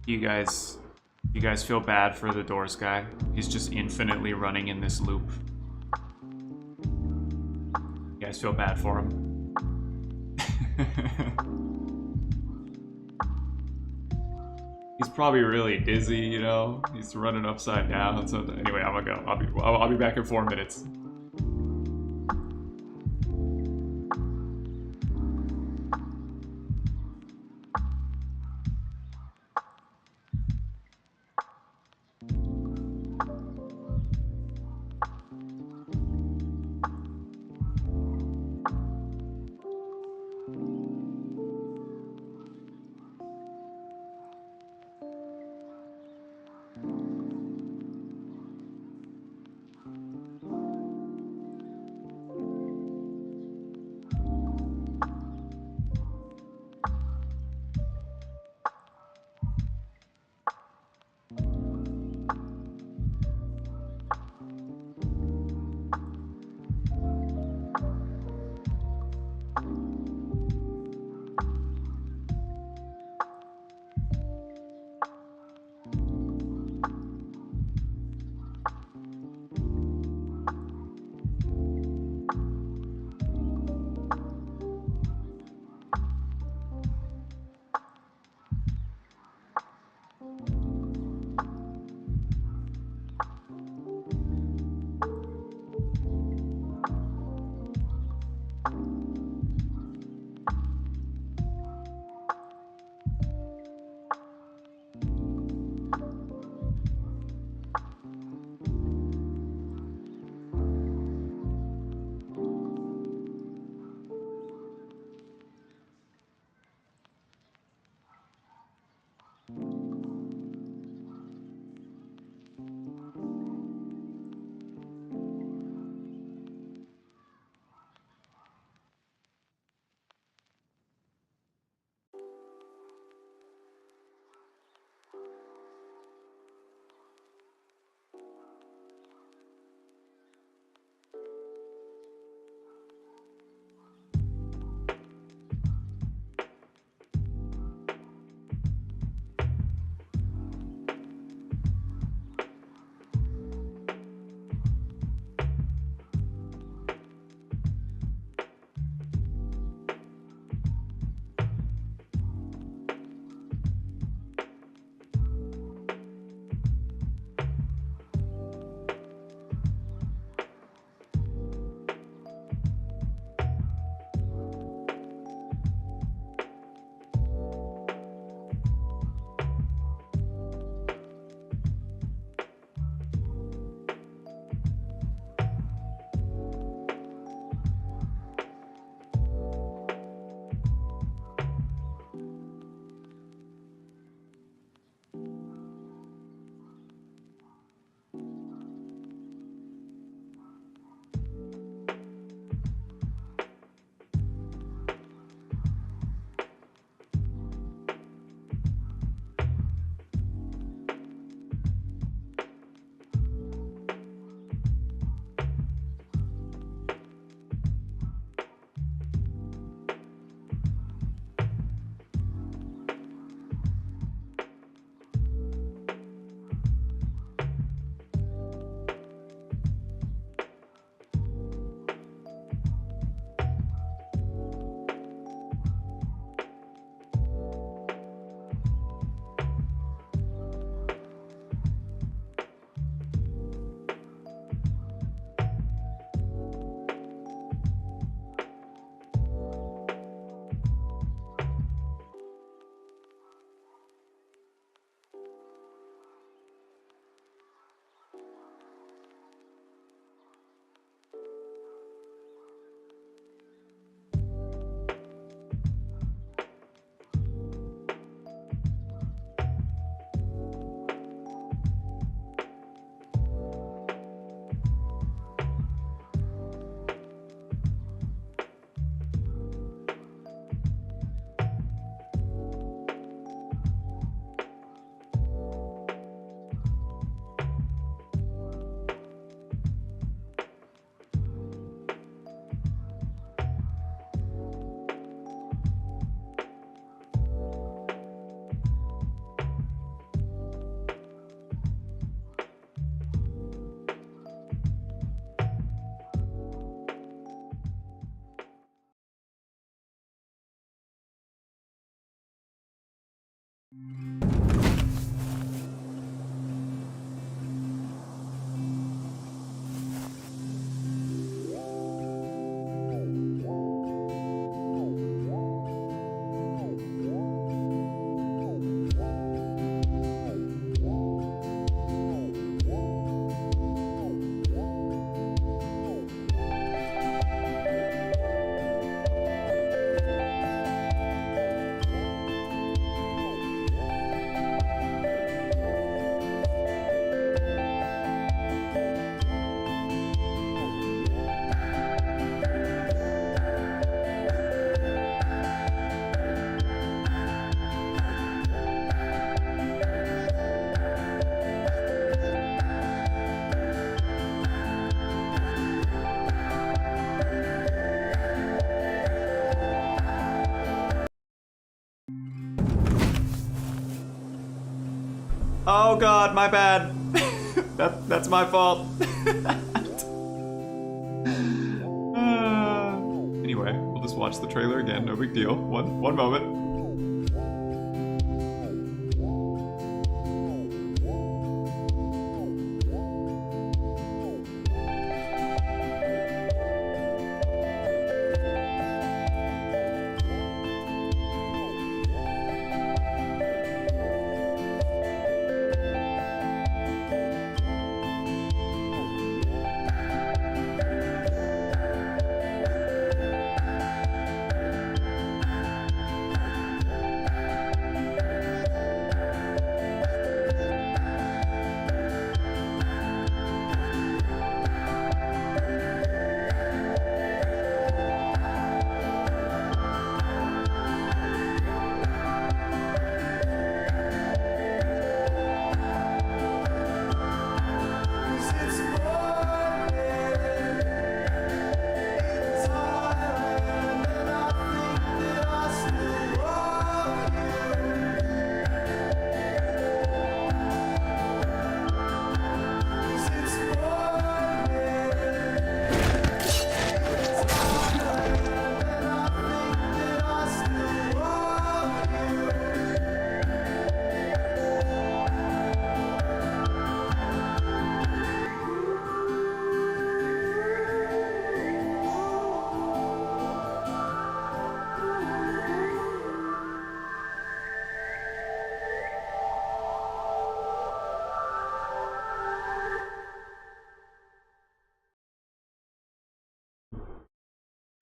You guys, you guys feel bad for the doors guy? He's just infinitely running in this loop. You guys feel bad for him? He's probably really dizzy, you know. He's running upside down. So anyway, I'm gonna go. I'll be back in 4 minutes. Oh god, my bad. That's my fault. Anyway, we'll just watch the trailer again, no big deal. One moment.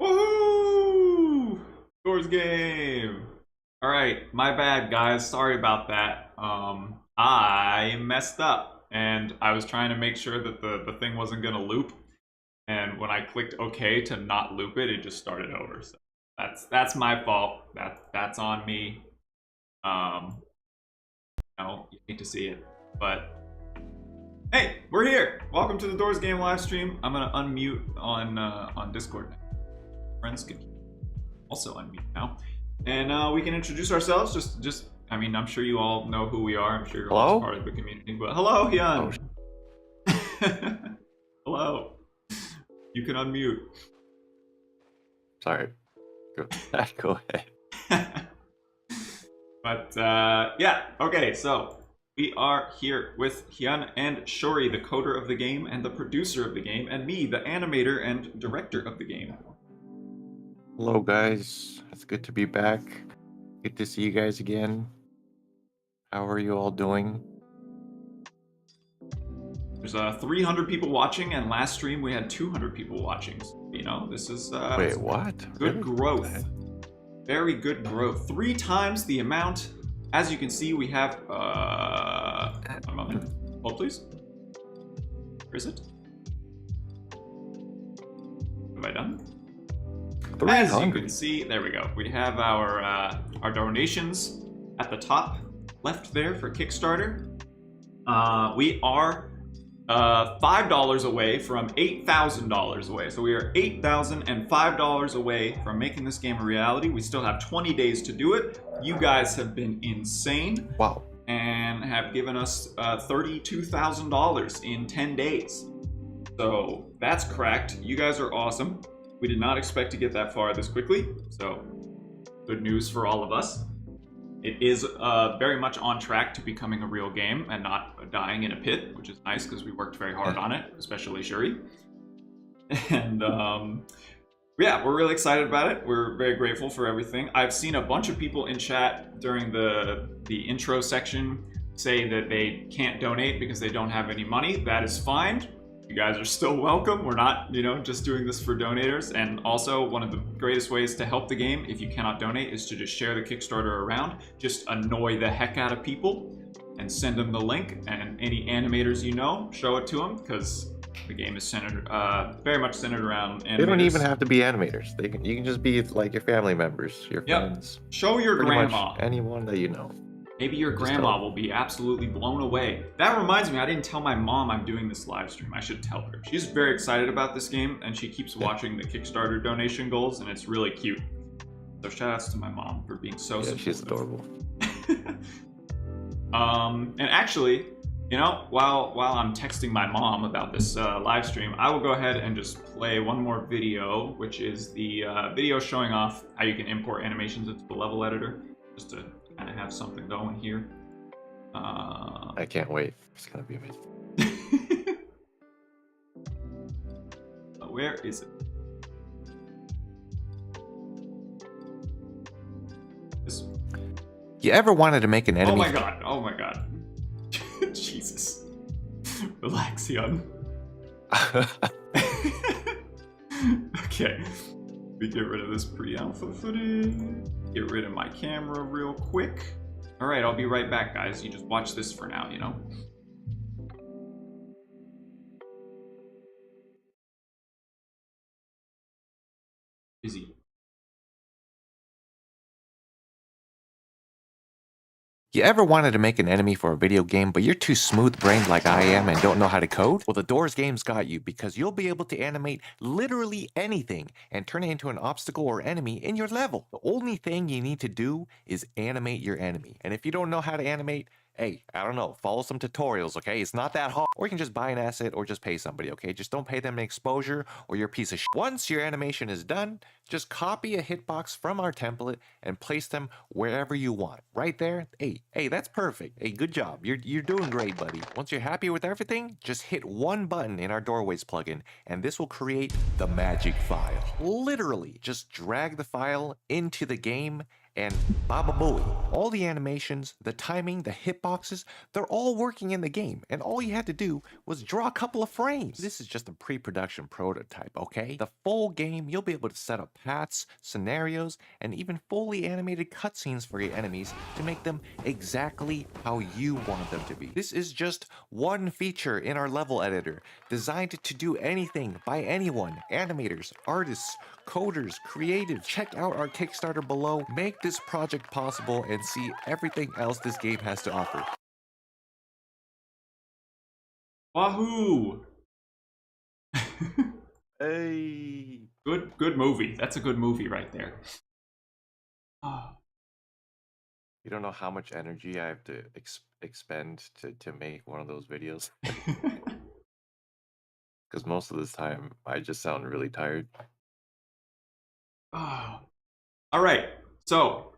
Woohoo! Scores game. All right, my bad, guys. Sorry about that. I messed up, and I was trying to make sure that the thing wasn't gonna loop. And when I clicked OK to not loop it, it just started over. So that's my fault. That's on me. No, you need to see it, but. Hey, we're here! Welcome to the Doors Game live stream. I'm gonna unmute on Discord now. Friends can also unmute now. And we can introduce ourselves. Just I mean, I'm sure you all know who we are. I'm sure you're all part of the community. But hello, Hyun! Hello. You can unmute. Sorry. Go ahead. But yeah, okay, so we are here with Hyun and Shuri, the coder of the game and the producer of the game, and me, the animator and director of the game. Hello, guys. It's good to be back. Good to see you guys again. How are you all doing? There's 300 people watching, and last stream we had 200 people watching. So, you know, this is Wait, what? Good Really? growth. Very good growth. 3 times the amount. As you can see, we have one moment. Hold, please. Where is it? Have I done? As you can see, there we go. We have our donations at the top left there for Kickstarter. We are $5 away from $8,000 away. So we are $8,005 away from making this game a reality. We still have 20 days to do it. You guys have been insane. Wow. And have given us $32,000 in 10 days. So that's cracked. You guys are awesome. We did not expect to get that far this quickly. So good news for all of us. It is very much on track to becoming a real game and not dying in a pit, which is nice because we worked very hard on it, especially Shuri. And yeah, we're really excited about it. We're very grateful for everything. I've seen a bunch of people in chat during the intro section say that they can't donate because they don't have any money. That is fine. You guys are still welcome. We're not, just doing this for donators. And also, one of the greatest ways to help the game, if you cannot donate, is to just share the Kickstarter around. Just annoy the heck out of people and send them the link. And any animators you know, show it to them, because the game is centered, very much centered around animators. They don't even have to be animators. You can just be like your family members, your friends. Show your grandma. Anyone that you know. Maybe your grandma will be absolutely blown away. That reminds me, I didn't tell my mom I'm doing this live stream. I should tell her. She's very excited about this game, and she keeps watching the Kickstarter donation goals, and it's really cute. So shout outs to my mom for being so supportive. She's adorable. And actually, while I'm texting my mom about this live stream, I will go ahead and just play one more video, which is the video showing off how you can import animations into the level editor, just to kind of have something going here. I can't wait. It's gonna be amazing. Where is it? This... You ever wanted to make an enemy? Oh my god. Jesus. Relax, Hyun. Okay. We get rid of this pre-alpha footage. Get rid of my camera real quick. Alright, I'll be right back, guys. You just watch this for now, Busy. You ever wanted to make an enemy for a video game, but you're too smooth-brained like I am and don't know how to code? Well, the Doors game's got you, because you'll be able to animate literally anything and turn it into an obstacle or enemy in your level. The only thing you need to do is animate your enemy. And if you don't know how to animate, hey, I don't know, follow some tutorials, okay? It's not that hard. Or you can just buy an asset or just pay somebody, okay? Just don't pay them an exposure or you're a piece of shit. Once your animation is done, just copy a hitbox from our template and place them wherever you want. Right there. Hey, that's perfect. Hey, good job. You're doing great, buddy. Once you're happy with everything, just hit one button in our Doorways plugin and this will create the magic file. Literally, just drag the file into the game and baba booey. All the animations, the timing, the hitboxes, they're all working in the game, and all you had to do was draw a couple of frames. This is just a pre-production prototype, okay? The full game, you'll be able to set up paths, scenarios, and even fully animated cutscenes for your enemies to make them exactly how you want them to be. This is just one feature in our level editor, designed to do anything by anyone, animators, artists, coders, creatives. Check out our Kickstarter below. Make this project possible and see everything else this game has to offer. Wahoo! Hey! Good movie. That's a good movie right there. You don't know how much energy I have to expend to make one of those videos. Because most of this time, I just sound really tired. All right. So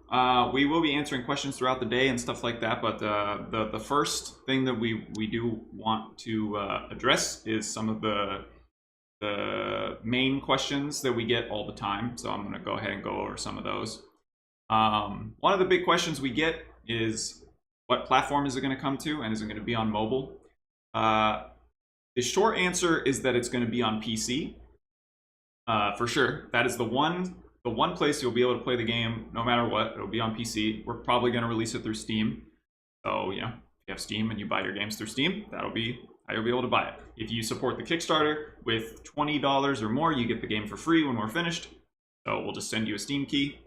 we will be answering questions throughout the day and stuff like that. But the first thing that we do want to address is some of the main questions that we get all the time. So I'm going to go ahead and go over some of those. One of the big questions we get is, what platform is it going to come to, and is it going to be on mobile? The short answer is that it's going to be on PC. For sure. That is the one place you'll be able to play the game no matter what. It'll be on PC. We're probably going to release it through Steam. So, if you have Steam and you buy your games through Steam, that'll be how you'll be able to buy it. If you support the Kickstarter with $20 or more, you get the game for free when we're finished. So we'll just send you a Steam key.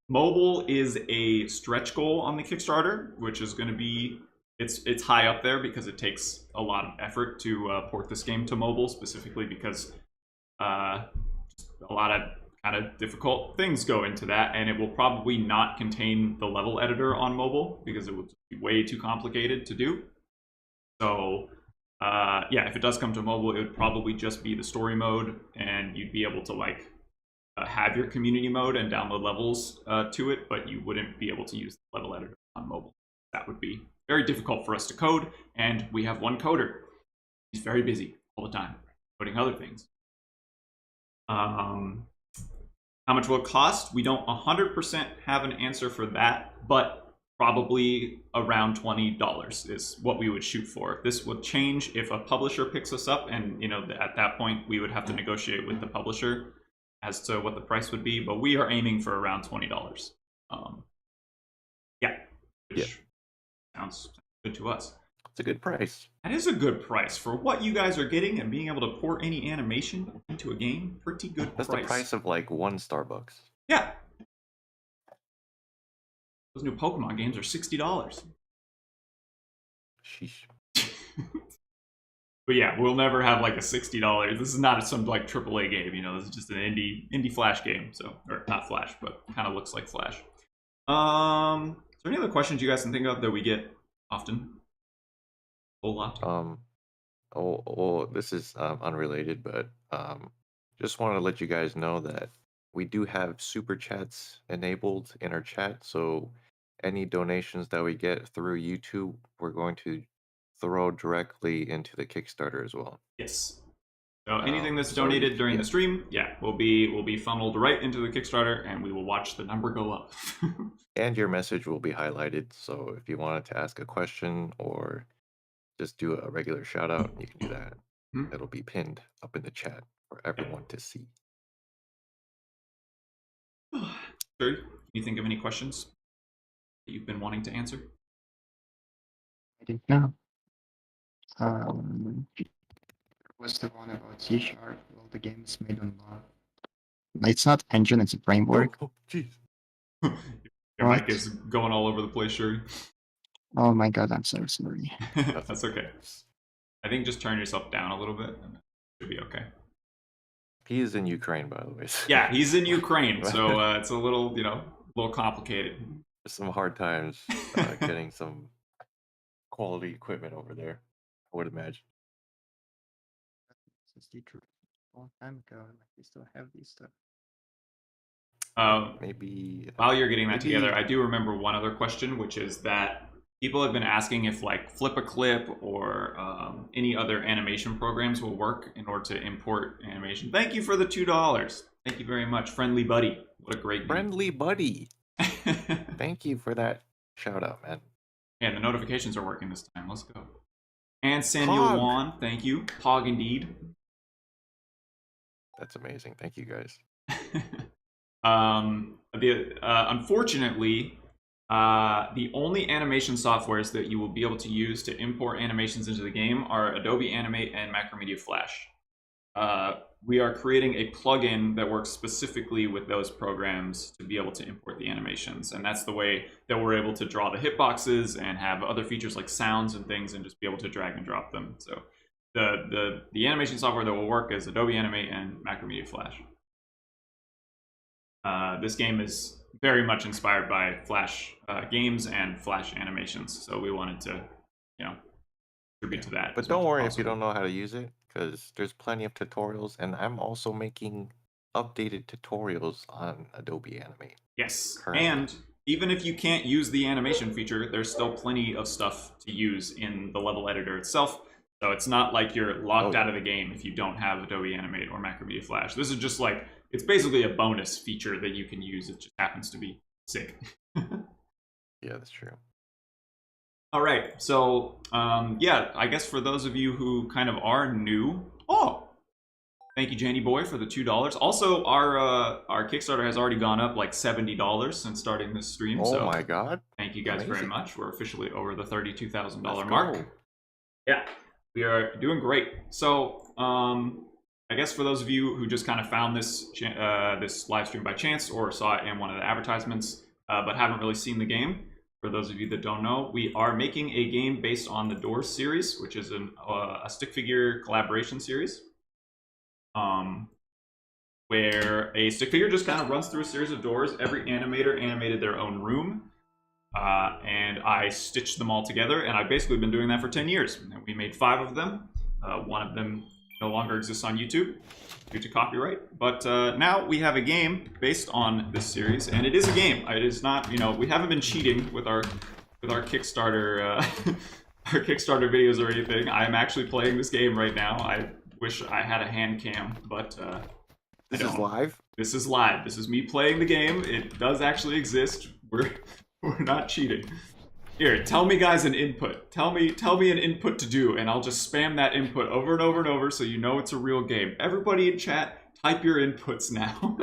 Mobile is a stretch goal on the Kickstarter, which is going to be, it's high up there because it takes a lot of effort to port this game to mobile, specifically because a lot of kind of difficult things go into that, and it will probably not contain the level editor on mobile because it would be way too complicated to do. So yeah, if it does come to mobile, it would probably just be the story mode, and you'd be able to have your community mode and download levels to it, but you wouldn't be able to use the level editor on mobile. That would be very difficult for us to code, and we have one coder. He's very busy all the time coding other things. How much will it cost? We don't 100% have an answer for that, but probably around $20 is what we would shoot for. This would change if a publisher picks us up, and at that point we would have to negotiate with the publisher as to what the price would be, but we are aiming for around $20. Which sounds good to us. It's a good price. That is a good price for what you guys are getting and being able to port any animation into a game. Pretty good That's price. the price of like one Starbucks. Yeah. Those new Pokemon games are $60. Sheesh. But yeah, we'll never have like a $60. This is not some like AAA game, this is just an indie Flash game. So, or not Flash, but kind of looks like Flash. Is there any other questions you guys can think of that we get often? A whole lot. This is unrelated, but just want to let you guys know that we do have super chats enabled in our chat. So any donations that we get through YouTube, we're going to throw directly into the Kickstarter as well. Yes. So anything that's donated during the stream, will be funneled right into the Kickstarter, and we will watch the number go up. And your message will be highlighted. So if you wanted to ask a question or just do a regular shout out, you can do that. It'll be pinned up in the chat for everyone to see. Sure. Can you think of any questions that you've been wanting to answer? I think no. Was the one about C#? Well, the game is made on it's not engine, it's a framework. Oh, jeez. Your mic is going all over the place, Shuri. Oh my god, I'm so sorry. That's okay. I think just turn yourself down a little bit and it should be okay. He is in Ukraine, by the way. Yeah, he's in Ukraine, so it's a little, little complicated. There's some hard times getting some quality equipment over there, I would imagine. Since the truth, a long time ago, like we still have these stuff. Maybe while you're getting that together, I do remember one other question, which is that people have been asking if like Flip a Clip or any other animation programs will work in order to import animation. Thank you for the $2. Thank you very much, Friendly Buddy. What a great Friendly Buddy. Thank you for that shout out, man. And the notifications are working this time. Let's go. And Samuel Wan, thank you. Pog indeed. That's amazing. Thank you guys. Unfortunately, the only animation softwares that you will be able to use to import animations into the game are Adobe Animate and Macromedia Flash. We are creating a plugin that works specifically with those programs to be able to import the animations, and that's the way that we're able to draw the hitboxes and have other features like sounds and things and just be able to drag and drop them. So the animation software that will work is Adobe Animate and Macromedia Flash. This game is very much inspired by Flash games and Flash animations, so we wanted to, contribute to that. But don't worry if you don't know how to use it, because there's plenty of tutorials, and I'm also making updated tutorials on Adobe Animate. Yes, currently. And even if you can't use the animation feature, there's still plenty of stuff to use in the level editor itself. So it's not like you're locked out of the game if you don't have Adobe Animate or Macromedia Flash. This is just like, it's basically a bonus feature that you can use. It just happens to be sick. Yeah, that's true. All right, so I guess for those of you who kind of are new, thank you, Janie Boy, for the $2. Also, our Kickstarter has already gone up like $70 since starting this stream. Oh my god! Thank you guys Amazing. very much. We're officially over the $32,000 mark. Yeah, we are doing great. So I guess for those of you who just kind of found this this live stream by chance or saw it in one of the advertisements, but haven't really seen the game. For those of you that don't know, we are making a game based on the Doors series, which is a stick figure collaboration series, where a stick figure just kind of runs through a series of doors. Every animator animated their own room, and I stitched them all together, and I've basically been doing that for 10 years. And we made 5 of them. One of them no longer exists on YouTube due to copyright. But now we have a game based on this series, and it is a game. It is not, you know, we haven't been cheating with our Kickstarter our Kickstarter videos or anything. I'm actually playing this game right now. I wish I had a hand cam, but This is live? This is live. This is me playing the game. It does actually exist. We're not cheating. Here, tell me guys an input. Tell me an input to do, and I'll just spam that input over and over and over so you know it's a real game. Everybody in chat, type your inputs now.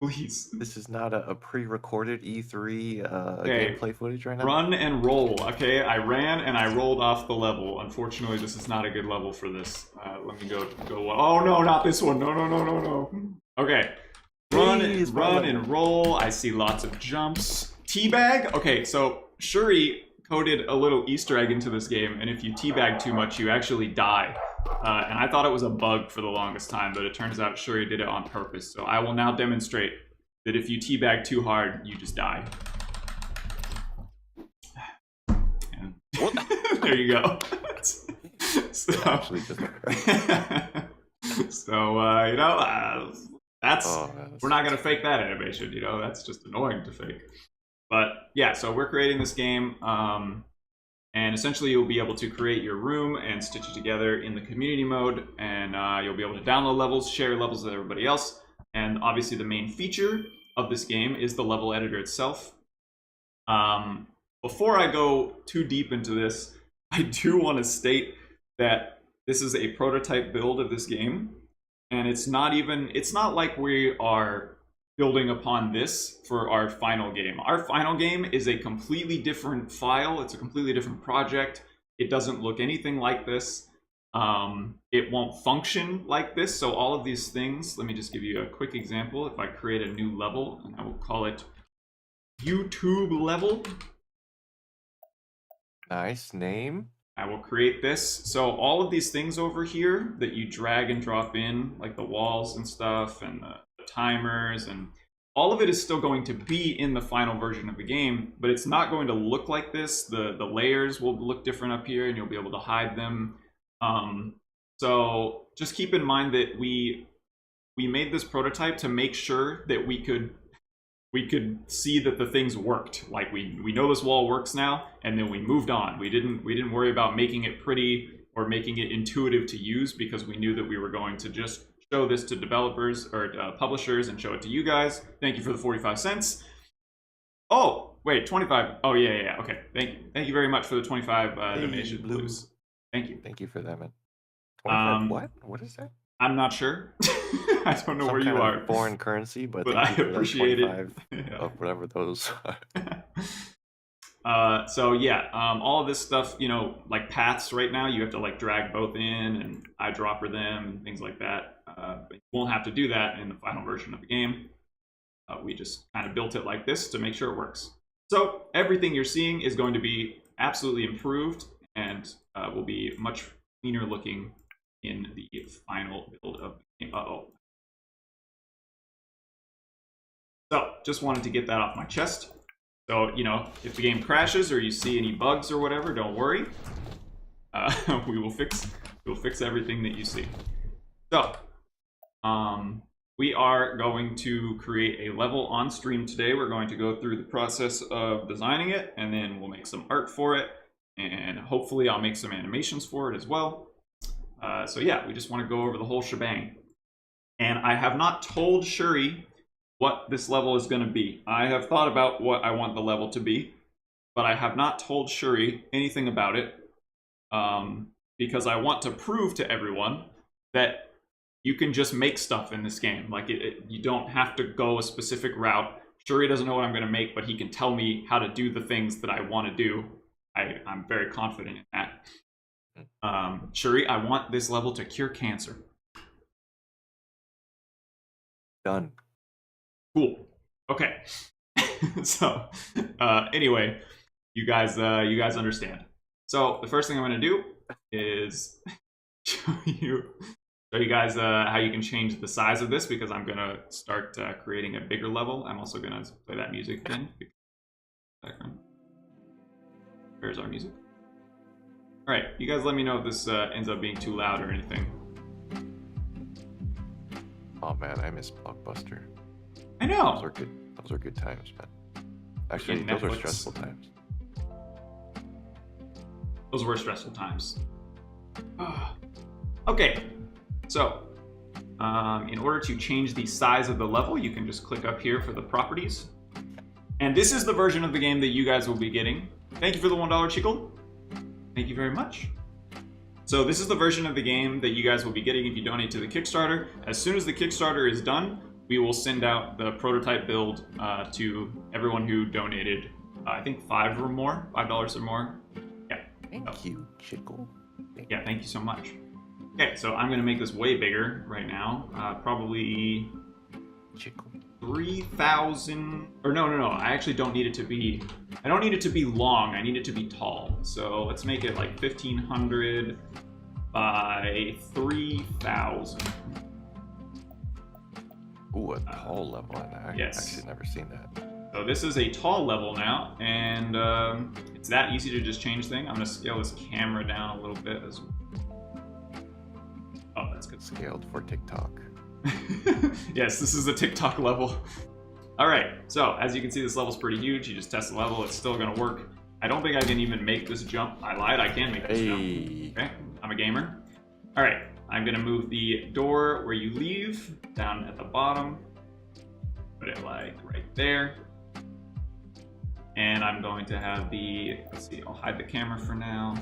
Please. This is not a pre-recorded E3 Okay. gameplay footage right now? Run and roll. Okay, I ran and I rolled off the level. Unfortunately, this is not a good level for this. Let me go. Oh no, not this one. No. Okay. Run and roll. I see lots of jumps. Teabag? Okay, so Shuri coded a little Easter egg into this game, and if you teabag too much, you actually die. And I thought it was a bug for the longest time, but it turns out Shuri did it on purpose. So I will now demonstrate that if you teabag too hard, you just die. And there you go. So, you know, we're not gonna fake that animation. You know, that's just annoying to fake. But yeah, so we're creating this game. And essentially, you'll be able to create your room and stitch it together in the community mode, and you'll be able to download levels, share levels with everybody else. And obviously, the main feature of this game is the level editor itself. Before I go too deep into this, I do want to state that this is a prototype build of this game, and it's not like we are building upon this for our final game. Our final game is a completely different file. It's a completely different project. It doesn't look anything like this. It won't function like this. So all of these things, let me just give you a quick example. If I create a new level, and I will call it YouTube level. Nice name. I will create this. So all of these things over here that you drag and drop in, like the walls and stuff, and the timers, and all of it is still going to be in the final version of the game, but it's not going to look like this. The layers will look different up here, and you'll be able to hide them. So just keep in mind that we made this prototype to make sure that we could see that the things worked. Like we know this wall works now, and then we moved on. We didn't worry about making it pretty or making it intuitive to use, because we knew that we were going to just show this to developers or publishers and show it to you guys. Thank you for the 45 cents. Oh, wait, 25. Oh, yeah. Okay, thank you very much for the 25 donation, Blues. Thank you. Thank you for that, man. 25 what? What is that? I'm not sure. I don't know where you are. Foreign currency, but I appreciate it. Of whatever those are. So yeah, all of this stuff, you know, like paths right now, you have to like drag both in and eyedropper them and things like that. But you won't have to do that in the final version of the game. We just kind of built it like this to make sure it works. So everything you're seeing is going to be absolutely improved and will be much cleaner looking in the final build of the game. So just wanted to get that off my chest. So, you know, if the game crashes or you see any bugs or whatever, don't worry. We'll fix everything that you see. So, we are going to create a level on stream today. We're going to go through the process of designing it, and then we'll make some art for it, and hopefully I'll make some animations for it as well. So yeah, we just want to go over the whole shebang. And I have not told Shuri what this level is going to be. I have thought about what I want the level to be, but I have not told Shuri anything about it, because I want to prove to everyone that you can just make stuff in this game. Like, you don't have to go a specific route. Shuri doesn't know what I'm going to make, but he can tell me how to do the things that I want to do. I'm very confident in that. Shuri, I want this level to cure cancer. Done. Cool. Okay. So, anyway, you guys understand. So the first thing I'm going to do is show you guys how you can change the size of this, because I'm going to start creating a bigger level. I'm also going to play that music again. Background. Where's our music? Alright, you guys let me know if this ends up being too loud or anything. Oh man, I miss Blockbuster. I know! Those are good. Those are good times, man. Actually, Yeah, those are Netflix. stressful times. Those were stressful times. Okay, so in order to change the size of the level, you can just click up here for the properties. And this is the version of the game that you guys will be getting. Thank you for the $1 Chickle. Thank you very much. So this is the version of the game that you guys will be getting if you donate to the Kickstarter. As soon as the Kickstarter is done, we will send out the prototype build to everyone who donated, I think $5 or more. Yeah. Thank you, Chickle. Yeah, thank you so much. Okay, so I'm gonna make this way bigger right now. Probably Chickle. 3,000, or no, I actually don't need it to be, I don't need it to be long, I need it to be tall. So let's make it like 1,500 by 3,000. Ooh, a tall level. I've yes. actually never seen that. So this is a tall level now, and it's that easy to just change things. I'm gonna scale this camera down a little bit as well. Oh, that's good. Scaled for TikTok. Yes, this is a TikTok level. All right, so as you can see, this level's pretty huge. You just test the level, it's still gonna work. I don't think I can even make this jump. I lied, I can make this jump. Okay, I'm a gamer. All right, I'm gonna move the door where you leave down at the bottom. Put it like right there. And I'm going to have the, let's see, I'll hide the camera for now.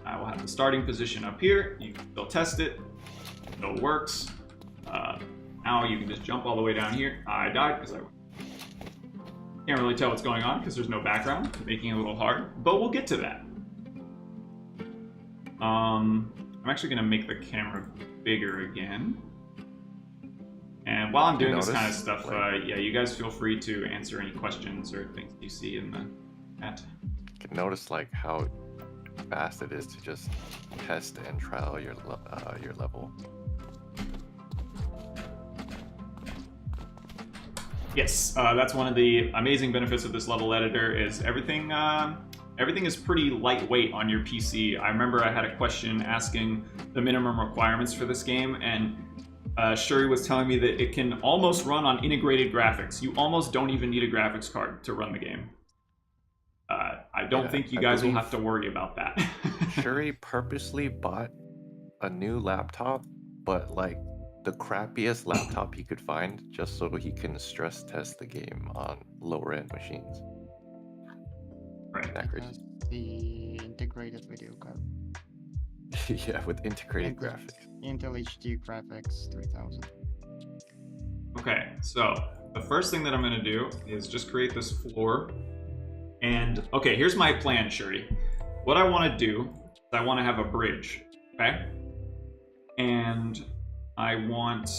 I will have the starting position up here. You can still test it. Still works. Now you can just jump all the way down here. I died because I can't really tell what's going on because there's no background, making it a little hard, but we'll get to that. I'm actually gonna make the camera bigger again. And while I'm doing this kind of stuff, yeah, you guys feel free to answer any questions or things you see in the chat. You can notice like how fast it is to just test and trial your level. Yes, that's one of the amazing benefits of this level editor is everything is pretty lightweight on your PC. I remember I had a question asking the minimum requirements for this game, and Shuri was telling me that it can almost run on integrated graphics. You almost don't even need a graphics card to run the game. I don't think you guys will have to worry about that. Shuri purposely bought a new laptop, but like the crappiest laptop he could find, just so he can stress test the game on lower end machines. Right. That crazy. The integrated video card. Yeah, with integrated graphics. Intel HD graphics 3000. Okay, so the first thing that I'm gonna do is just create this floor. And okay, here's my plan, Shuri. What I wanna do is I wanna have a bridge, okay? And I want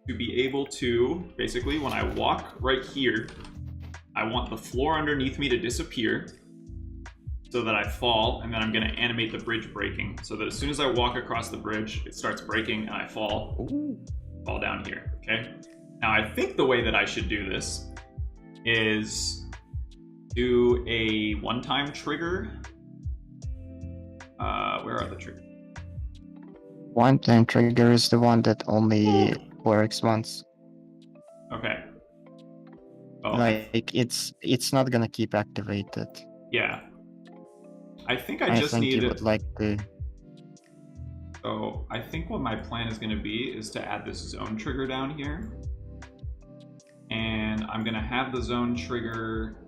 to be able to, basically, when I walk right here, I want the floor underneath me to disappear so that I fall, and then I'm gonna animate the bridge breaking so that as soon as I walk across the bridge, it starts breaking and I fall down here, okay? Now I think the way that I should do this is do a one-time trigger. Where are the triggers? One-time trigger is the one that only works once. Okay. Oh. Like it's not gonna keep activated. Yeah. I think I just need you would like to. So I think what my plan is going to be is to add this zone trigger down here. And I'm going to have the zone trigger.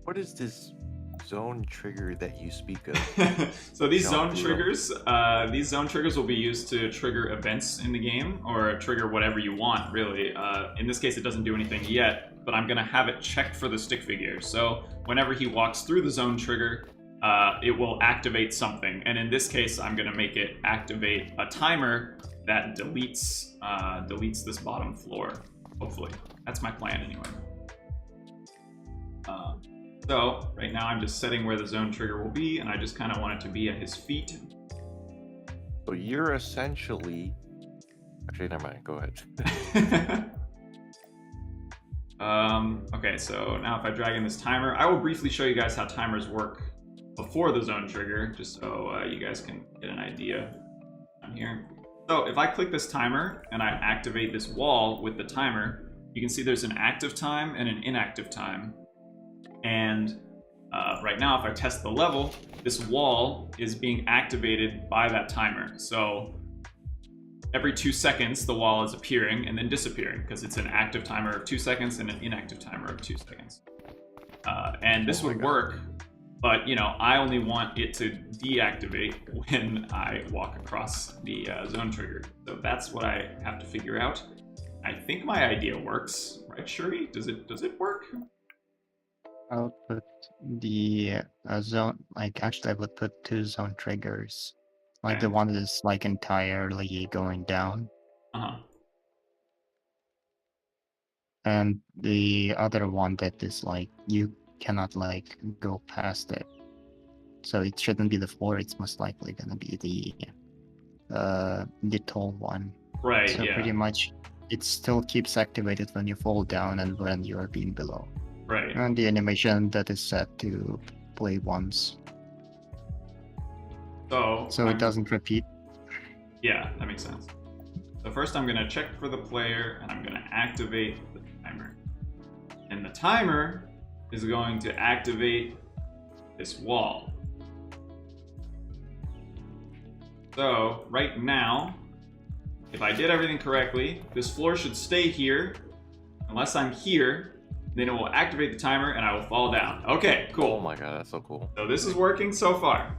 What is this zone trigger that you speak of? So these zone triggers will be used to trigger events in the game, or trigger whatever you want, really. In this case, it doesn't do anything yet, but I'm going to have it check for the stick figure. So whenever he walks through the zone trigger, it will activate something. And in this case, I'm going to make it activate a timer that deletes this bottom floor, hopefully. That's my plan anyway. So right now I'm just setting where the zone trigger will be, and I just kind of want it to be at his feet. So you're essentially... Actually, never mind. Go ahead. Okay, so now if I drag in this timer, I will briefly show you guys how timers work before the zone trigger, just so you guys can get an idea on here. So if I click this timer and I activate this wall with the timer, you can see there's an active time and an inactive time. And right now, if I test the level, this wall is being activated by that timer. So every 2 seconds, the wall is appearing and then disappearing because it's an active timer of 2 seconds and an inactive timer of 2 seconds. And this would work, but you know, I only want it to deactivate when I walk across the zone trigger. So that's what I have to figure out. I think my idea works, right, Shuri? Does it work? I'll put the zone, like actually I would put 2 zone triggers. Like the one that is like entirely going down. Uh-huh. And the other one that is like, you cannot like go past it. So it shouldn't be the floor, it's most likely gonna be the tall one. Right, So yeah. pretty much it still keeps activated when you fall down and when you are being below. Right. And the animation that is set to play once. So it doesn't repeat. Yeah, that makes sense. So first I'm gonna check for the player and I'm gonna activate the timer. And the timer is going to activate this wall. So right now, if I did everything correctly, this floor should stay here unless I'm here. Then it will activate the timer and I will fall down. Okay, cool. Oh my god, that's so cool. So this is working so far.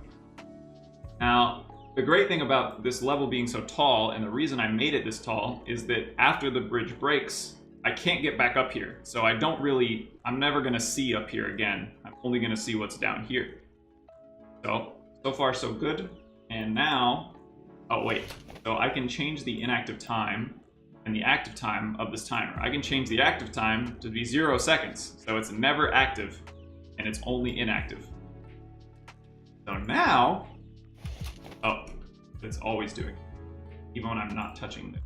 Now, the great thing about this level being so tall, and the reason I made it this tall, is that after the bridge breaks, I can't get back up here. So I'm never gonna see up here again. I'm only gonna see what's down here. So far so good. And now, oh wait, so I can change the inactive time and the active time of this timer. I can change the active time to be 0 seconds. So it's never active and it's only inactive. So now, oh, it's always doing it, even when I'm not touching it.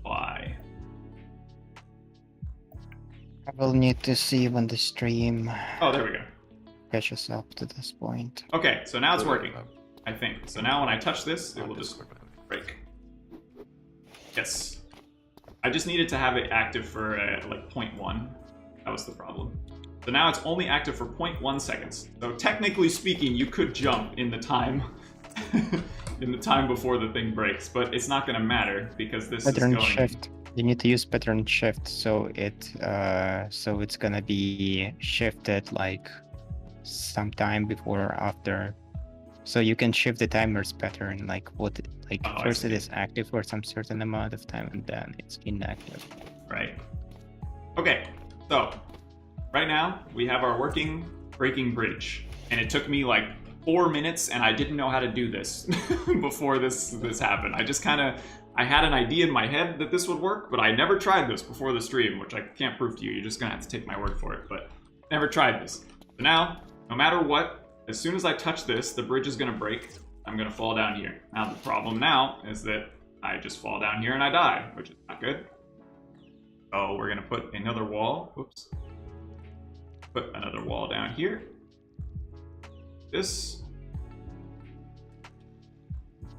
Why? I will need to see when the stream Oh, there we go. catches up to this point. Okay, so now it's working, I think. So now when I touch this, it will just break. Yes. I just needed to have it active for like 0.1. That was the problem. So now it's only active for 0.1 seconds. So technically speaking, you could jump in the time in the time before the thing breaks, but it's not going to matter because this Pattern is going... shift. You need to use pattern shift, so it's gonna be shifted like sometime before or after. So you can shift the timer's pattern, like first it is active for some certain amount of time and then it's inactive. Right. Okay, so right now we have our working breaking bridge, and it took me like 4 minutes, and I didn't know how to do this before this happened. I had an idea in my head that this would work, but I never tried this before the stream, which I can't prove to you. You're just gonna have to take my word for it, but never tried this. So now, no matter what, as soon as I touch this, the bridge is gonna break. I'm gonna fall down here. Now the problem now is that I just fall down here and I die, which is not good. So we're gonna put another wall. Oops. Put another wall down here. This.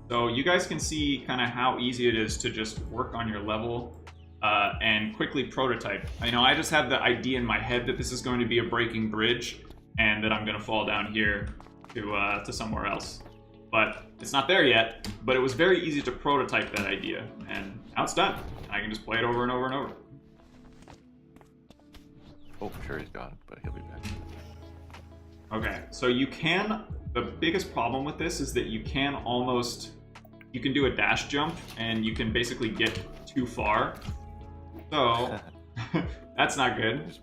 So you guys can see kind of how easy it is to just work on your level and quickly prototype. You know, I just have the idea in my head that this is going to be a breaking bridge and that I'm going to fall down here to somewhere else. But it's not there yet, but it was very easy to prototype that idea, and now it's done. I can just play it over and over and over. Oh, for sure he's gone, but he'll be back. Okay, so the biggest problem with this is that you can do a dash jump and you can basically get too far. So that's not good.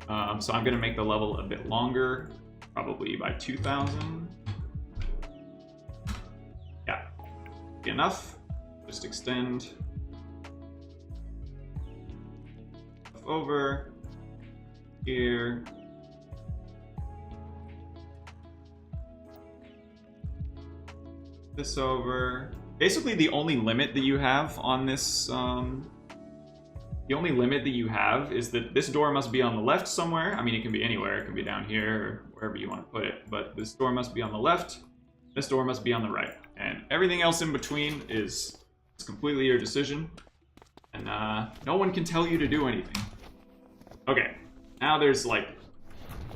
So I'm gonna make the level a bit longer, probably by 2,000. Yeah, enough. Just extend over here. This over. Basically, the only limit that you have on this The only limit that you have is that this door must be on the left somewhere. I mean, it can be anywhere. It can be down here or wherever you want to put it. But this door must be on the left. This door must be on the right. And everything else in between is completely your decision. And no one can tell you to do anything. Okay. Now there's, like,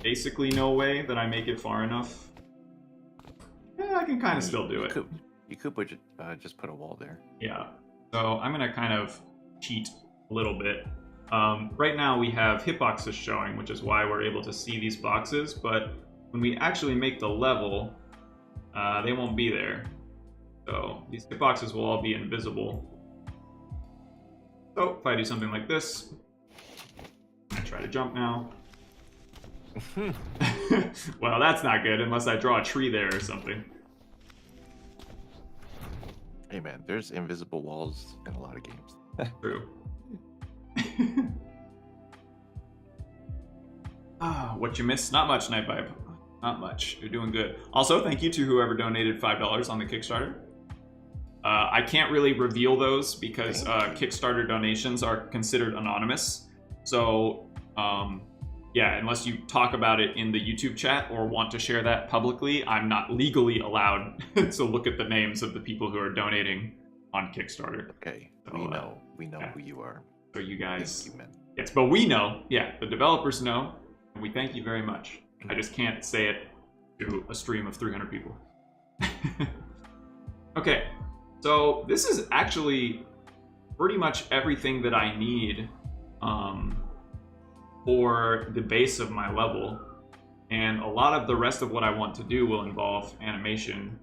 basically no way that I make it far enough. Yeah, I can kind of still do it. You could put, just put a wall there. Yeah. So I'm going to kind of cheat a little bit. Right now we have hitboxes showing, which is why we're able to see these boxes, but when we actually make the level, they won't be there. So these hitboxes will all be invisible. So if I do something like this, I try to jump now. Well, that's not good unless I draw a tree there or something. Hey man, there's invisible walls in a lot of games. True. What you missed? Not much, Nightvibe. Not much. You're doing good. Also, thank you to whoever donated $5 on the Kickstarter. I can't really reveal those because Kickstarter donations are considered anonymous. So, yeah, unless you talk about it in the YouTube chat or want to share that publicly, I'm not legally allowed to look at the names of the people who are donating on Kickstarter. Okay, So, we know yeah. who you are. So you guys, Thank you, man. yes, but we know, yeah, the developers know, and we thank you very much. I just can't say it to a stream of 300 people. Okay, so this is actually pretty much everything that I need for the base of my level, and a lot of the rest of what I want to do will involve animation.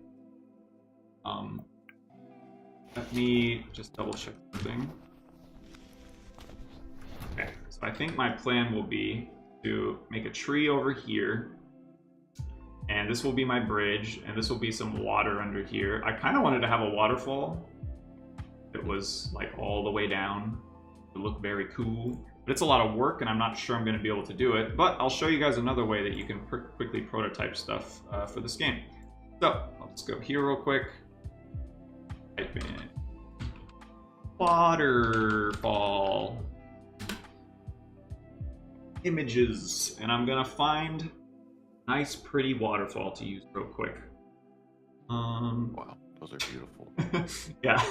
Let me just double check something. Okay, so I think my plan will be to make a tree over here, and this will be my bridge, and this will be some water under here. I kind of wanted to have a waterfall that was like all the way down. It would look very cool, but it's a lot of work, and I'm not sure I'm going to be able to do it, but I'll show you guys another way that you can quickly prototype stuff for this game. So I'll just go here real quick. Type in waterfall images, and I'm gonna find a nice pretty waterfall to use real quick. Wow, those are beautiful. Yeah.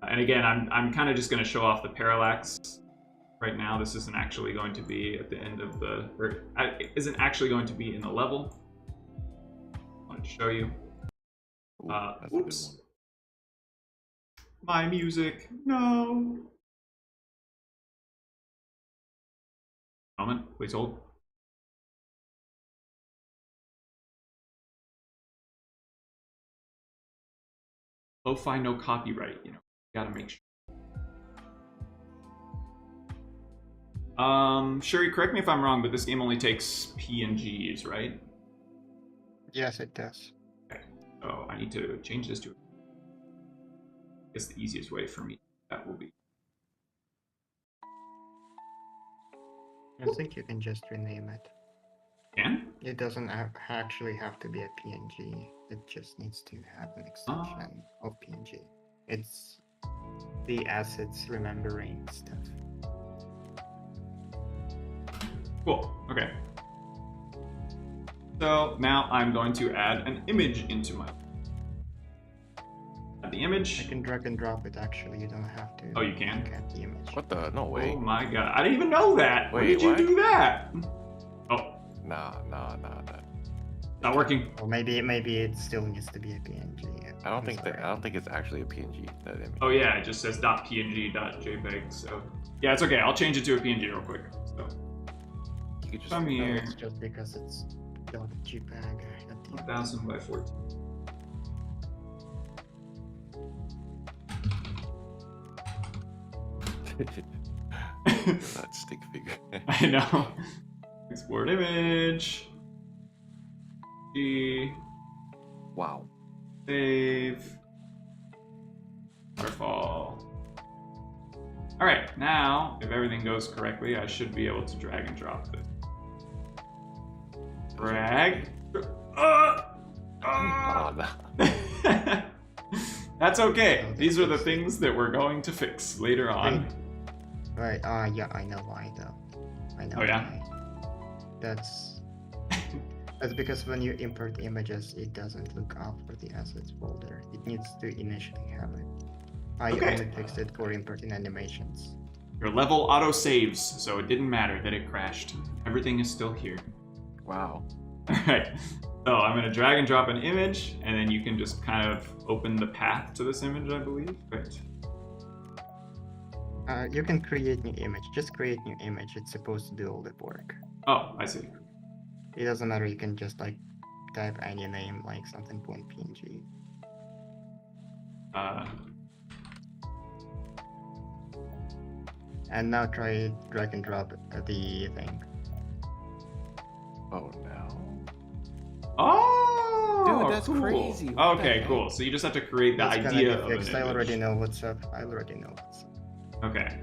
And again, I'm kind of just gonna show off the parallax right now. This isn't actually going to be at the end of the, or isn't actually going to be in the level. I wanted to show you. Ooh, that's a good Whoops. one. My music, no. Moment, please hold. Lo-fi, no copyright, you know, gotta make sure. Shuri, correct me if I'm wrong, but this game only takes PNGs, right? Yes, it does. Okay, so I need to change this to, I guess the easiest way for me, that will be. I think you can just rename it. Can? It doesn't actually have to be a PNG. It just needs to have an extension of PNG. It's the assets remembering stuff. Cool, okay. So now I'm going to add an image into my, add the image. I can drag and drop it actually, you don't have to. Oh, you can? Look at the image. What the? No way. Oh my god, I didn't even know that! When Wait, did you what? do that? Oh, Nah. not working. Or maybe it still needs to be a PNG. I don't think it's actually a PNG. That image. Oh yeah, it just says .png.jpeg, so... Yeah, it's okay, I'll change it to a PNG real quick. So, You could just. come No, here, it's just because it's .jpeg. Not the 1000 by 14. That stick figure. I know. Export image. G. Wow. Save. Waterfall. Alright, now, if everything goes correctly, I should be able to drag and drop this. Drag. Oh, no. That's okay. Oh, These are the that's- things that we're going to fix later on. Right, yeah, I know why though. I know Oh, yeah? why. That's because when you import images, it doesn't look up for the assets folder. It needs to initially have it. I Okay. only fixed it for importing animations. Your level auto saves, so it didn't matter that it crashed. Everything is still here. Wow. Alright, so I'm going to drag and drop an image, and then you can just kind of open the path to this image, I believe. Right. You can create new image. Just create new image. It's supposed to do all the work. Oh, I see. It doesn't matter. You can just like type any name, like something .png. And now try drag and drop the thing. Oh no. Oh! Dude, that's cool. crazy. What the Okay, heck? cool. So you just have to create the It's gonna idea be of an fixed. I already image. know what's up. I already know what's up. Okay.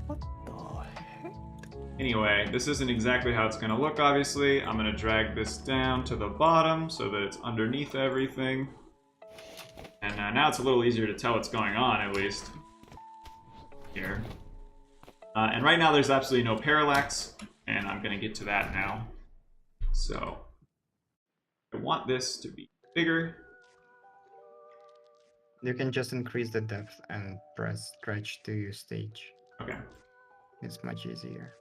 What the heck? Anyway, this isn't exactly how it's going to look, obviously. I'm going to drag this down to the bottom so that it's underneath everything. And now it's a little easier to tell what's going on, at least. Here. And right now there's absolutely no parallax, and I'm going to get to that now. So, I want this to be bigger. You can just increase the depth and press stretch to stage. Okay. It's much easier.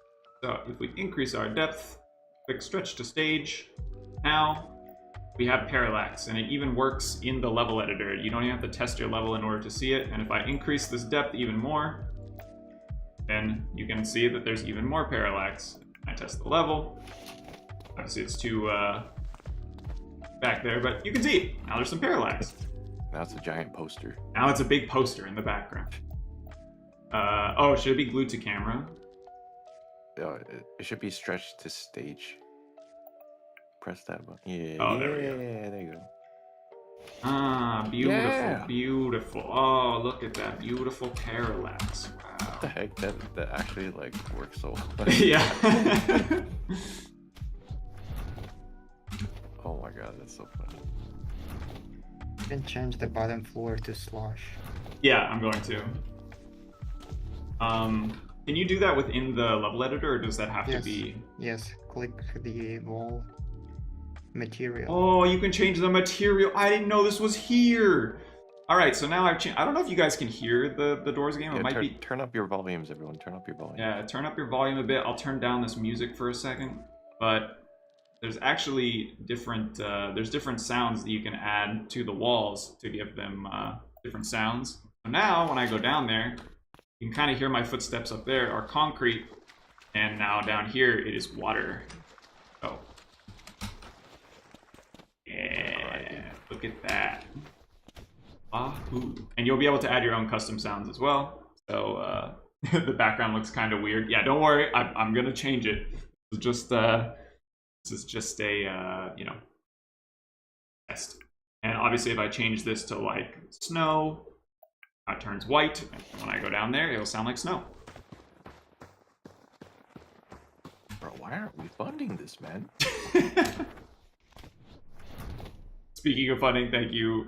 So if we increase our depth, click stretch to stage, now we have parallax, and it even works in the level editor. You don't even have to test your level in order to see it, and if I increase this depth even more, then you can see that there's even more parallax. I test the level. Obviously it's too back there, but you can see, now there's some parallax. Now it's a giant poster. Now it's a big poster in the background. Oh, should it be glued to camera? It should be stretched to stage. Press that button. Yeah. Oh, there we go. Yeah, there you go. Ah, beautiful, Yeah. beautiful. Oh, look at that beautiful parallax. What the Wow. heck? That actually like works so well. Yeah. Oh my god, that's so funny. You can change the bottom floor to slosh. Yeah, I'm going to. Can you do that within the level editor, or does that have to Yes. be? Yes, click the wall material. Oh, you can change the material. I didn't know this was here. All right, so now I've changed. I don't know if you guys can hear the Doors game. It Yeah, might be. turn up your volumes, everyone. Turn up your volume. Yeah, turn up your volume a bit. I'll turn down this music for a second, but there's actually different sounds that you can add to the walls to give them different sounds. So now when I go down there, you can kind of hear my footsteps up there are concrete, and now down here it is water. Oh, yeah, look at that. Wahoo. And you'll be able to add your own custom sounds as well. So the background looks kind of weird. Yeah, don't worry, I'm gonna change it. It's just this is just a you know, test. And obviously, if I change this to like snow, it turns white. And when I go down there, it'll sound like snow. Bro, why aren't we funding this, man? Speaking of funding, thank you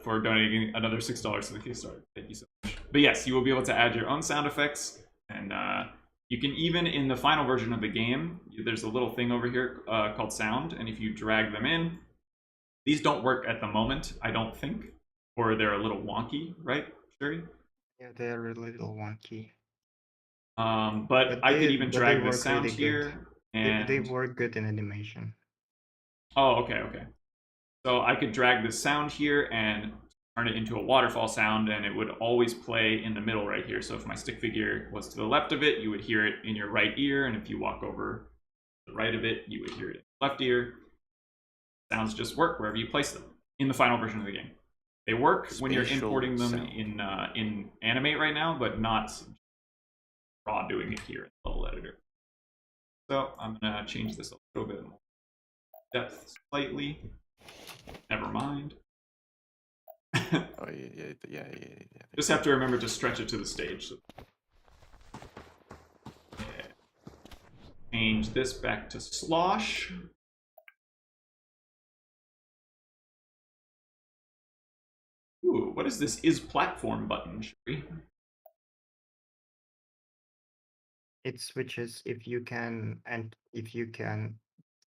for donating another $6 to the Kickstarter. Thank you so much. But yes, you will be able to add your own sound effects, and you can even, in the final version of the game, there's a little thing over here called sound, and if you drag them in, these don't work at the moment, I don't think, or they're a little wonky, right, Shuri? Yeah, they're a little wonky. But I could even but drag they the work sound really good. here, and They work good in animation. oh, okay. So I could drag this sound here and turn it into a waterfall sound, and it would always play in the middle right here. So if my stick figure was to the left of it, you would hear it in your right ear, and if you walk over to the right of it, you would hear it in the left ear. Sounds just work wherever you place them in the final version of the game. They work when you're Spatial importing them sound. in Animate right now, but not raw doing it here in the level editor. So I'm gonna change this a little bit more depth slightly. Never mind. Oh yeah. Just have to remember to stretch it to the stage. Yeah. Change this back to slosh. Ooh, what is this is platform button, Shuri? It switches if you can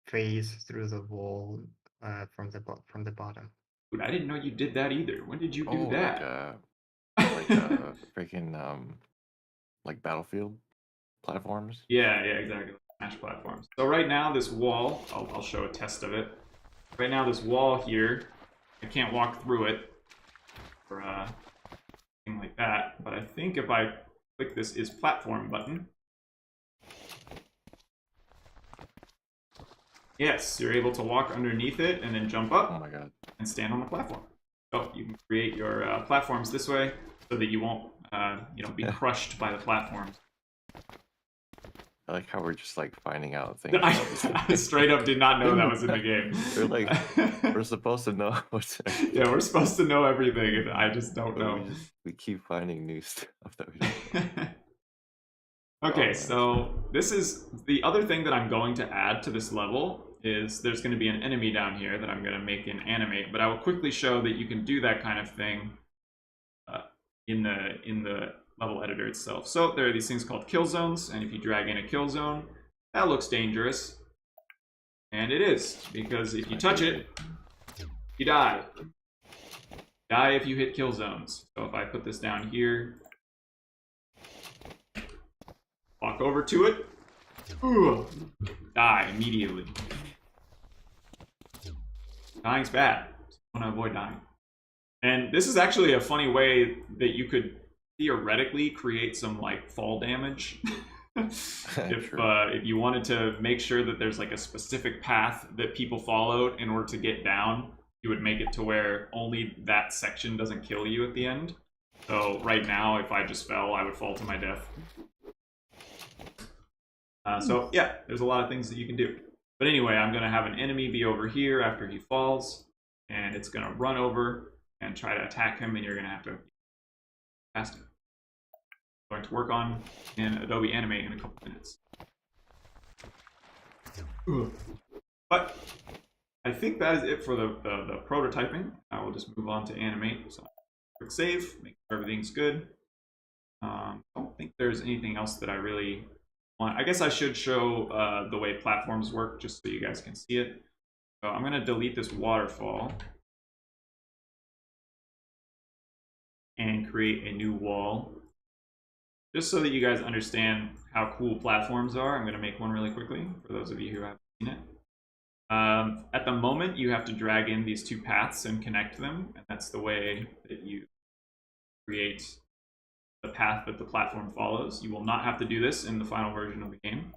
phase through the wall from the bottom. Dude, I didn't know you did that either. When did you do Oh, that? like freaking like Battlefield platforms. Yeah, exactly. Smash platforms. So right now, this wall, I'll show a test of it. Right now, this wall here, I can't walk through it or anything like that. But I think if I click this is platform button, yes, you're able to walk underneath it and then jump up. Oh my god. And stand on the platform. So you can create your platforms this way so that you won't, be crushed by the platforms. I like how we're just like finding out things. I straight up did not know that was in the game. We're like, we're supposed to know what's. Yeah, we're supposed to know everything, and I just don't But know. we keep finding new stuff that we don't. Okay, Oh, so this is the other thing that I'm going to add to this level is there's going to be an enemy down here that I'm going to make and animate, but I will quickly show that you can do that kind of thing in the level editor itself. So there are these things called kill zones, and if you drag in a kill zone, that looks dangerous. And it is, because if you touch it, you die. Die if you hit kill zones. So if I put this down here, walk over to it, ooh, die immediately. Dying's bad. So I want to avoid dying. And this is actually a funny way that you could theoretically create some like fall damage. If you wanted to make sure that there's like a specific path that people followed in order to get down, you would make it to where only that section doesn't kill you at the end. So right now, if I just fell, I would fall to my death. So yeah, there's a lot of things that you can do. But anyway, I'm going to have an enemy be over here after he falls, and it's going to run over and try to attack him, and you're going to have to past him. I'm going to work on in Adobe Animate in a couple minutes. But I think that is it for the prototyping. I will just move on to animate. So quick save, make sure everything's good. I don't think there's anything else that I really want. I guess I should show the way platforms work just so you guys can see it. So I'm going to delete this waterfall and create a new wall. Just so that you guys understand how cool platforms are, I'm going to make one really quickly for those of you who haven't seen it. At the moment, you have to drag in these two paths and connect them, and that's the way that you create the path that the platform follows. You will not have to do this in the final version of the game.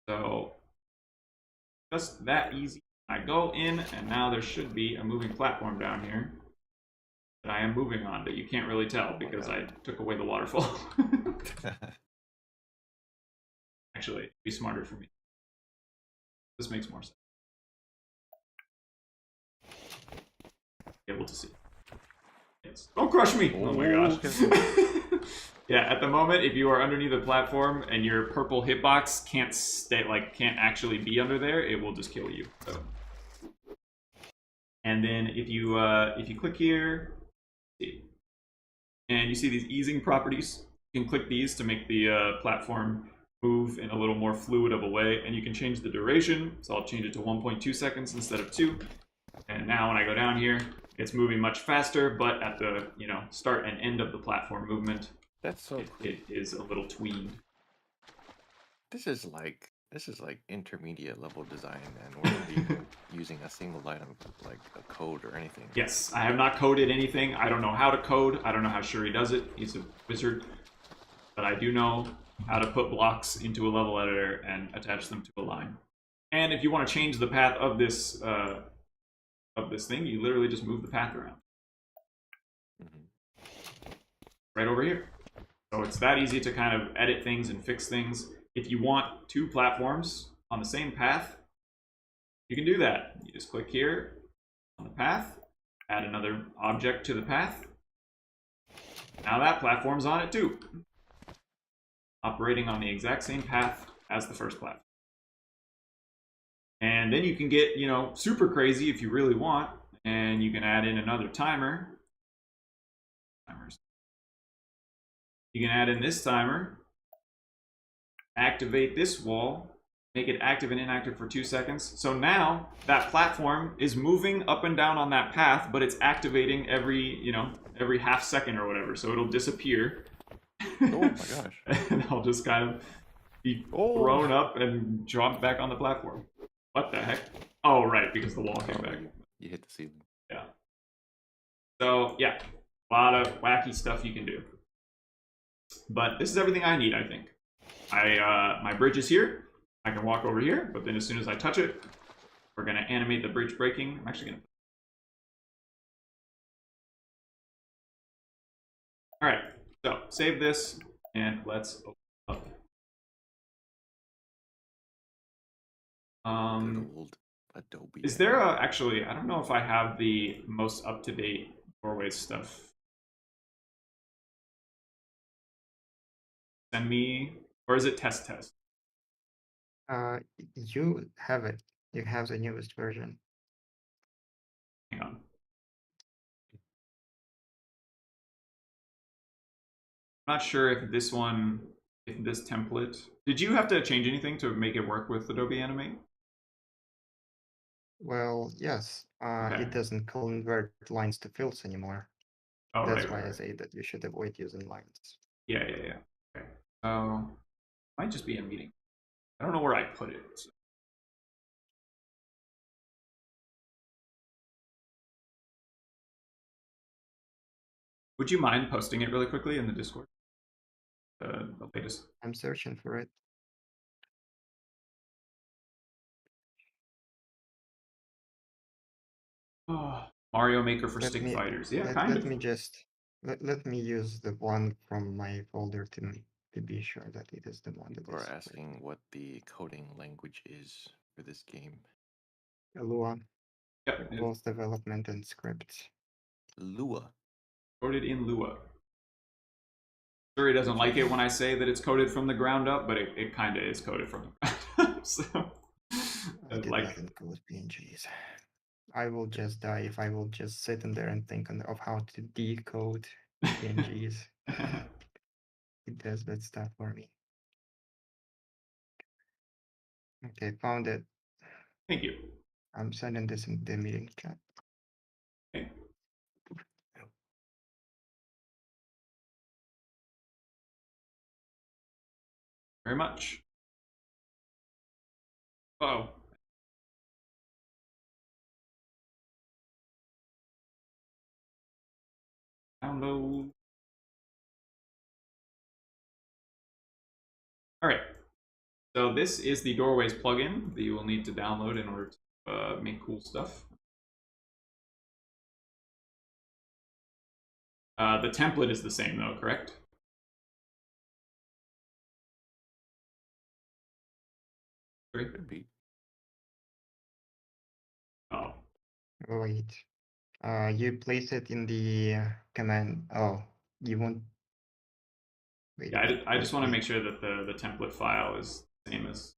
So just that easy. I go in, and now there should be a moving platform down here that I am moving on, but you can't really tell because I took away the waterfall. Actually, it'd be smarter for me. This makes more sense. Able to see. Yes. Don't crush me! Oh my gosh. Yeah, at the moment, if you are underneath the platform and your purple hitbox can't stay, can't actually be under there, it will just kill you. So. And then if you click here, and you see these easing properties, you can click these to make the platform move in a little more fluid of a way, and you can change the duration. So I'll change it to 1.2 seconds instead of 2. And now when I go down here, it's moving much faster, but at the start and end of the platform movement, that's so cool. It is a little tweened. This is like intermediate level design, and we're not even using a single line of like a code or anything. Yes, I have not coded anything. I don't know how to code. I don't know how Shuri does it. He's a wizard. But I do know how to put blocks into a level editor and attach them to a line. And if you want to change the path of this thing, you literally just move the path around. Right over here. So it's that easy to kind of edit things and fix things. If you want two platforms on the same path, you can do that. You just click here on the path, add another object to the path. Now that platform's on it too. Operating on the exact same path as the first platform. And then you can get, you know, super crazy if you really want, and you can add in another timer. You can add in this timer, activate this wall, make it active and inactive for 2 seconds. So now that platform is moving up and down on that path, but it's activating every, you know, every half second or whatever. So it'll disappear. Oh my gosh. And I'll just kind of be thrown up and dropped back on the platform. What the heck? Oh, right, because the wall came back. You hit the ceiling. Yeah. So, yeah, a lot of wacky stuff you can do. But this is everything I need, I think. My bridge is here. I can walk over here, but then as soon as I touch it, we're going to animate the bridge breaking. I'm actually going to... All right, so save this, and let's open up. Good old Adobe. Is there a... Actually, I don't know if I have the most up-to-date doorways stuff. Send me... Or is it test? You have it. You have the newest version. Hang on. I'm not sure if this one, if this template... Did you have to change anything to make it work with Adobe Animate? Well, yes. Okay. It doesn't convert lines to fills anymore. Oh, That's right, why right, I right. say that you should avoid using lines. Yeah. Okay. So, might just be a meeting. I don't know where I put it. So. Would you mind posting it really quickly in the Discord? The latest. I'm searching for it. Oh, Mario Maker for stick me, fighters. Yeah, let, kind let of. me just let me use the one from my folder to be sure that it is the one that People are is asking what the coding language is for this game. Lua, Yep. both development and scripts. Lua. Coded in Lua. Sure, he doesn't like it when I say that it's coded from the ground up, but it kind of is coded from the ground up. So, I did like, not include PNGs. I will just die if I will just sit in there and think of how to decode PNGs. It does that stuff for me. Okay, found it. Thank you. I'm sending this in the meeting chat. Okay. Very much. Oh. Download. All right. So this is the Doorways plugin that you will need to download in order to make cool stuff. The template is the same though, correct? Could be. Oh. Wait. You place it in the command. Oh, you won't. Wait, Yeah, wait, I just want to wait. make sure that the template file is the same as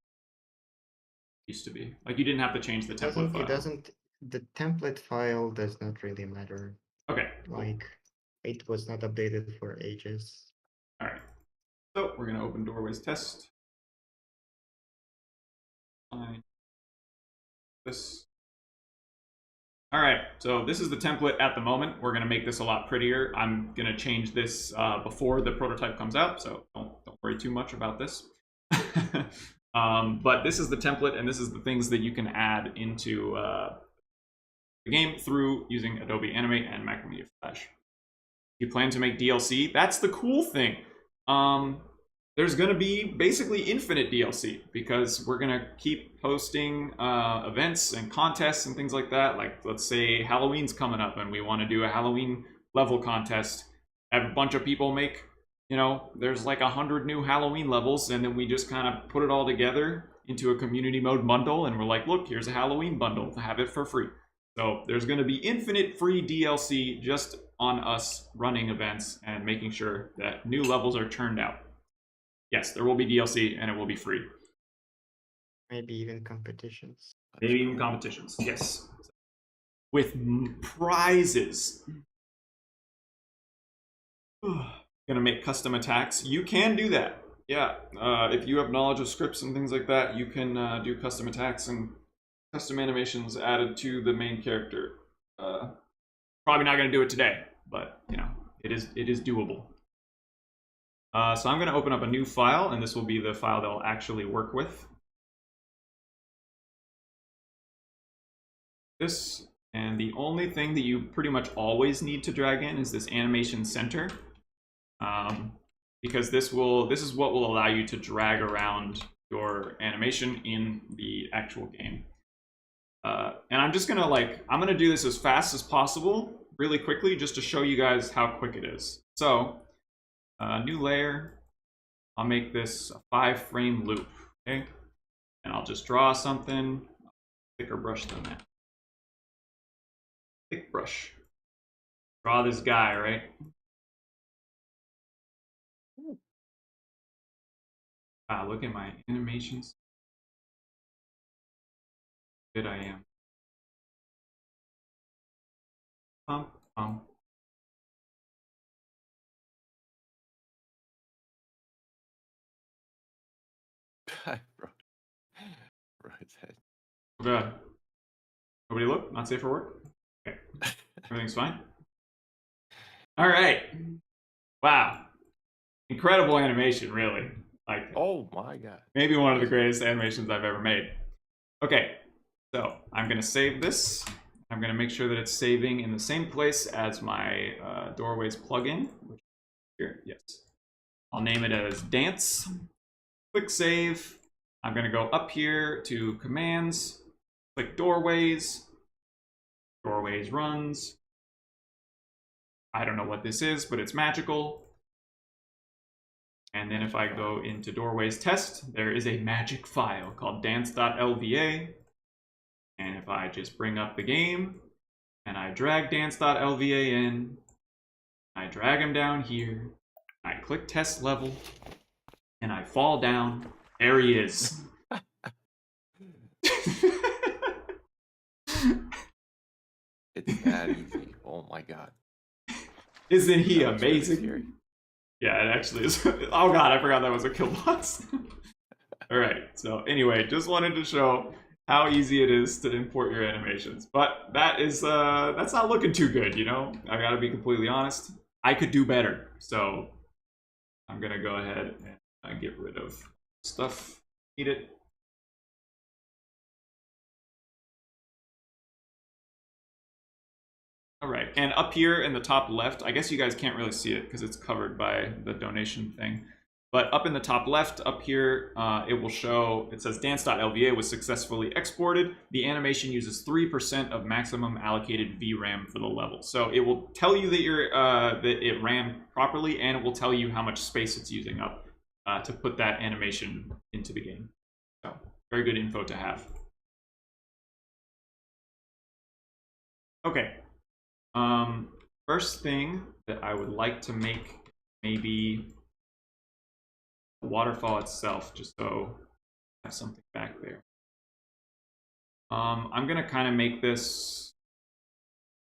it used to be. Like you didn't have to change the template file. It doesn't. The template file does not really matter. Okay. Cool. Like, it was not updated for ages. All right. So we're gonna open Doorways test. Fine. This. All right, so this is the template at the moment. We're gonna make this a lot prettier. I'm gonna change this before the prototype comes out, so don't worry too much about this. But this is the template, and this is the things that you can add into the game through using Adobe Animate and Macromedia Flash. You plan to make DLC? That's the cool thing. There's going to be basically infinite DLC because we're going to keep posting events and contests and things like that. Like, let's say Halloween's coming up and we want to do a Halloween level contest. Have a bunch of people make, you know, there's like 100 new Halloween levels, and then we just kind of put it all together into a community mode bundle, and we're like, look, here's a Halloween bundle to have it for free. So there's going to be infinite free DLC just on us running events and making sure that new levels are churned out. Yes, there will be DLC and it will be free. Maybe even competitions. Maybe even competitions. Yes. With prizes. Gonna make custom attacks. You can do that. Yeah. If you have knowledge of scripts and things like that, you can do custom attacks and custom animations added to the main character. Probably not gonna do it today, but you know, it is doable. So I'm gonna open up a new file, and this will be the file that I'll actually work with. This, and the only thing that you pretty much always need to drag in is this animation center, because this is what will allow you to drag around your animation in the actual game. And I'm just gonna I'm gonna do this as fast as possible, really quickly, just to show you guys how quick it is. So, new layer. I'll make this a 5-frame loop, okay? And I'll just draw something, thicker brush than that. Thick brush. Draw this guy, right? Wow, look at my animations. Good I am. Pump, pump. Right. Good. Nobody look? Not safe for work? Okay. Everything's fine? All right. Wow. Incredible animation, really. Like, Oh my god. maybe one of the greatest animations I've ever made. Okay, so I'm gonna save this. I'm gonna make sure that it's saving in the same place as my Doorways plugin. Which here, yes. I'll name it as Dance. Click Save. I'm gonna go up here to Commands, click Doorways. Doorways runs. I don't know what this is, but it's magical. And then if I go into Doorways Test, there is a magic file called dance.lva. And if I just bring up the game, and I drag dance.lva in, I drag him down here, I click test level, and I fall down, there he is. It's that easy. Oh my god. Isn't he That looks really amazing? scary. Yeah, it actually is. Oh god, I forgot that was a kill box. Alright, so anyway, just wanted to show how easy it is to import your animations. But that is that's not looking too good, you know? I gotta be completely honest. I could do better. So I'm gonna go ahead and get rid of stuff. Need it. All right, and up here in the top left, I guess you guys can't really see it because it's covered by the donation thing. But up in the top left, up here, it will show, it says dance.lva was successfully exported. The animation uses 3% of maximum allocated VRAM for the level. So it will tell you that that it ran properly, and it will tell you how much space it's using up to put that animation into the game. So very good info to have. Okay. First thing that I would like to make maybe the waterfall itself, just so I have something back there. I'm gonna kind of make this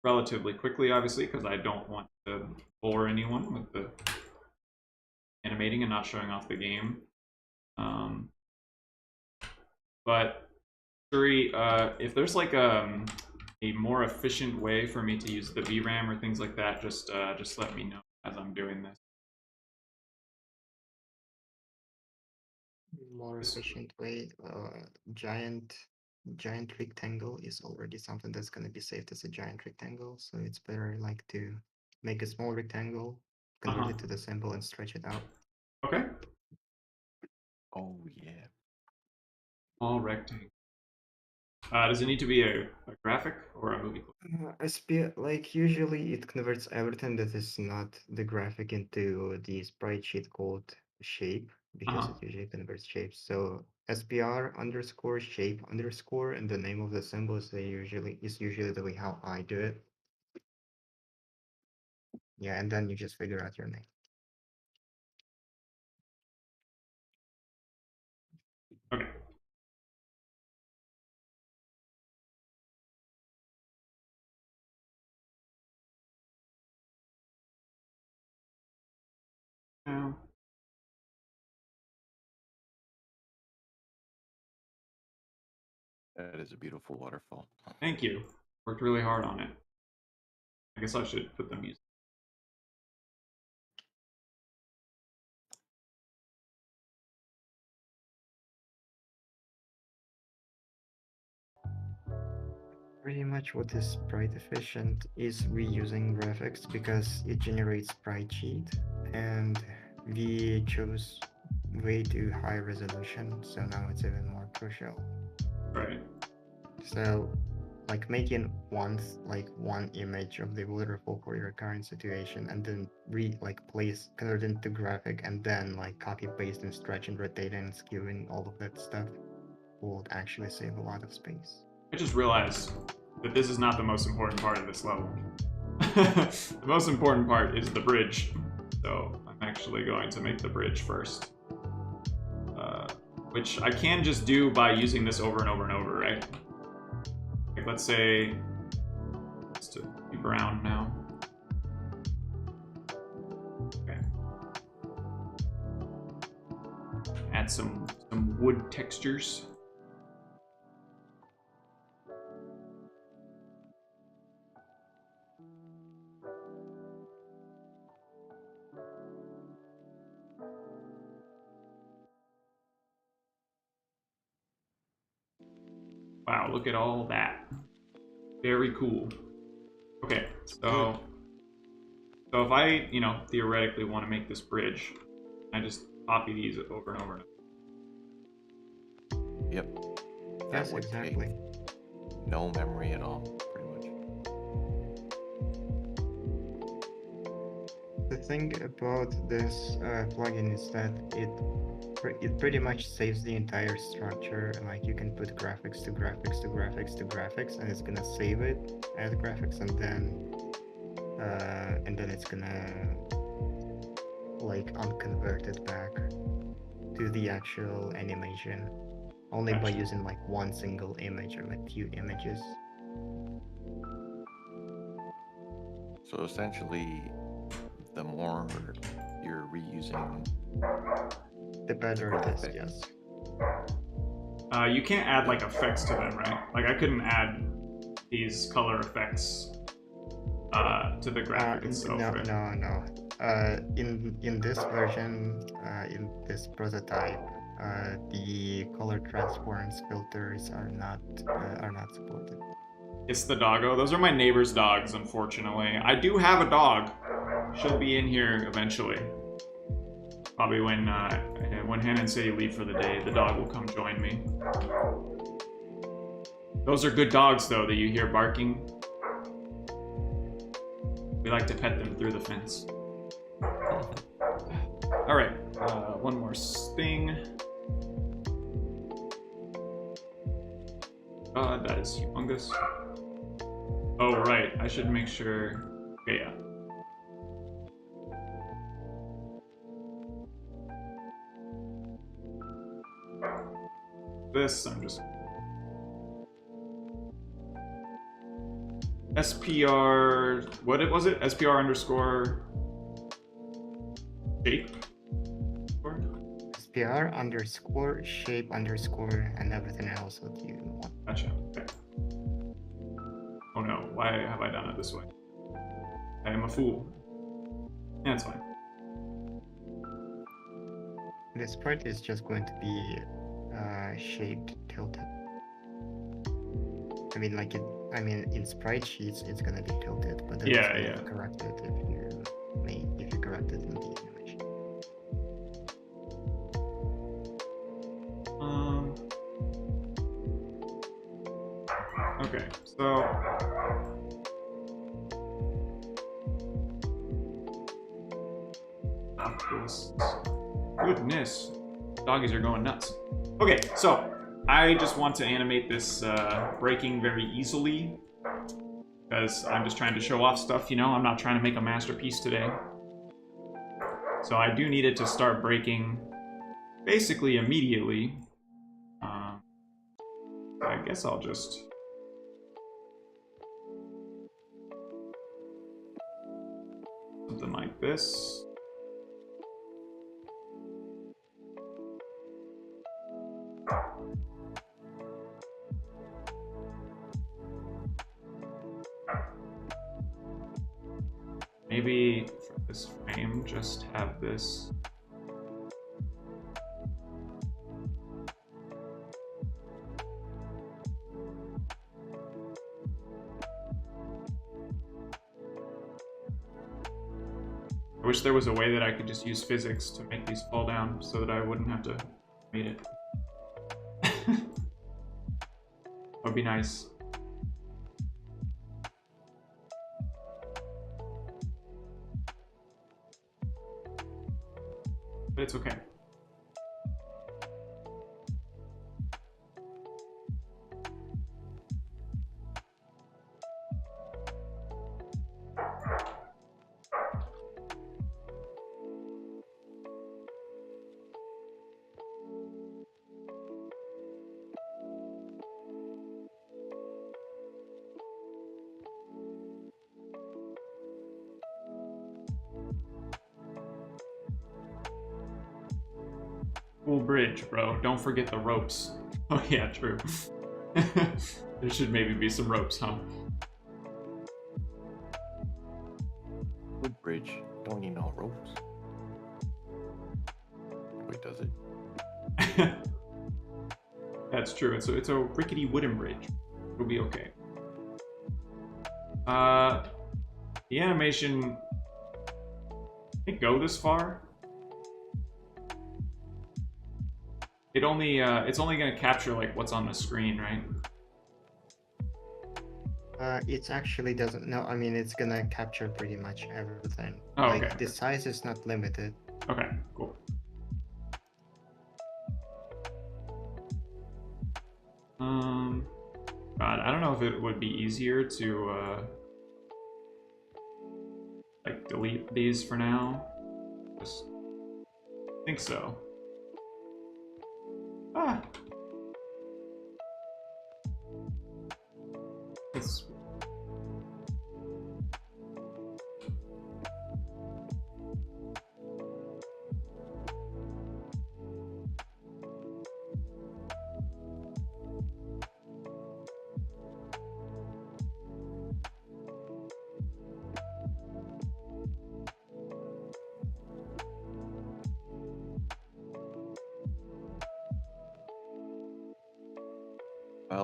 relatively quickly, obviously, because I don't want to bore anyone with the animating and not showing off the game. But Shuri, if there's like a more efficient way for me to use the VRAM or things like that, just let me know as I'm doing this. More efficient way, giant rectangle is already something that's going to be saved as a giant rectangle, so it's better like to make a small rectangle, convert it to the symbol, and stretch it out. Okay. Oh yeah. All rectangle. Does it need to be a graphic or a movie clip? Like usually it converts everything that is not the graphic into the sprite sheet called shape, because it usually converts shapes. So SPR underscore shape underscore, and the name of the symbol is usually the way how I do it. Yeah, and then you just figure out your name. Okay. That is a beautiful waterfall. Thank you. Worked really hard on it. I guess I should put the music. Pretty much what is sprite efficient is reusing graphics because it generates sprite sheet and we chose way too high resolution, so now it's even more crucial. Right. So like making one image of the waterfall for your current situation and then convert it into graphic and then like copy paste and stretch and rotate and skew and all of that stuff will actually save a lot of space. I just realized that this is not the most important part of this level. The most important part is the bridge. So I'm actually going to make the bridge first. Which I can just do by using this over and over and over, right? Like, let's say it's to be brown now. Okay. Add some wood textures. Wow, look at all that. Very cool. Okay, so if I, theoretically want to make this bridge, I just copy these over and over and over. Yep. Yes, would exactly. take no memory at all, pretty much. The thing about this plugin is that it pretty much saves the entire structure. Like you can put graphics to graphics to graphics to graphics, and it's gonna save it as graphics, and then it's gonna like unconvert it back to the actual animation, only by using like one single image or like few images. So essentially, the more you're reusing, The better it is, graphic. yes. You can't add like effects to them, right? Like I couldn't add these color effects to the graphic itself, No, right? no. In this version, in this prototype, the color transforms filters are not supported. It's the doggo. Those are my neighbor's dogs, unfortunately. I do have a dog. She'll be in here eventually. Probably when Hannah and Sadie leave for the day, the dog will come join me. Those are good dogs, though, that you hear barking. We like to pet them through the fence. All right, one more thing. God, that is humongous. Oh, right, I should make sure. Okay, yeah. This, I'm just... SPR... What was it? SPR underscore... shape? SPR underscore shape underscore and everything else what you want. Gotcha. Okay. Oh no, why have I done it this way? I am a fool. Yeah, it's fine. This part is just going to be shaped tilted. I mean, in sprite sheets, it's gonna be tilted, but then Yeah, it's yeah. gonna be corrected if you correct it in the animation. Okay, so goodness, doggies are going nuts. Okay, so I just want to animate this breaking very easily because I'm just trying to show off stuff, I'm not trying to make a masterpiece today. So I do need it to start breaking basically immediately. I guess I'll just... something like this. maybe for this frame, just have this. I wish there was a way that I could just use physics to make these fall down so that I wouldn't have to made it. That would be nice. But it's okay. Cool bridge, bro. Don't forget the ropes. Oh yeah, true. There should maybe be some ropes, huh? Wood bridge. Don't need no ropes. Wait, does it? That's true. It's a rickety wooden bridge. It'll be okay. The animation can't go this far. It's only gonna capture like what's on the screen, right? It actually doesn't. No, I mean it's gonna capture pretty much everything. Oh, like okay. the size is not limited. Okay, cool. God, I don't know if it would be easier to like delete these for now. Just think so. Ah.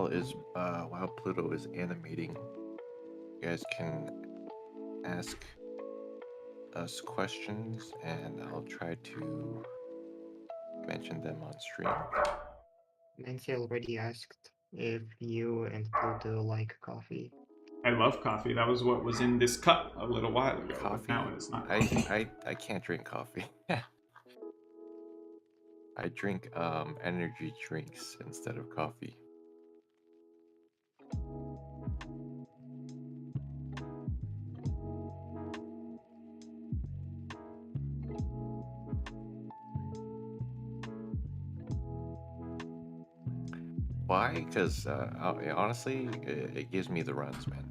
It's while Pluto is animating, you guys can ask us questions and I'll try to mention them on stream. Nancy already asked if you and Pluto like coffee. I love coffee. That was what was in this cup a little while ago. But Coffee? now it's not. I can't drink coffee. I drink energy drinks instead of coffee. Why? Because honestly, it gives me the runs, man.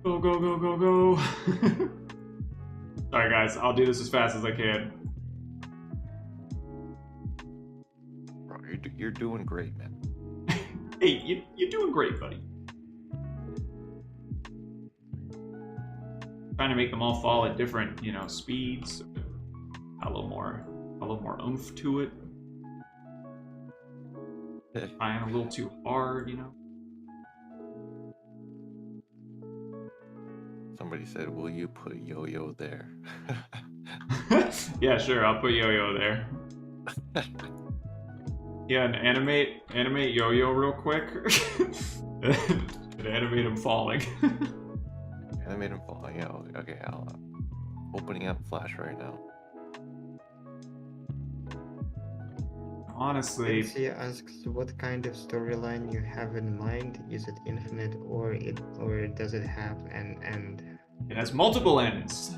Go, go, go, go, go. Sorry, guys. I'll do this as fast as I can. Bro, you're doing great, man. Hey, you're doing great, buddy. Trying to make them all fall at different, speeds. A little more oomph to it. Trying a little too hard, Somebody said, "Will you put Yo-Yo there?" Yeah, sure. I'll put Yo-Yo there. Yeah, and animate Yo-Yo real quick. And animate him falling. Animate him falling. Yeah. Okay. I'll opening up Flash right now. Honestly, Nancy asks what kind of storyline you have in mind. Is it infinite or does it have an end? it has multiple ends.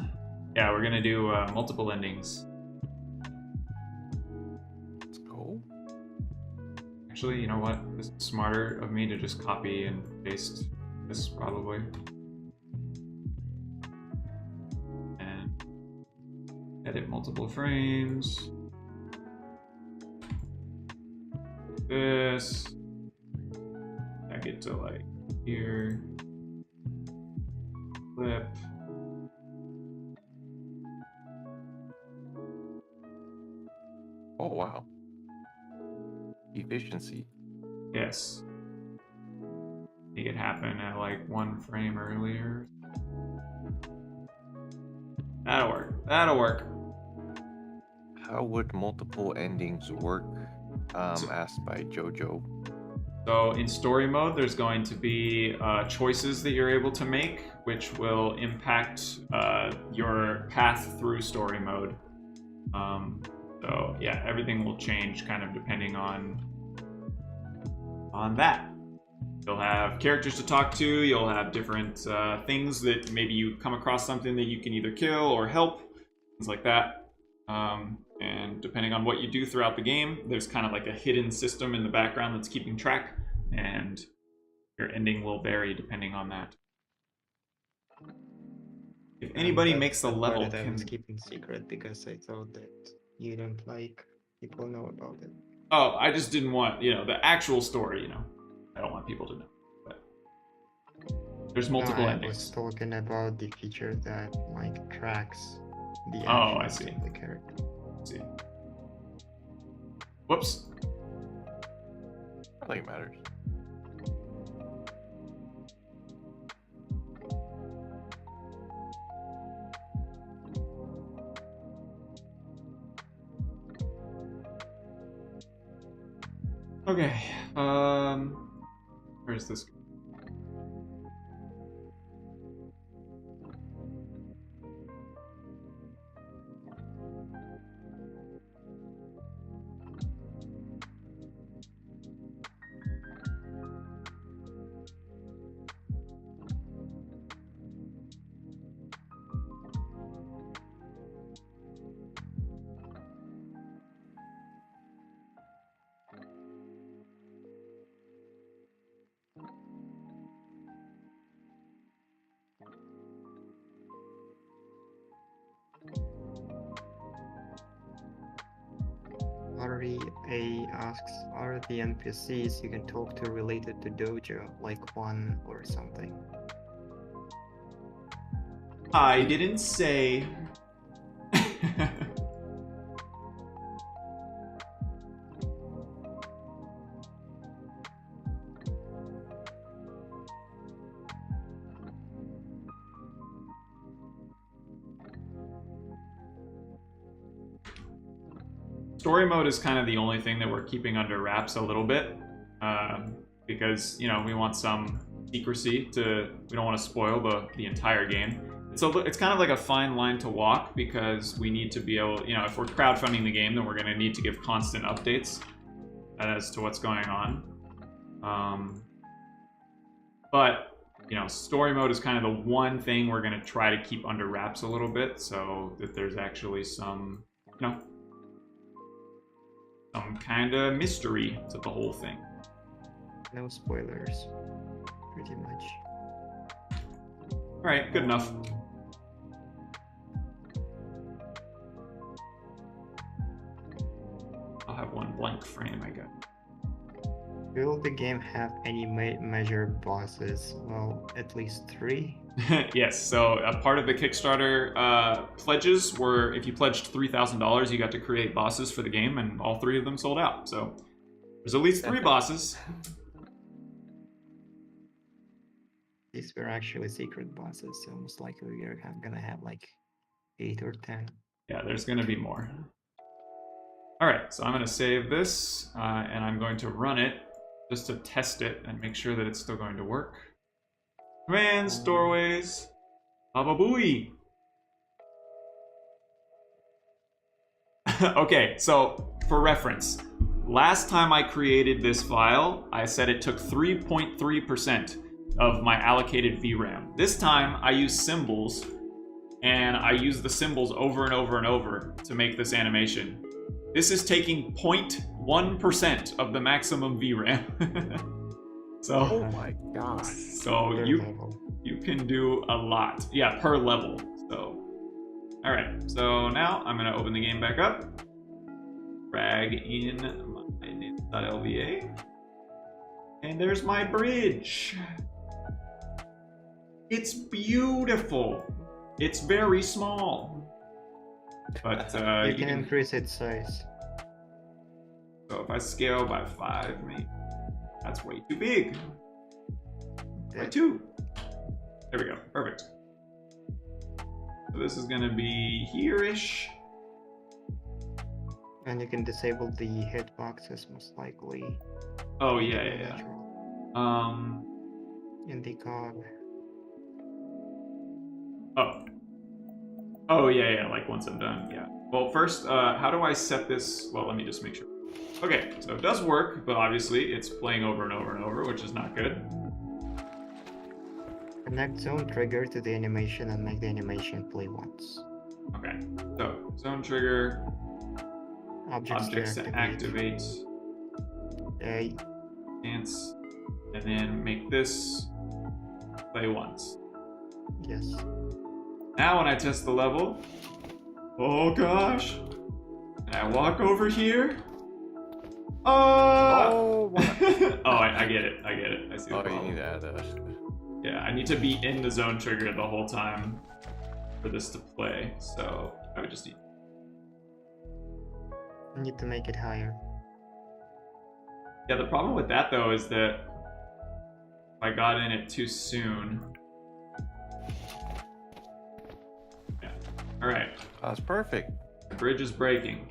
Yeah, we're gonna do multiple endings. Let's go. Actually, you know what? It's smarter of me to just copy and paste This probably. And edit multiple frames. This. I get to like here. Flip. Oh, wow. Efficiency. Yes. Make it happen at like 1 frame earlier. That'll work. That'll work. How would multiple endings work? Asked by Jojo. So in story mode, there's going to be choices that you're able to make, which will impact your path through story mode. So yeah, everything will change kind of depending on that. You'll have characters to talk to, you'll have different things that maybe you come across something that you can either kill or help, things like that. And depending on what you do throughout the game, there's kind of like a hidden system in the background that's keeping track, and your ending will vary depending on that. If anybody makes a level, I was keeping secret because I thought that you don't like people know about it. Oh, I just didn't want, the actual story, I don't want people to know. But there's multiple endings. I was talking about the feature that like tracks the Oh, I actions see. of the character. See. Whoops. I think it matters. Okay. Where's this? A asks, are the NPCs you can talk to related to Dojo, like one or something? I didn't say. Story mode is kind of the only thing that we're keeping under wraps a little bit, because we want some secrecy we don't want to spoil the entire game. So it's kind of like a fine line to walk, because we need to be able, if we're crowdfunding the game, then we're going to need to give constant updates as to what's going on. But story mode is kind of the one thing we're going to try to keep under wraps a little bit, so that there's actually some, some kind of mystery to the whole thing. No spoilers, pretty much. Alright, good enough. I'll have one blank frame, I guess. Will the game have any major bosses? Well, at least 3. Yes, so a part of the Kickstarter pledges were if you pledged $3,000, you got to create bosses for the game, and all 3 of them sold out. So there's at least 3 bosses. These were actually secret bosses, so most likely we're gonna have like 8 or 10. Yeah, there's gonna be more. Alright, so I'm gonna save this, and I'm going to run it just to test it and make sure that it's still going to work. Commands, doorways, Baba Booey. Okay, so for reference, last time I created this file, I said it took 3.3% of my allocated VRAM. This time I use symbols, and I use the symbols over and over and over to make this animation. This is taking 0.1% of the maximum VRAM. So, Oh my god. so Per you level. can do a lot. Yeah, per level. So, all right. So now I'm gonna open the game back up. Drag in my init.lva, and there's my bridge. It's beautiful. It's very small, but You can increase its size. So if I scale by 5, maybe that's way too big. By 2. There we go. Perfect. So this is gonna be here-ish. And you can disable the hitboxes most likely. Oh yeah, yeah, yeah. Natural. In the cog. Oh. Oh yeah, yeah. Like once I'm done. Yeah. Well, first, how do I set this? Well, let me just make sure. Okay, so it does work, but obviously it's playing over and over and over, which is not good. Connect zone trigger to the animation and make the animation play once. Okay. So zone trigger. Objects to activate. Dance. And then make this play once. Yes. Now when I test the level, oh gosh, and I walk over here. Oh, what? Oh, I get it. I get it. I see the Oh, you problem. need that. Yeah, I need to be in the zone trigger the whole time for this to play. So I would just need. You need to make it higher. Yeah, the problem with that though is that if I got in it too soon. Yeah. All right. That's perfect. The bridge is breaking.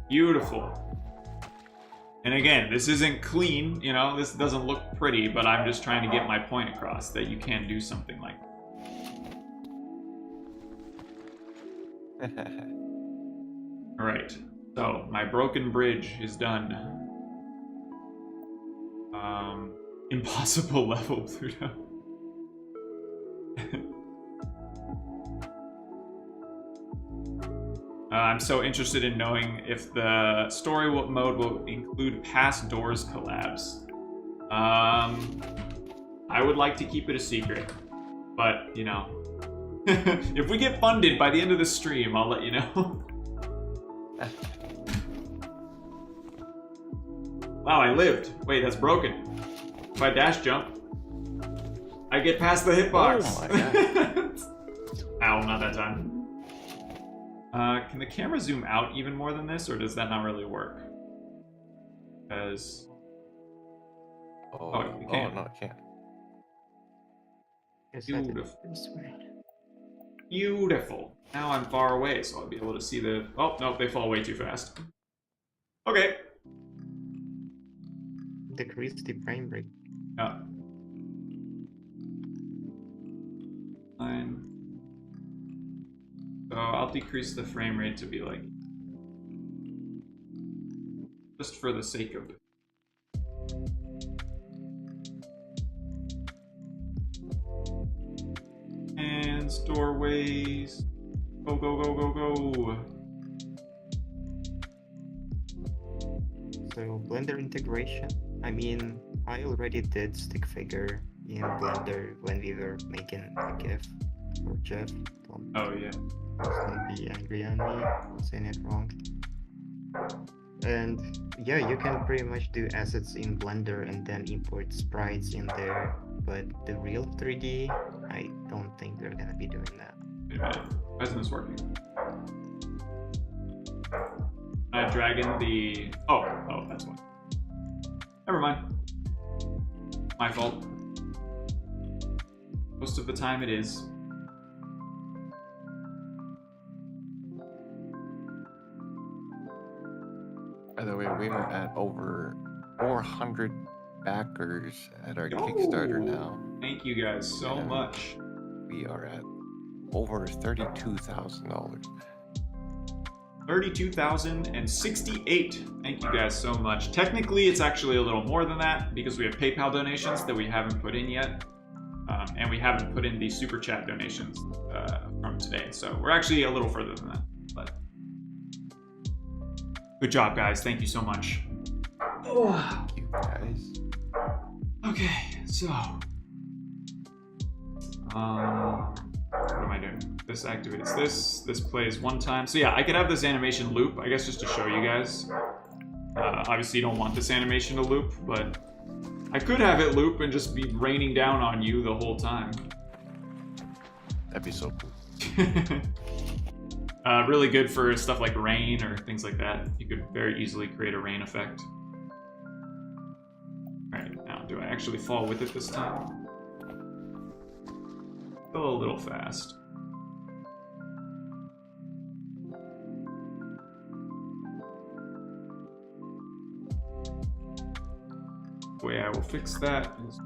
Beautiful. And again, this isn't clean, you know, this doesn't look pretty, but I'm just trying to get my point across that you can do something like that. All right. So, my broken bridge is done. Impossible level, Pluto. I'm so interested in knowing if the story mode will include past Doors collabs. I would like to keep it a secret, but you know, if we get funded by the end of the stream, I'll let you know. Wow, I lived. Wait, that's broken. If I dash jump, I get past the hitbox. Oh my god. Ow, not that time. Can the camera zoom out even more than this, or does that not really work? Because... Oh, you can. no, it can't. Beautiful. This way. Beautiful. Now I'm far away, so I'll be able to see the... Oh, no, they fall way too fast. Okay. Decrease the frame rate. Yeah. Fine. So I'll decrease the frame rate to be like... just for the sake of it. And doorways. Go, go, go, go, go. So Blender integration. I mean, I already did stick figure in Blender when we were making a GIF for Jeff. Oh yeah. Don't be angry on me, I'm saying it wrong. And yeah, you can pretty much do assets in Blender and then import sprites in there. But the real 3D, I don't think they're gonna be doing that. Wait a minute. Why isn't this working? I drag in the... Oh, that's one. Never mind. My fault. Most of the time it is. By the way, we're at over 400 backers at our Kickstarter now. Thank you guys so much. We are at over $32,000. 32,068. Thank you guys so much. Technically, it's actually a little more than that because we have PayPal donations that we haven't put in yet. And we haven't put in the Super Chat donations from today. So we're actually a little further than that. But good job, guys. Thank you so much. Thank you, guys. Okay, so what am I doing? This activates this. This plays one time. So yeah, I could have this animation loop, I guess, just to show you guys. Obviously, you don't want this animation to loop, but I could have it loop and just be raining down on you the whole time. That'd be so cool. Really good for stuff like rain or things like that. You could very easily create a rain effect. Alright, now do I actually fall with it this time? Still a little fast. The way I will fix that is...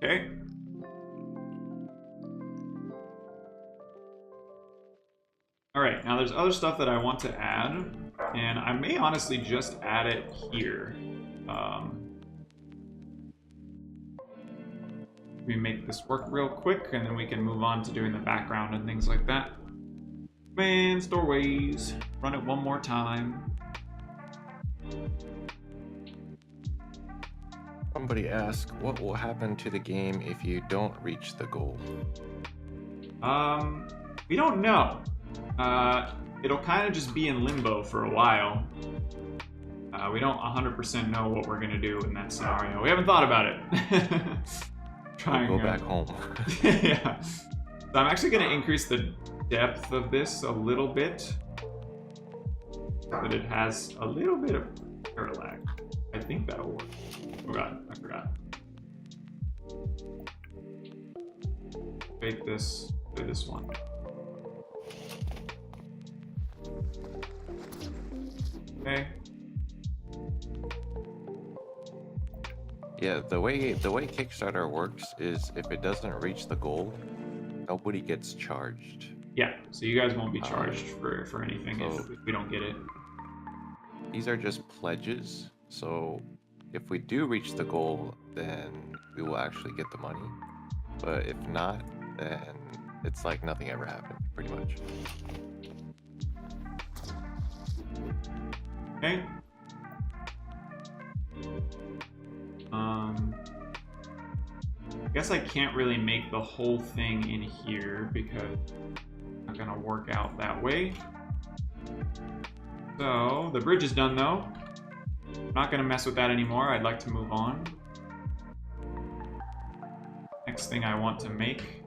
Okay. Alright, now there's other stuff that I want to add, and I may honestly just add it here. Let me make this work real quick, and then we can move on to doing the background and things like that. Commands, doorways, run it one more time. Somebody asked, what will happen to the game if you don't reach the goal? We don't know. It'll kind of just be in limbo for a while. We don't 100% know what we're gonna do in that scenario. We haven't thought about it. Go back home. Yeah. So I'm actually gonna increase the depth of this a little bit, so that it has a little bit of parallax. I think that'll work. Oh god, I forgot. Make this to this one. Okay. Yeah, the way Kickstarter works is if it doesn't reach the goal, nobody gets charged. Yeah, so you guys won't be charged for anything if we don't get it. These are just pledges, so if we do reach the goal, then we will actually get the money. But if not, then it's like nothing ever happened, pretty much. Okay. I guess I can't really make the whole thing in here because it's not gonna work out that way. So the bridge is done though. I'm not gonna mess with that anymore. I'd like to move on. Next thing I want to make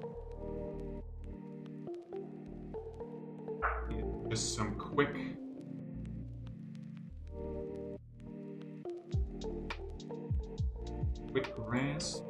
is just some quick grass.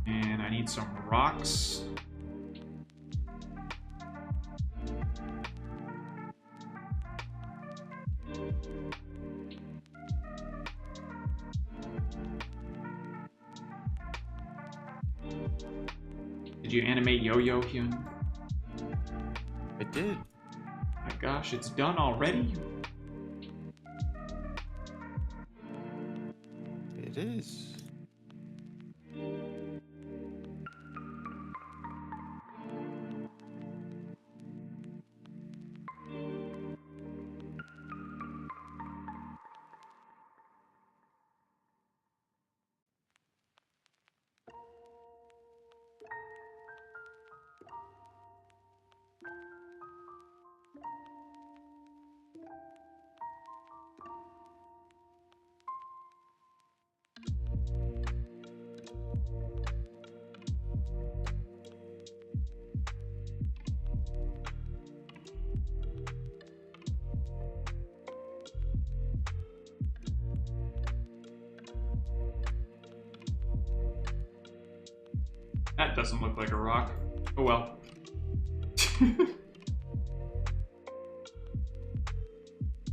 And I need some rocks. Did you animate Yo-Yo, Hyun? I did. My gosh, it's done already? It is. That doesn't look like a rock. Oh well. That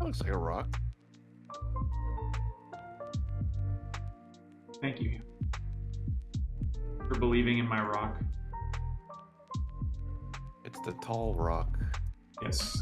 looks like a rock. Thank you for believing in my rock. It's the tall rock. Yes.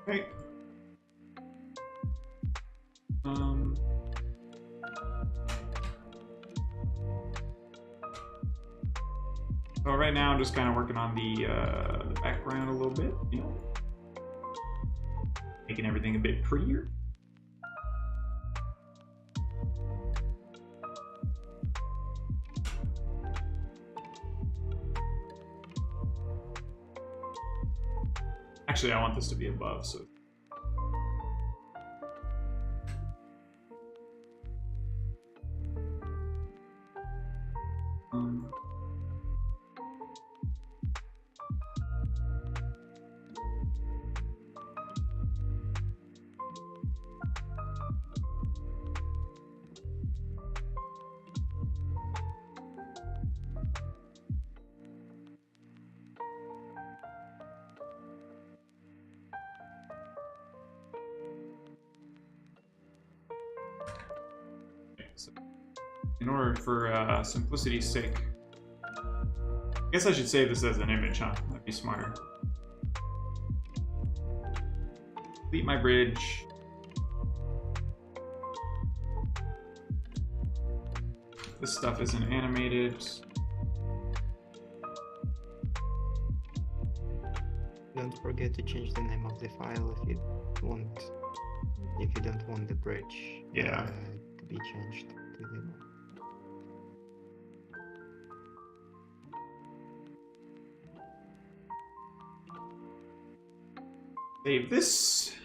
Okay. So right now I'm just kind of working on the background a little bit, you know, making everything a bit prettier. Actually, I want this to be above, so. So in order for simplicity's sake, I guess I should save this as an image, huh? That'd be smarter. Complete my bridge. This stuff isn't animated. Don't forget to change the name of the file if you don't want the bridge to be changed to the Save this.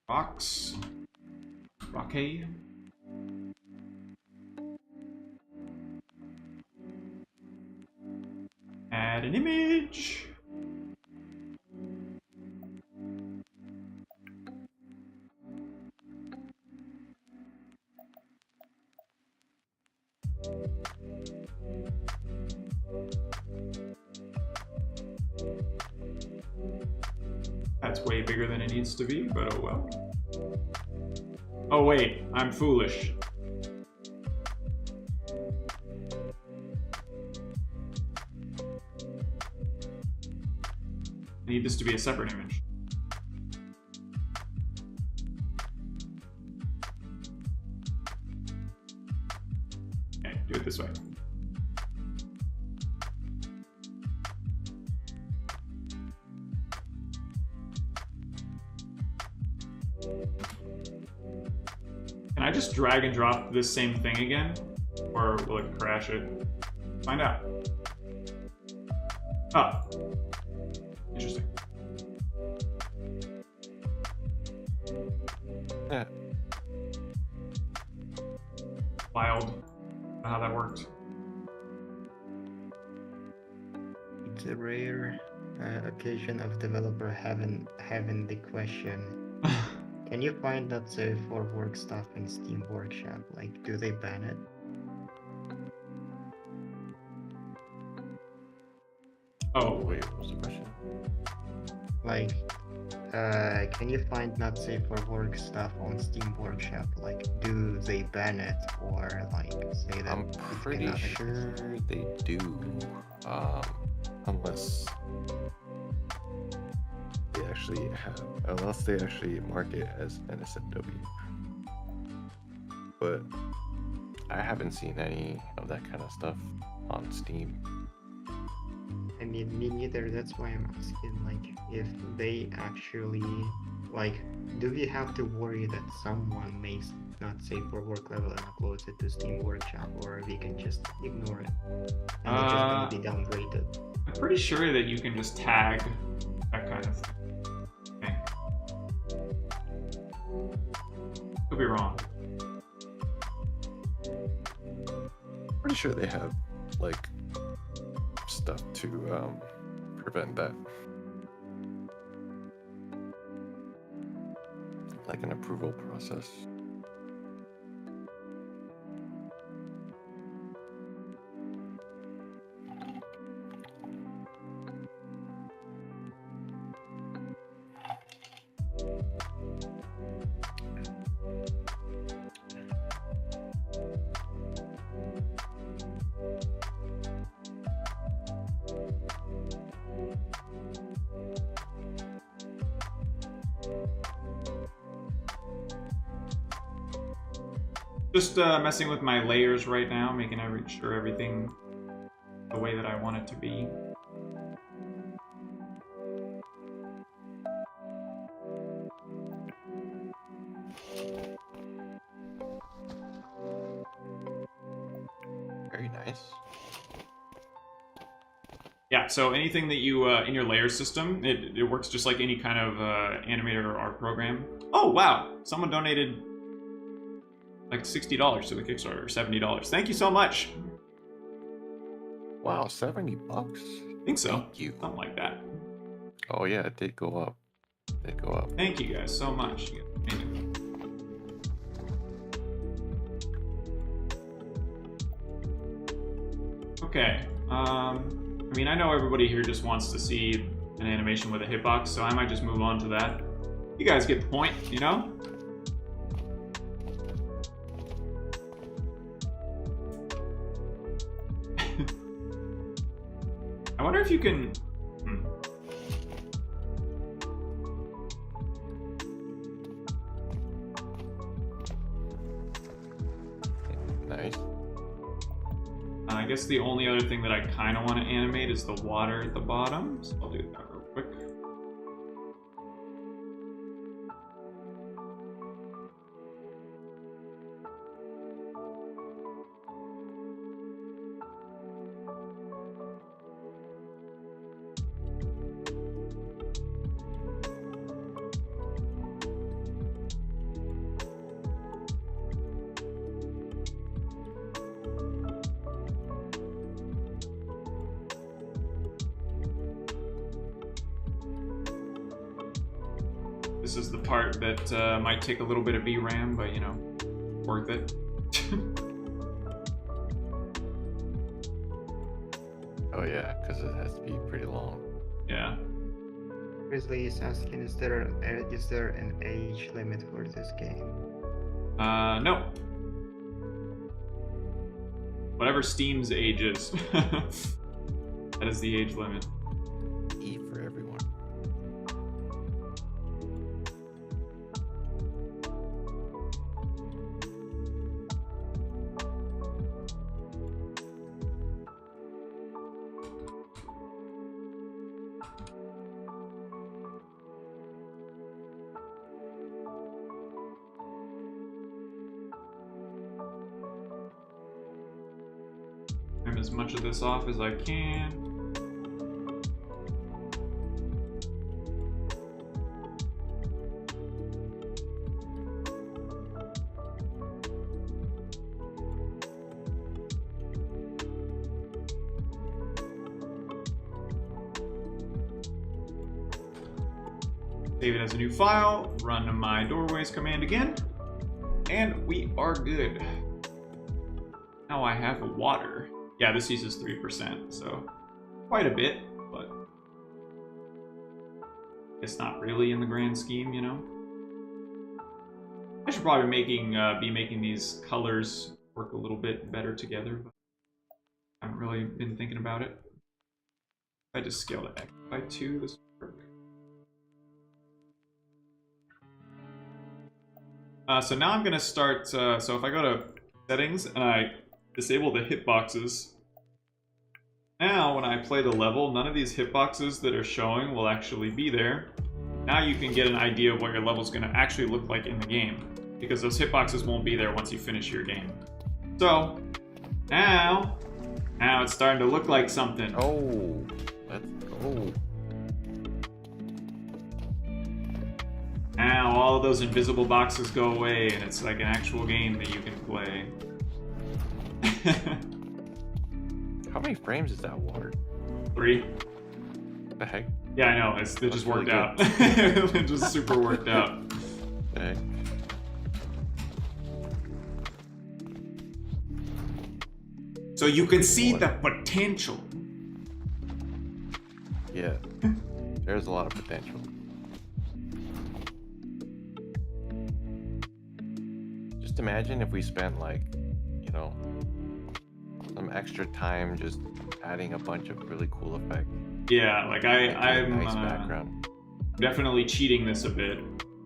Rocks. Rocky. Add an image. That's way bigger than it needs to be, but oh well. Oh wait, I'm foolish. I need this to be a separate image. Okay, do it this way. Can I just drag and drop this same thing again? Or will it crash it? Find out. Oh. Interesting. Yeah. Wild. I don't know how that worked. It's a rare occasion of developer having the question. Can you find that safe for work stuff in Steam Workshop? Like, do they ban it? Oh, Wait, what was the question? Like, can you find not safe for work stuff on Steam Workshop? Like, do they ban it or like say that? I'm it pretty cannot sure exist? they do. Unless they actually mark it as NSFW. But I haven't seen any of that kind of stuff on Steam. I mean, me neither. That's why I'm asking, like, if they actually, like, do we have to worry that someone may not safe for work level and uploads it to Steam Workshop, or we can just ignore it and it's just gonna be downgraded? I'm pretty sure that you can just tag that kind of thing. Okay. Could be wrong. Pretty sure they have like stuff to prevent that. Like an approval process. Just messing with my layers right now, making sure everything the way that I want it to be. Very nice. Yeah, so anything that you, in your layer system, it works just like any kind of animator or art program. Oh, wow! Someone donated like $60 to the Kickstarter, $70. Thank you so much! Wow, $70? I think so. Thank you. Something like that. Oh yeah, it did go up. It did go up. Thank you guys so much. Okay, I mean, I know everybody here just wants to see an animation with a hitbox, so I might just move on to that. You guys get the point, you know? I wonder if you can... Nice. I guess the only other thing that I kind of want to animate is the water at the bottom, so I'll do that real quick. This is the part that might take a little bit of VRAM, but you know, worth it. Oh yeah, because it has to be pretty long. Yeah. Grizzly is asking, is there an age limit for this game? No. Whatever Steam's age is. That is the age limit. E for everyone. Trim as much of this off as I can. Save it as a new file, run my doorways command again, and we are good. Now I have water. Yeah, this uses 3%, so quite a bit, but it's not really in the grand scheme, you know? I should probably be making these colors work a little bit better together, but I haven't really been thinking about it. If I just scale to X by 2, this would work. So now I'm gonna start, so if I go to settings and I disable the hitboxes, now when I play the level, none of these hitboxes that are showing will actually be there. Now you can get an idea of what your level's gonna actually look like in the game, because those hitboxes won't be there once you finish your game. So, now it's starting to look like something. Oh, let's go. Now all those invisible boxes go away, and it's like an actual game that you can play. How many frames is that water? 3. The heck? Yeah, I know. It just That's worked really out. It just super worked out. The heck? So you can see the potential. Yeah. There's a lot of potential. Just imagine if we spent like, you know, some extra time just adding a bunch of really cool effects. Yeah, like I'm nice background. definitely cheating this a bit.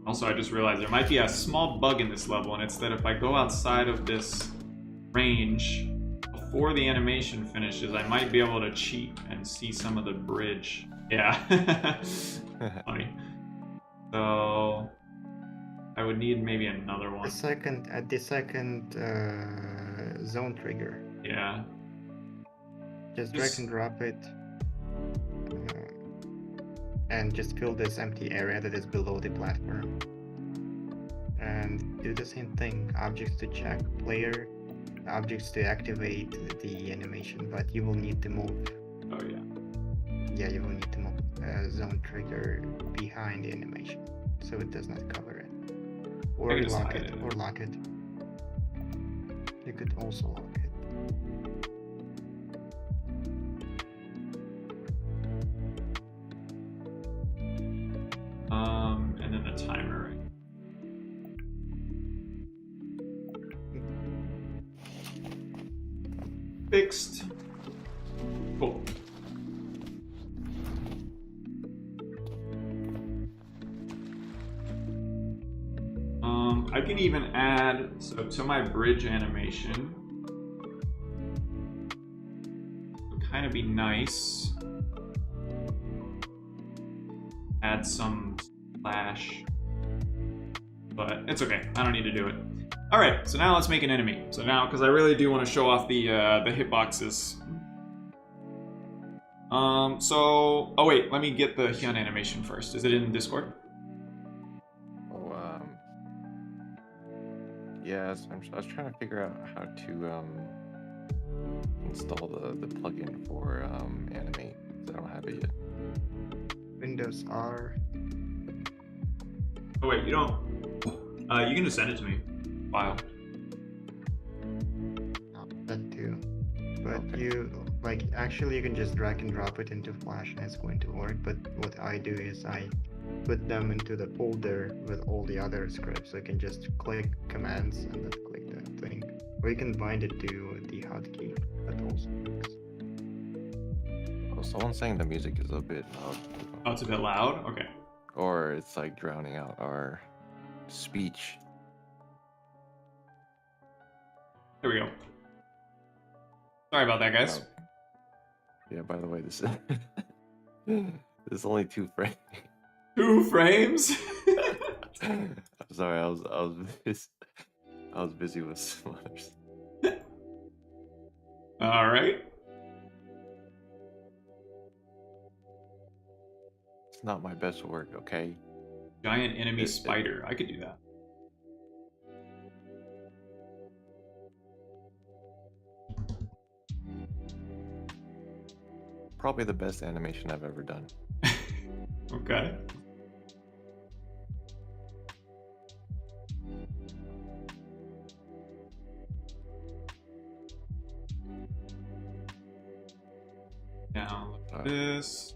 Also, I just realized there might be a small bug in this level, and it's that if I go outside of this range before the animation finishes, I might be able to cheat and see some of the bridge. Yeah. Funny. So I would need maybe another one. The second zone trigger. Yeah. Just drag and drop it. And just fill this empty area that is below the platform. And do the same thing. Objects to check player, objects to activate the animation, but you will need to move. Oh yeah. Yeah, you will need to move zone trigger behind the animation, so it does not cover it. Or I can just lock hide it, it. or lock it. You could also lock it. And then the timer. Fixed. Cool. I can even add, so to my bridge animation, would kind of be nice. Add some splash, but it's okay. I don't need to do it. All right, so now let's make an enemy. So now, because I really do want to show off the hitboxes. Oh wait, let me get the Hyun animation first. Is it in Discord? Yes, I was trying to figure out how to install the plugin for Animate. I don't have it yet. Windows R. Oh wait, you don't. You can just send it to me. File. That too. But Okay. actually you can just drag and drop it into Flash and it's going to work. But what I do is I put them into the folder with all the other scripts. So you can just click commands and then click the thing. Or you can bind it to the hotkey. That also works. Oh, someone's saying the music is a bit loud. Oh, it's a bit loud? Okay. Or it's like drowning out our speech. There we go. Sorry about that, guys. Yeah, by the way, this is only 2 frames. 2 frames? I'm sorry, I was busy with some others. All right. It's not my best work, okay? Giant enemy spider. I could do that. Probably the best animation I've ever done. Okay. Now look at this.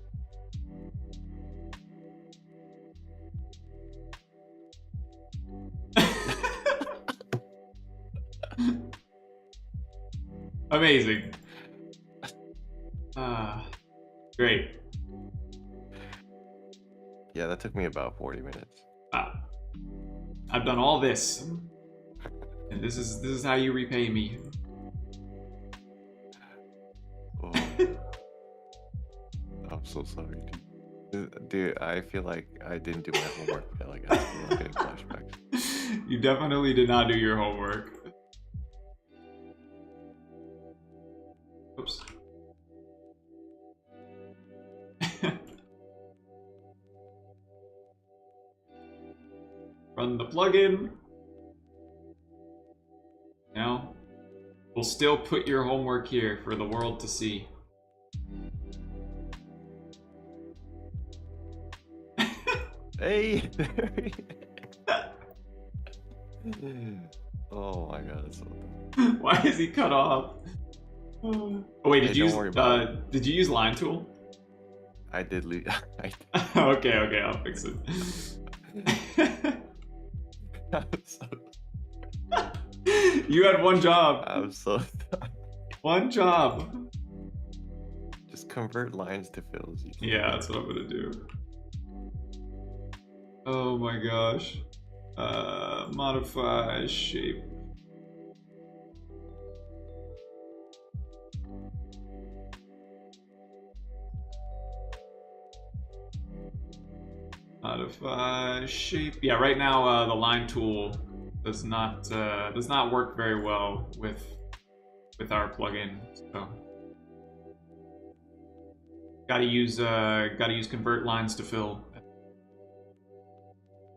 Amazing. Great. Yeah, that took me about 40 minutes. I've done all this, and this is how you repay me. Oh. I'm so sorry, dude. Dude, I feel like I didn't do my homework. Like, I feel like getting flashbacks. You definitely did not do your homework. Oops. run the plugin. Now, we'll still put your homework here for the world to see. Hey! Oh my god, that's so dumb. Why is he cut off? Oh wait, Hey, don't worry about it. did you use line tool? I did leave. Okay, I'll fix it. You had one job. I'm so One job. Just convert lines to fills. Yeah, that's what I'm gonna do. Oh my gosh. Modify shape. Modify shape. Yeah, right now the line tool does not work very well with our plugin. So gotta use convert lines to fill.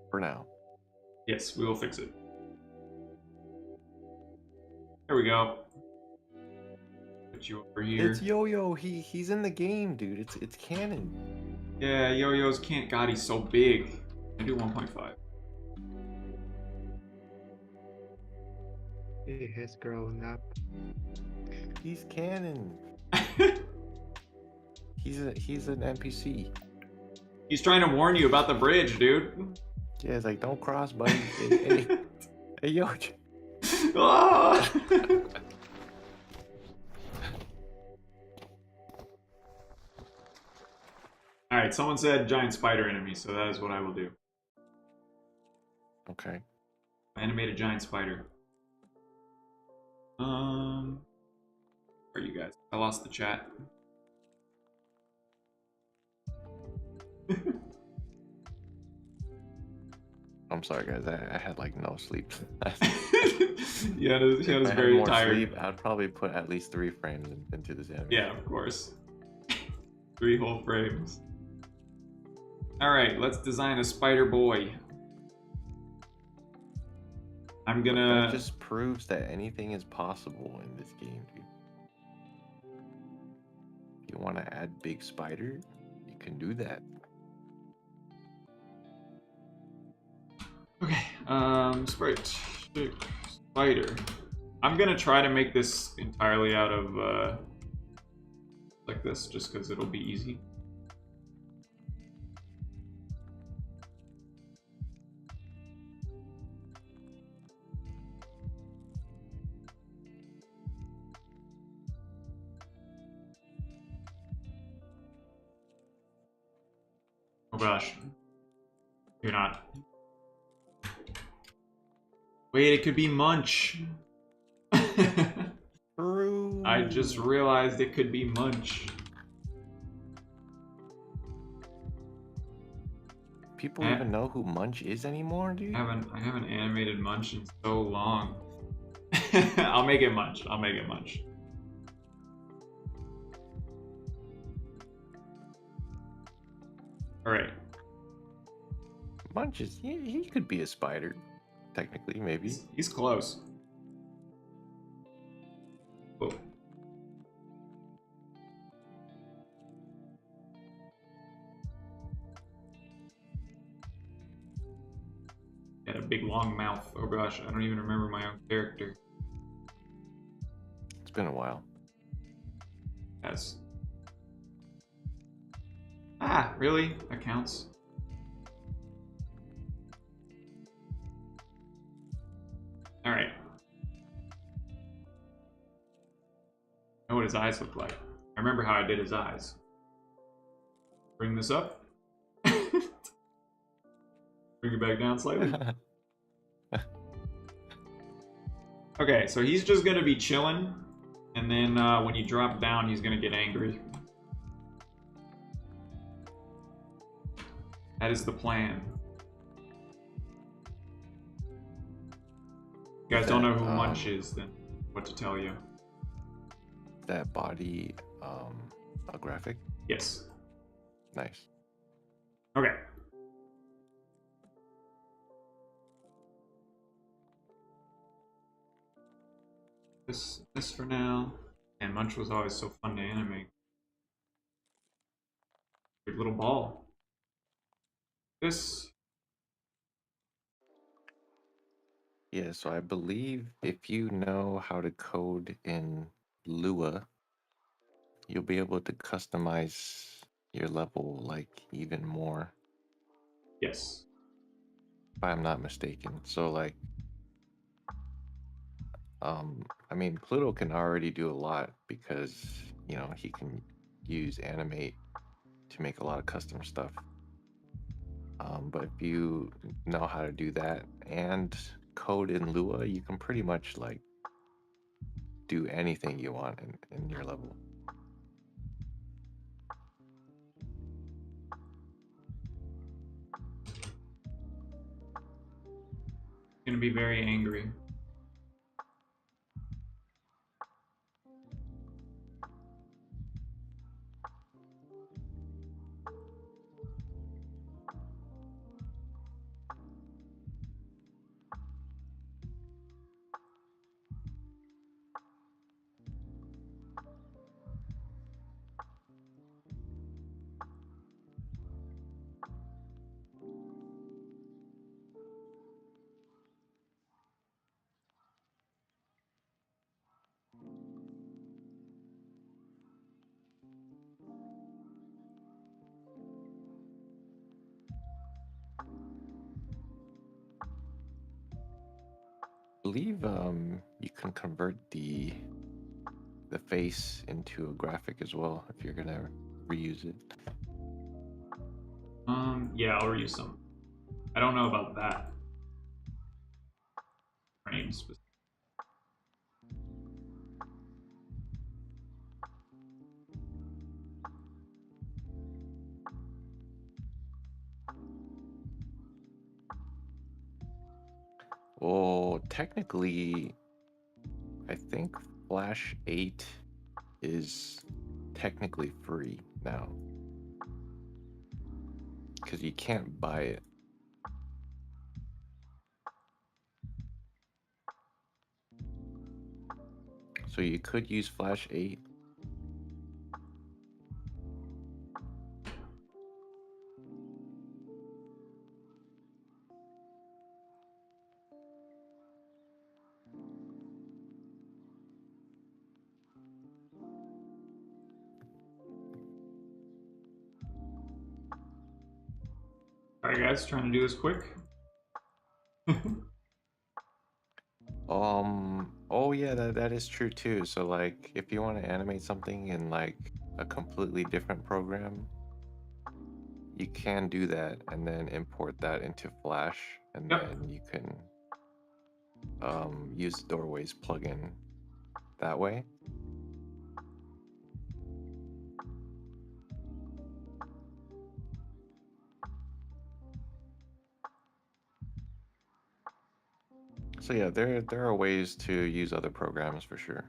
For now. Yes, we will fix it. There we go. Put you over here. It's Yo-Yo. He's in the game, dude. It's canon. Yeah, Yo-Yo's can't. God, he's so big. I do 1.5. He has grown up. He's canon. He's an NPC. He's trying to warn you about the bridge, dude. Yeah, it's like, don't cross, buddy. Hey, yo. Ah! Alright, someone said giant spider enemy, so that is what I will do. Okay. Animate a giant spider. Where are you guys? I lost the chat. I'm sorry, guys. I had like no sleep. He was If I had very more tired. sleep, I'd probably put at least 3 frames into this anime. Yeah, of course. 3 whole frames. Alright, let's design a spider boy. I'm gonna... That just proves that anything is possible in this game, dude. If you want to add big spider, you can do that. Okay, spider. I'm gonna try to make this entirely out of, like this, just because it'll be easy. Oh gosh. You're not. Wait, it could be Munch. True. I just realized it could be Munch. People even know who Munch is anymore, dude? I haven't animated Munch in so long. I'll make it Munch. I'll make it Munch. Alright. Munch is... He could be a spider. Technically, maybe. He's close. Whoa. Got a big long mouth. Oh gosh, I don't even remember my own character. It's been a while. Yes. Ah, really? That counts. Alright. Know what his eyes look like. I remember how I did his eyes. Bring this up. Bring it back down slightly. Okay, so he's just gonna be chilling, and then when you drop down, he's gonna get angry. That is the plan. You guys don't know who Munch is, then what to tell you. That body, a graphic? Yes. Nice. Okay. This for now. And Munch was always so fun to animate. Big little ball. This. Yeah, so I believe if you know how to code in Lua, you'll be able to customize your level like even more, Yes. if I'm not mistaken. So like I mean Pluto can already do a lot because, you know, he can use animate to make a lot of custom stuff. But if you know how to do that and code in Lua, you can pretty much like do anything you want in your level. Gonna be very angry. I believe you can convert the face into a graphic as well if you're gonna reuse it. Yeah, I'll reuse some. I don't know about that frame specifically. Well, technically, I think Flash 8 is technically free now because you can't buy it. So you could use Flash 8. Alright guys, trying to do this quick. Oh yeah, that is true too. So like if you want to animate something in like a completely different program, you can do that and then import that into Flash and Yep. then you can use the Doorways plugin that way. So yeah, there are ways to use other programs for sure.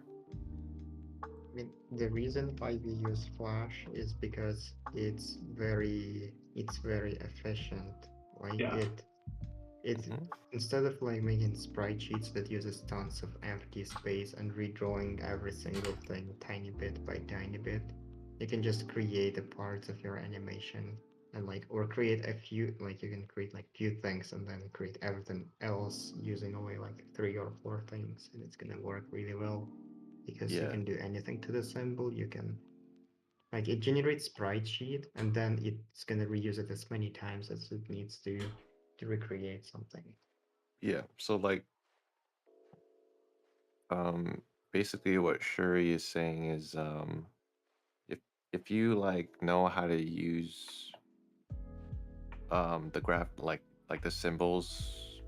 I mean, the reason why we use Flash is because it's very efficient. Like Yeah. it Mhm. instead of like making sprite sheets that uses tons of empty space and redrawing every single thing tiny bit by tiny bit, you can just create the parts of your animation and like or create a few like you can create like few things and then create everything else using only like 3 or 4 things and it's gonna work really well because you Yeah, can do anything to the symbol. You can like it generates sprite sheet and then it's gonna reuse it as many times as it needs to recreate something. yeah. So like basically what Shuri is saying is if you like know how to use the graph like the symbols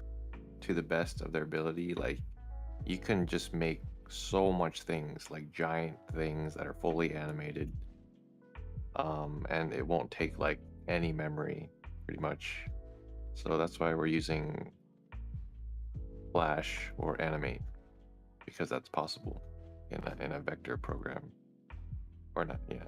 to the best of their ability, like you can just make so much things, like giant things that are fully animated, and it won't take like any memory pretty much. So that's why we're using Flash or Animate, because that's possible in a vector program or not. Yeah.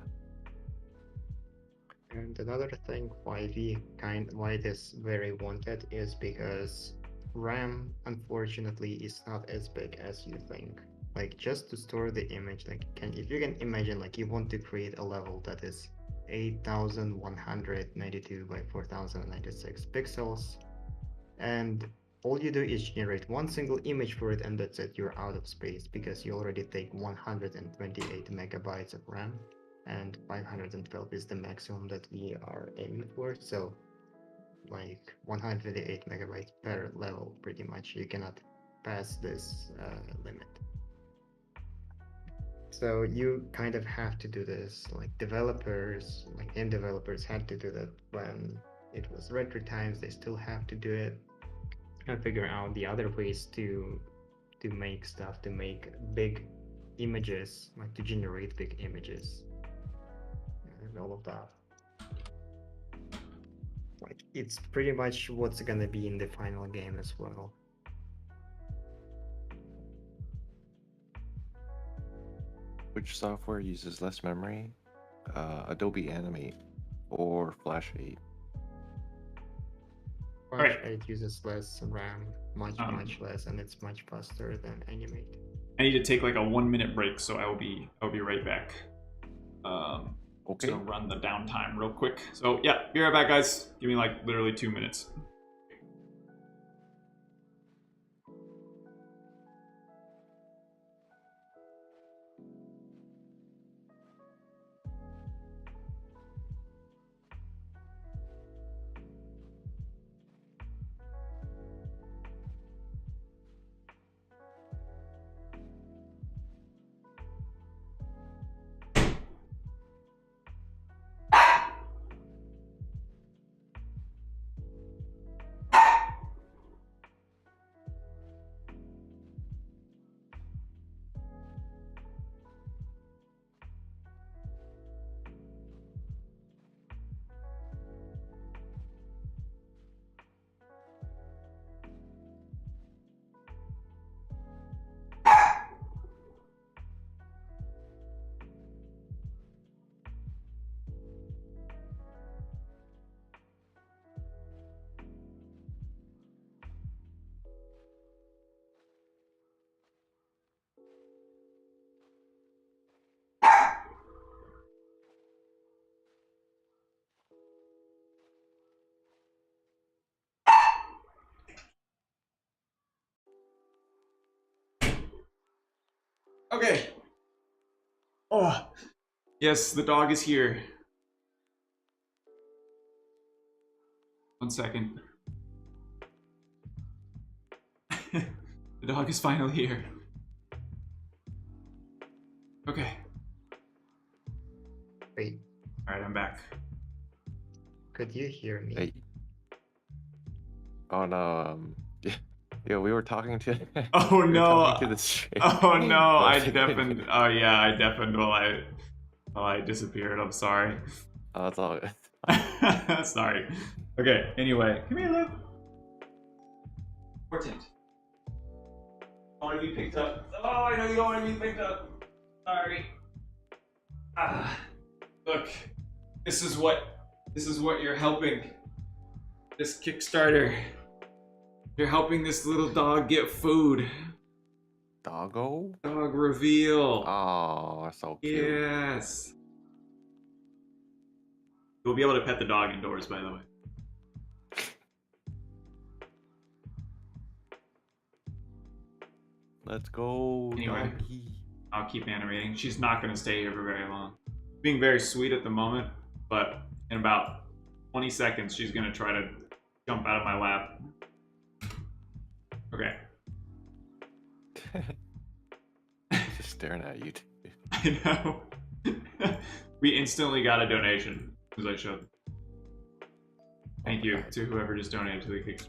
And another thing why this very wanted is because RAM unfortunately is not as big as you think. like just to store the image, like if you can imagine, like you want to create a level that is 8192 by 4096 pixels, and all you do is generate one single image for it, and that's it. You're out of space because you already take 128 megabytes of RAM, and 512 is the maximum that we are aiming for. So like 128 megabytes per level, pretty much. You cannot pass this limit. So you kind of have to do this. Like developers, like game developers had to do that when it was retro times. They still have to do it and figure out the other ways to make stuff, to make big images, like to generate big images and all of that. Like it's pretty much what's gonna be in the final game as well. Which software uses less memory? Adobe Animate or Flash 8? Flash Right. 8 uses less RAM, much less, and it's much faster than Animate. I need to take like a 1-minute break, so I'll be right back. Okay. So run the downtime real quick. So yeah, be right back, guys. Give me like literally 2 minutes. Okay. Oh, yes, the dog is here. 1 second. The dog is finally here. Okay. Wait, All right, I'm back. could you hear me? Hey. Oh no. Yeah, we were talking to. Oh we were no. talking to the stream. Oh no, I Okay. deafened. Oh yeah, I deafened while I disappeared. I'm sorry. Oh, it's all good. Sorry. Okay, anyway. Come here, Luke. Important. I want to be picked up. Oh, I know you don't want to be picked up. Sorry. Look, this is what you're helping. This Kickstarter. You're helping this little dog get food. Doggo? Dog reveal. Oh, so cute. Yes. You'll be able to pet the dog indoors, by the way. Let's go, Anyway. doggy. I'll keep animating. She's not going to stay here for very long. Being very sweet at the moment, but in about 20 seconds, she's going to try to jump out of my lap. Okay. Just staring at you. I know. We instantly got a donation, as I showed. Thank you to whoever just donated to the Kickstarter.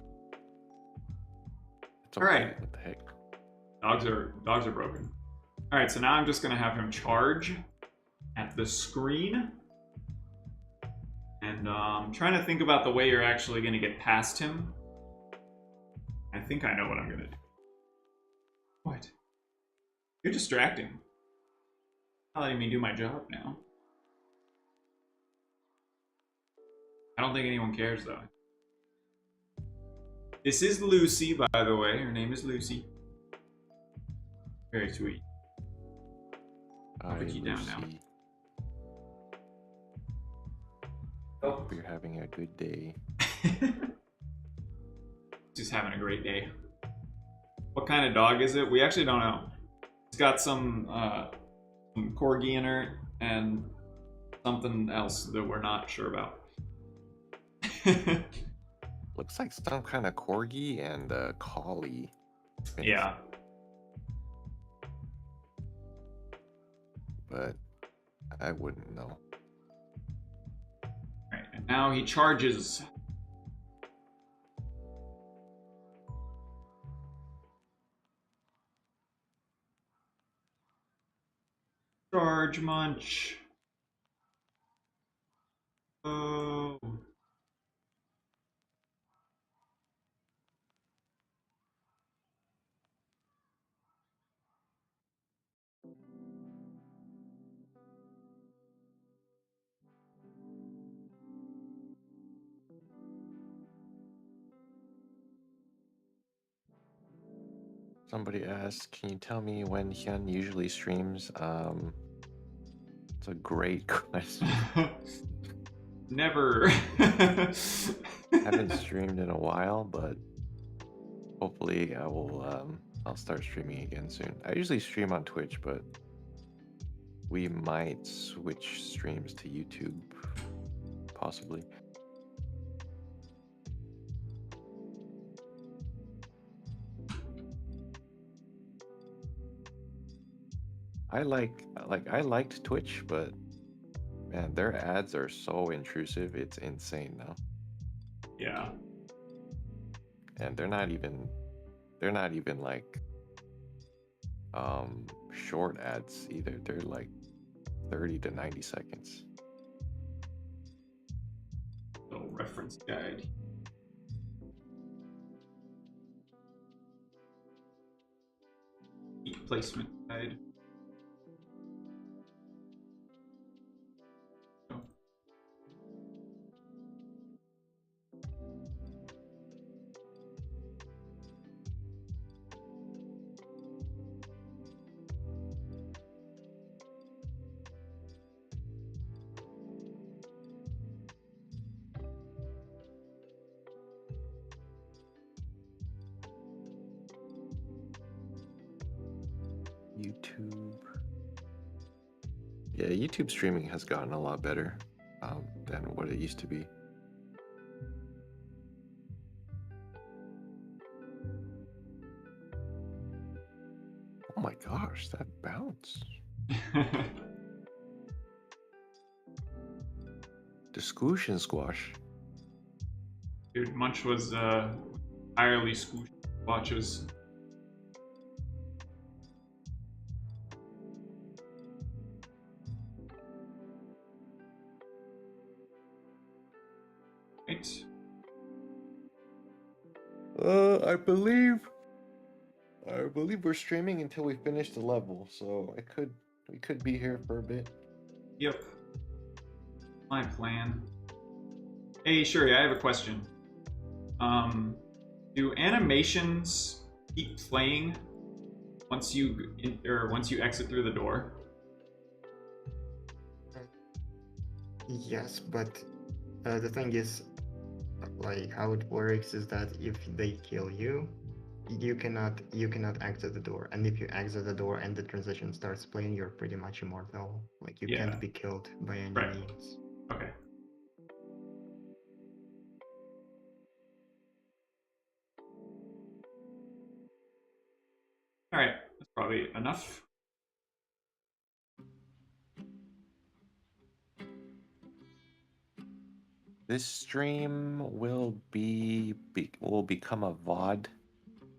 It's All right. okay, what the heck? Dogs are broken. All right, so now I'm just gonna have him charge at the screen, and trying to think about the way you're actually gonna get past him. I think I know what I'm gonna do. What? You're distracting. Not letting me do my job now. I don't think anyone cares though. This is Lucy, by the way. Her name is Lucy. Very sweet. I'll put you down now. Lucy. Oh. Hope you're having a good day. Just having a great day. What kind of dog is it? We actually don't know. It's got some corgi in her and something else that we're not sure about. Looks like some kind of corgi and a collie. Yeah. But I wouldn't know. Alright, and now he charges. Charge munch. Oh. Somebody asked, can you tell me when Hyun usually streams? It's a great question. Never. Haven't streamed in a while, but hopefully I will. I'll start streaming again soon. I usually stream on Twitch, but we might switch streams to YouTube, possibly. I liked Twitch, but man, their ads are so intrusive. It's insane now. Yeah. And they're not even like short ads either. They're like 30 to 90 seconds. Little reference guide. Heat placement guide. Oh. YouTube. Yeah, YouTube streaming has gotten a lot better than what it used to be. Oh my gosh, that bounce. Discussion squash. Dude, Munch was entirely squoosh watches. Right. I believe we're streaming until we finish the level, so we could be here for a bit. Yep. My plan. Hey, Shuri, I have a question. Do animations keep playing once you exit through the door? Yes, but the thing is, like how it works is that if they kill you, you cannot exit the door, and if you exit the door and the transition starts playing, you're pretty much immortal. Like you Yeah. can't be killed by any Right. means. Okay. All right, that's probably enough. This stream will become a VOD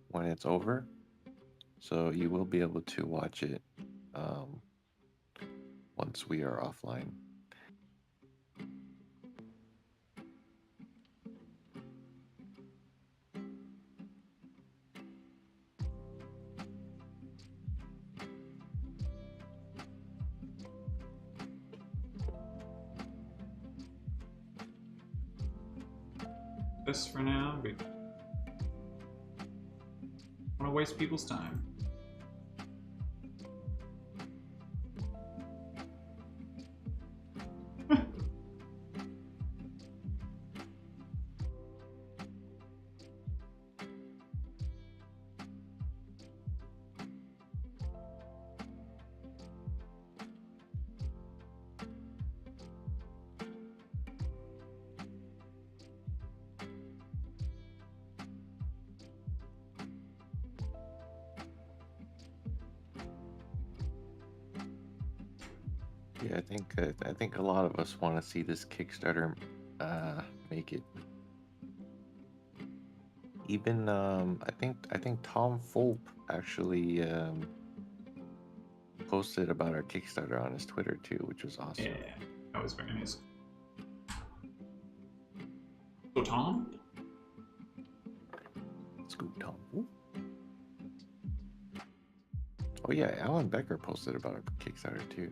when it's over, so you will be able to watch it once we are offline. This for now. We don't want to waste people's time. Yeah, I think a lot of us want to see this Kickstarter make it. Even I think Tom Fulp actually posted about our Kickstarter on his Twitter too, which was awesome. Yeah, that was very nice. So Tom? Scoop Tom. Ooh. Oh yeah, Alan Becker posted about our Kickstarter too.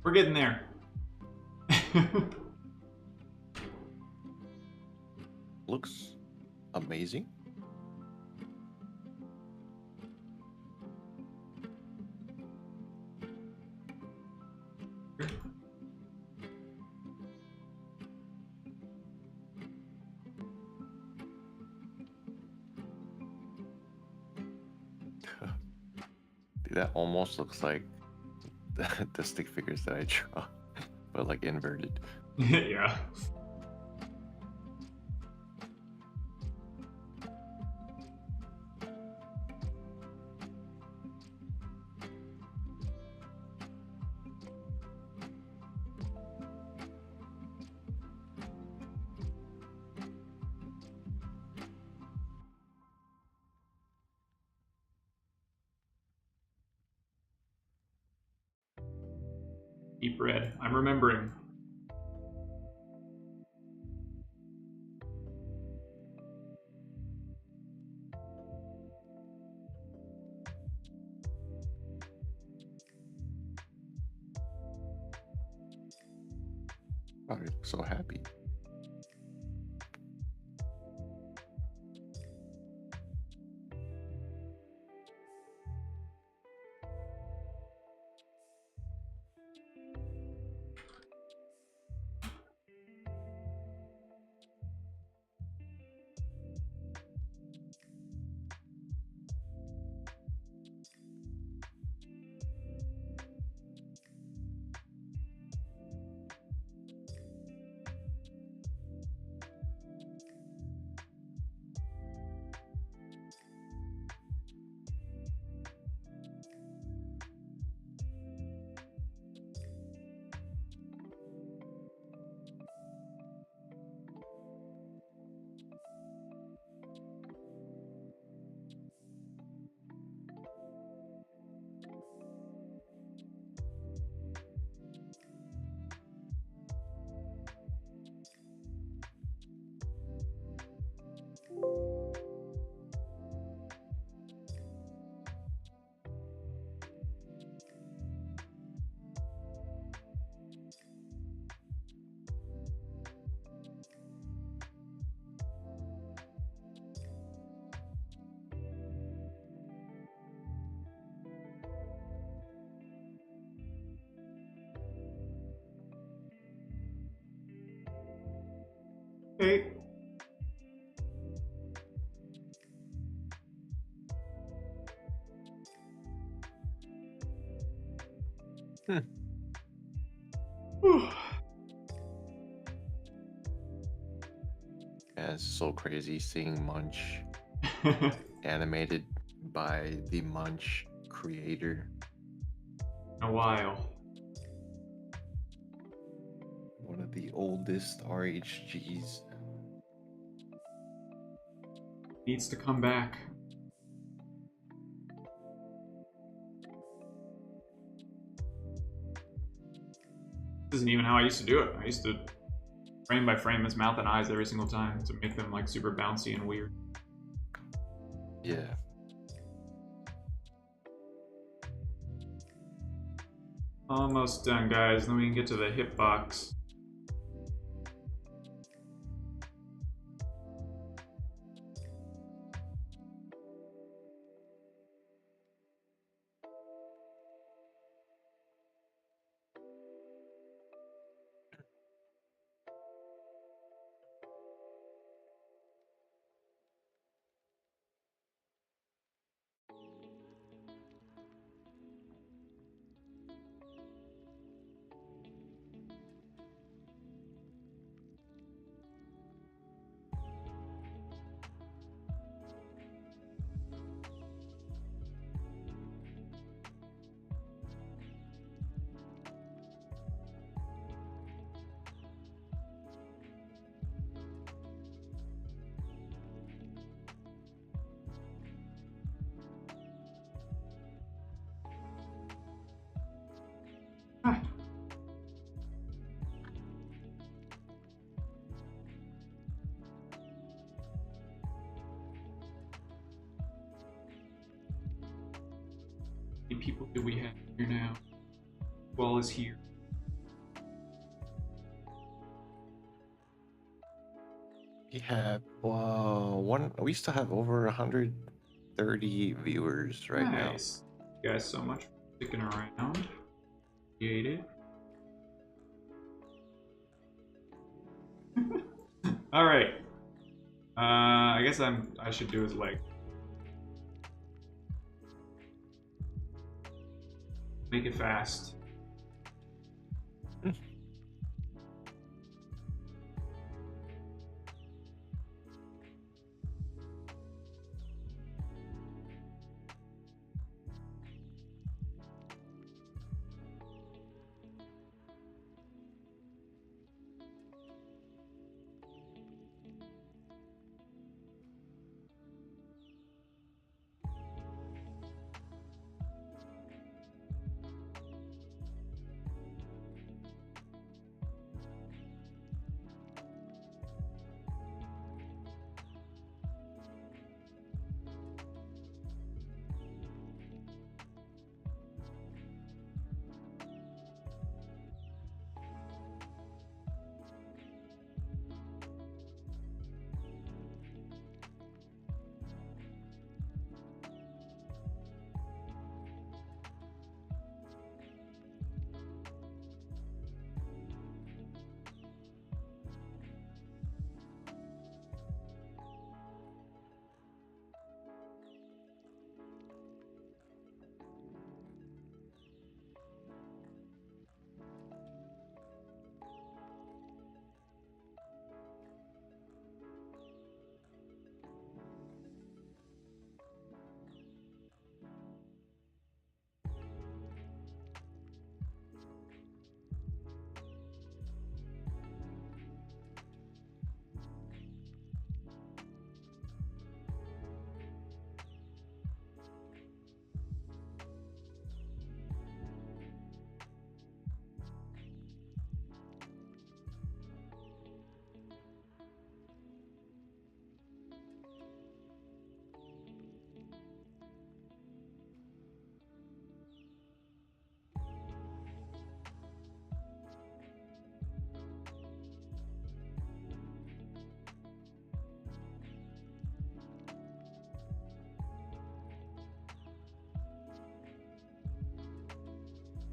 We're getting there. Looks amazing. Dude, that almost looks like the stick figures that I draw, but like inverted. Yeah. Deep red. I'm remembering. Oh, you look so happy. Hey. Yeah, it's so crazy seeing Munch animated by the Munch creator. A while. One of the oldest RHGs. Needs to come back. This isn't even how I used to do it. I used to frame by frame his mouth and eyes every single time to make them like super bouncy and weird. Yeah. Almost done, guys. Then we can get to the hitbox. Ah. How many people do we have here now? Wall is here. We have we still have over 130 viewers right now. Nice. Thank you guys so much for sticking around. Appreciate it. All right. I guess I should do his leg. Make it fast.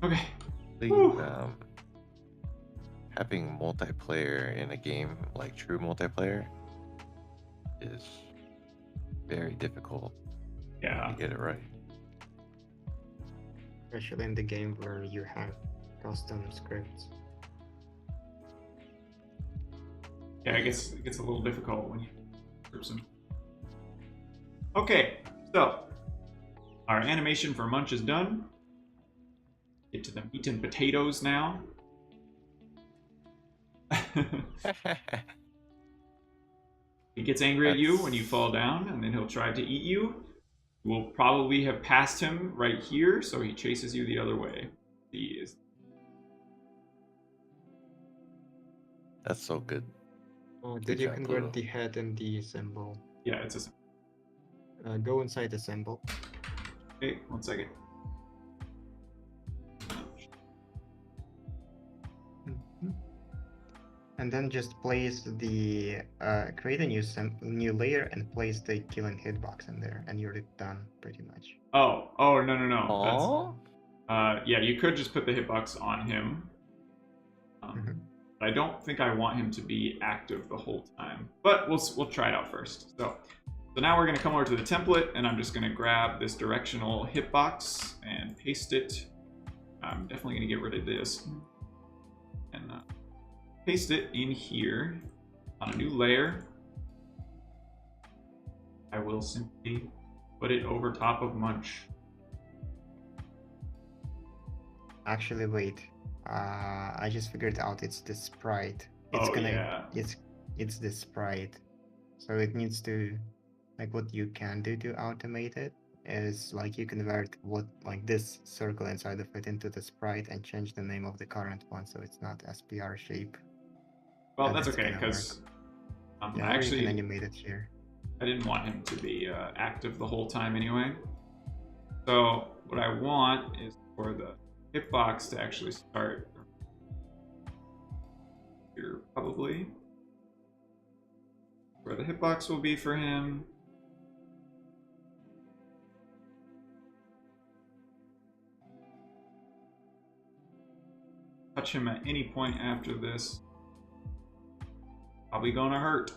Okay. Whew. Having multiplayer in a game, like true multiplayer, is very difficult Yeah. to get it right. Especially in the game where you have custom scripts. Yeah, it gets a little difficult when you group some. Okay, so our animation for Munch is done. Get to the meat and potatoes now. He gets angry at you when you fall down, and then he'll try to eat you. You will probably have passed him right here, so he chases you the other way. He is. That's so good. Oh, did Good you job, convert Pluto. the head and the symbol? Yeah, it's a. Go inside the symbol. Okay, 1 second. and then just place the create a new layer and place the killing hitbox in there, and you're done pretty much. Oh, no. That's Aww. yeah. You could just put the hitbox on him. Mhm. But I don't think I want him to be active the whole time. But we'll try it out first. So now we're gonna come over to the template, and I'm just gonna grab this directional hitbox and paste it. I'm definitely gonna get rid of this and paste it in here on a new layer. I will simply put it over top of Munch. Actually, wait. I just figured out it's the sprite. Yeah. It's the sprite. So it needs to, like, what you can do to automate it is like you convert what like this circle inside of it into the sprite and change the name of the current one so it's not SPR shape. Well, And that's it's okay gonna because Yeah, I or you can actually animate it here. I didn't want him to be active the whole time anyway. So what I want is for the hitbox to actually start here, probably. Where the hitbox will be for him. Touch him at any point after this. Probably gonna hurt.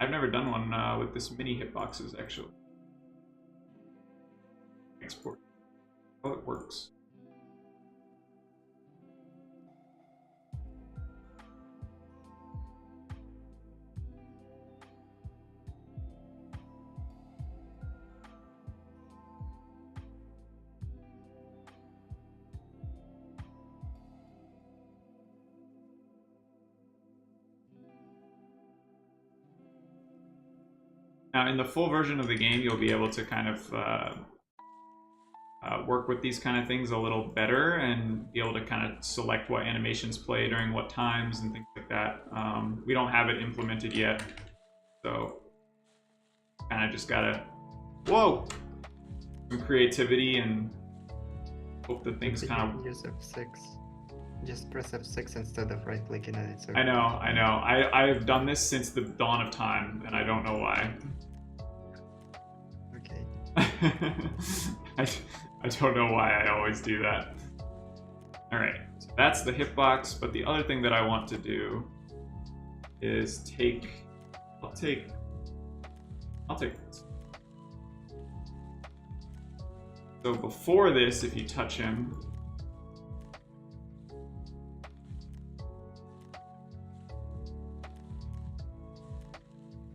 I've never done one with this many hitboxes actually. Export. How it works. Now, in the full version of the game, you'll be able to kind of work with these kind of things a little better and be able to kind of select what animations play during what times and things like that. We don't have it implemented yet, so kind of just gotta, whoa, some creativity and hope that things kind of. Use F6. Just press F6 instead of right clicking on it. So I know. I've done this since the dawn of time, and I don't know why. Okay. I don't know why I always do that. Alright, so that's the hitbox, but the other thing that I want to do is I'll take this. So before this, if you touch him,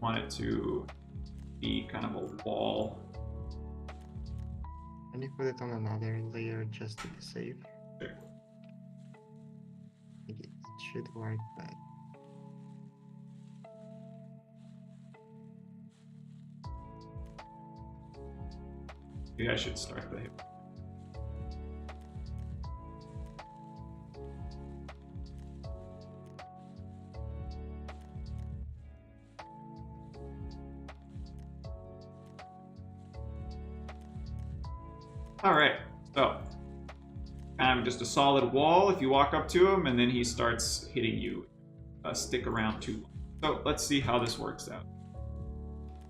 want it to be kind of a wall. Can you put it on another layer just to be safe? Sure. It should work, but Maybe I should start the hip. Alright, so kind of just a solid wall if you walk up to him, and then he starts hitting you. Stick around too long. So let's see how this works out.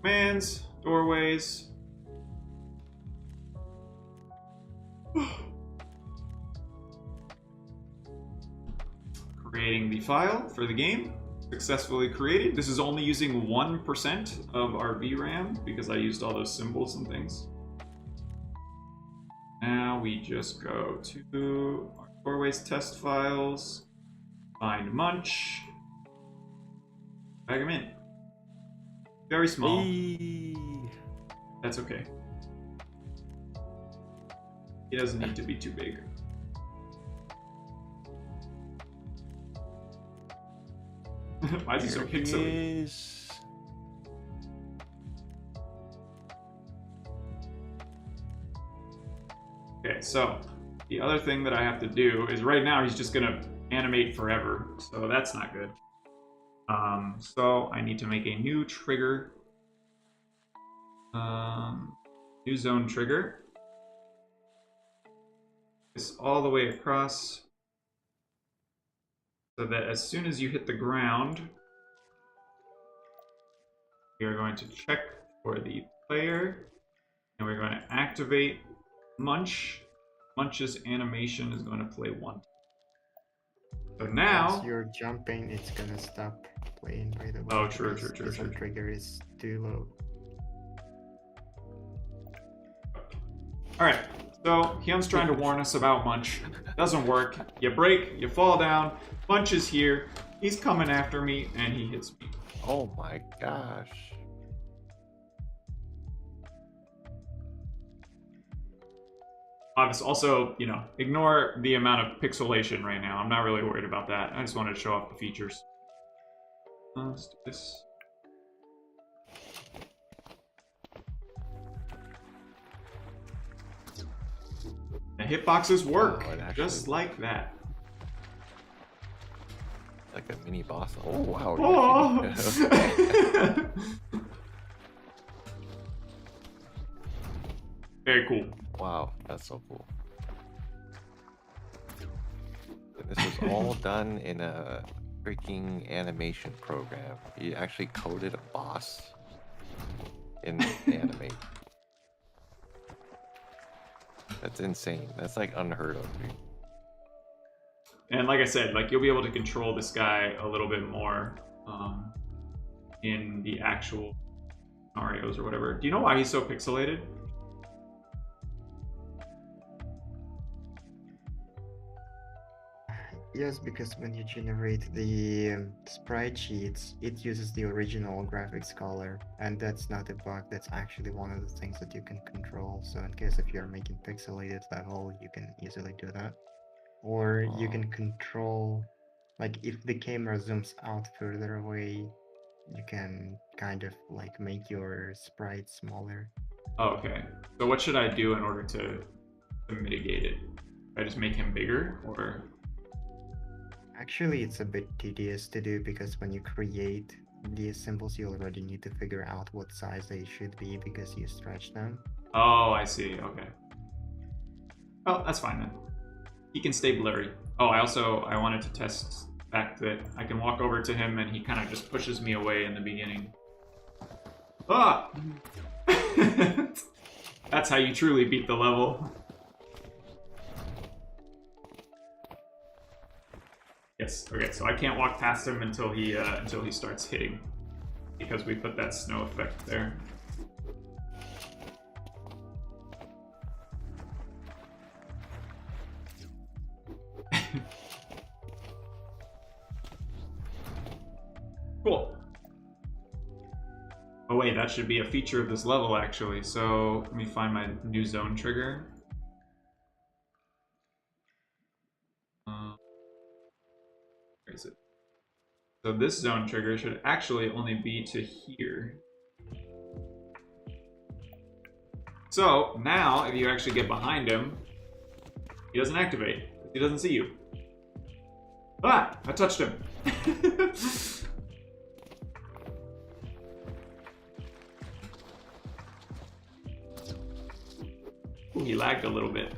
Commands, doorways. Creating the file for the game. Successfully created. This is only using 1% of our VRAM because I used all those symbols and things. Now we just go to our doorways test files, find Munch, drag him in. Very small. Hey. That's okay. He doesn't need to be too big. Why is he so There he pixely? is. Okay, so the other thing that I have to do is right now he's just gonna animate forever, so that's not good. So I need to make a new trigger. New zone trigger. This all the way across so that as soon as you hit the ground, we are going to check for the player and we're going to activate Munch. Munch's animation is going to play 1. So now... Once you're jumping, it's gonna stop playing, by the way. Oh, true. The zone trigger is too low. Alright, so Hyun's trying to warn us about Munch. Doesn't work. You break, you fall down. Munch is here. He's coming after me, and he hits me. Oh my gosh. Obviously, also, you know, ignore the amount of pixelation right now. I'm not really worried about that. I just wanted to show off the features. Let's do this. The hitboxes work, just like that. Like a mini boss. Oh, wow. Oh. Very cool. Wow, that's so cool. And this was all done in a freaking animation program. He actually coded a boss in Animate. That's insane. That's like unheard of, dude. And like I said, like you'll be able to control this guy a little bit more in the actual scenarios or whatever. Do you know why he's so pixelated? Yes, because when you generate the sprite sheets, it uses the original graphics color, and that's not a bug, that's actually one of the things that you can control. So in case if you're making pixelated level, you can easily do that. Or you can control, like if the camera zooms out further away, you can kind of like make your sprite smaller. Oh, okay. So what should I do in order to mitigate it? I just make him bigger, or? Actually, it's a bit tedious to do because when you create these symbols, you already need to figure out what size they should be because you stretch them. Oh, I see. Okay. Oh, that's fine then. He can stay blurry. Oh, I wanted to test the fact that I can walk over to him and he kind of just pushes me away in the beginning. Ah! That's how you truly beat the level. Yes. Okay. So I can't walk past him until he starts hitting, because we put that snow effect there. Cool. Oh wait, that should be a feature of this level actually. So let me find my new zone trigger. Where is it? So this zone trigger should actually only be to here. So now, if you actually get behind him, he doesn't activate. He doesn't see you. Ah! I touched him. Ooh, he lagged a little bit.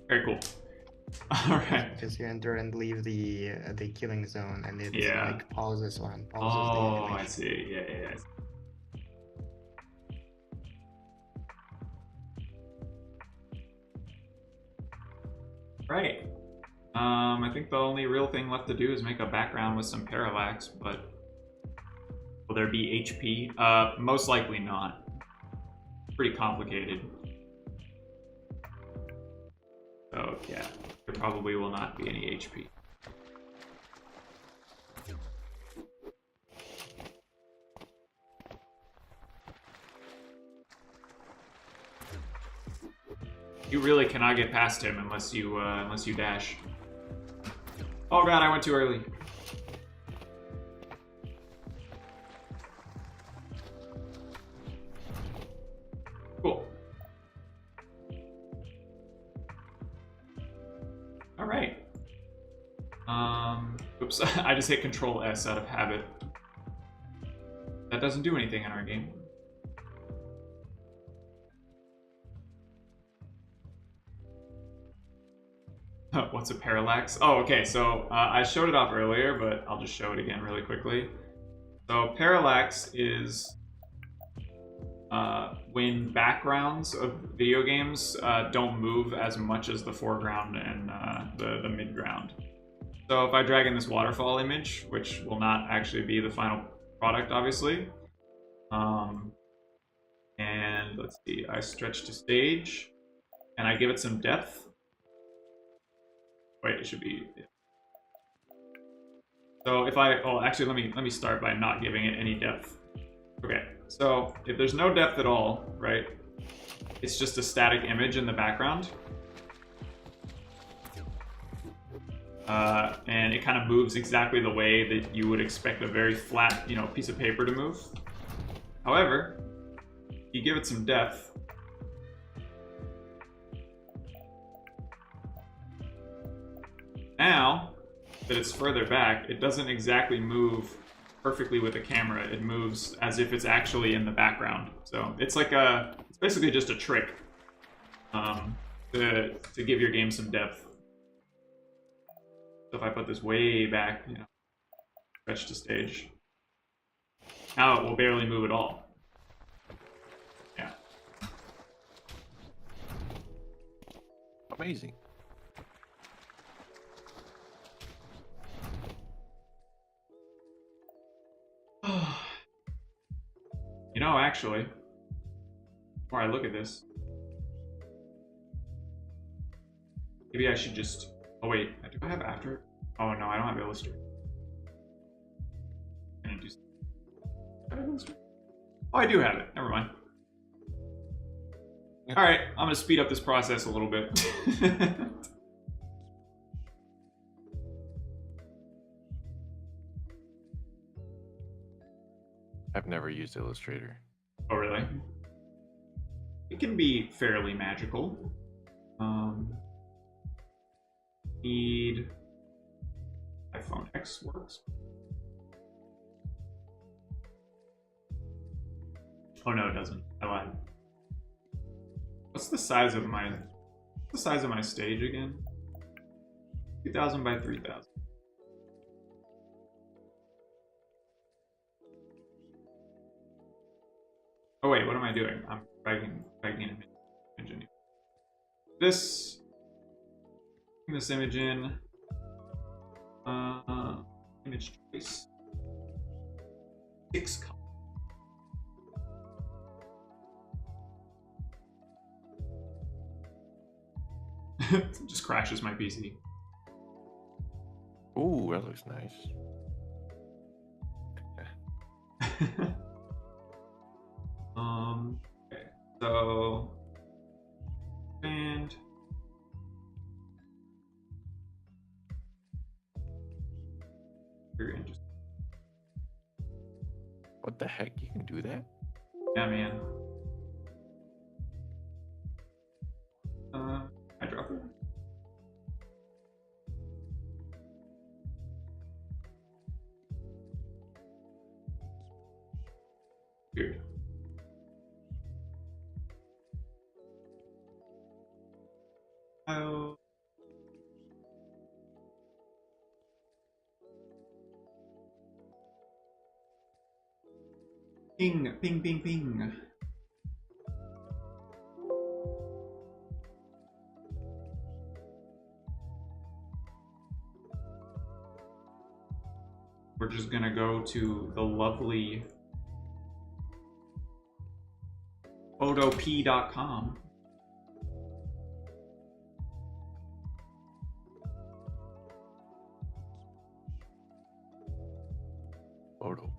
Very cool. All right. Because you enter and leave the killing zone, and it like pauses one. Oh, I see. Yeah. Right. I think the only real thing left to do is make a background with some parallax, but will there be HP? Most likely not. Pretty complicated. So yeah, there probably will not be any HP. You really cannot get past him unless you dash. Oh god, I went too early. Whoops, I just hit Control S out of habit. That doesn't do anything in our game. What's a parallax? Oh, okay, so I showed it off earlier, but I'll just show it again really quickly. So parallax is when backgrounds of video games don't move as much as the foreground and the midground. So if I drag in this waterfall image, which will not actually be the final product, obviously, and let's see, I stretch to stage, and I give it some depth. Wait, it should be. So if I, oh, actually, let me start by not giving it any depth. Okay, so if there's no depth at all, right? It's just a static image in the background. And it kind of moves exactly the way that you would expect a very flat, you know, piece of paper to move. However, you give it some depth. Now that it's further back, it doesn't exactly move perfectly with the camera. It moves as if it's actually in the background. So it's like it's basically just a trick to give your game some depth. So if I put this way back, you know, stretch to stage, now it will barely move at all. Yeah. Amazing. You know, actually, before I look at this, maybe I should just... Oh wait, do I have After? Oh no, I don't have Illustrator. Can I do... I have Illustrator? Oh, I do have it. Never mind. All right, I'm gonna speed up this process a little bit. I've never used Illustrator. Oh, really? It can be fairly magical. Need iPhone X works. Oh no, it doesn't. I lied. What's the size of my stage again? 2,000 by 3,000. Oh wait, what am I doing? I'm dragging an image in. This image in. Image trace. 6 colors. It just crashes my PC. Ooh, that looks nice. Okay, so and very interesting. What the heck? You can do that? Yeah, man. I drop it. Weird. Oh. Ping, ping, ping, ping. We're just gonna go to the lovely photop.com. Photo.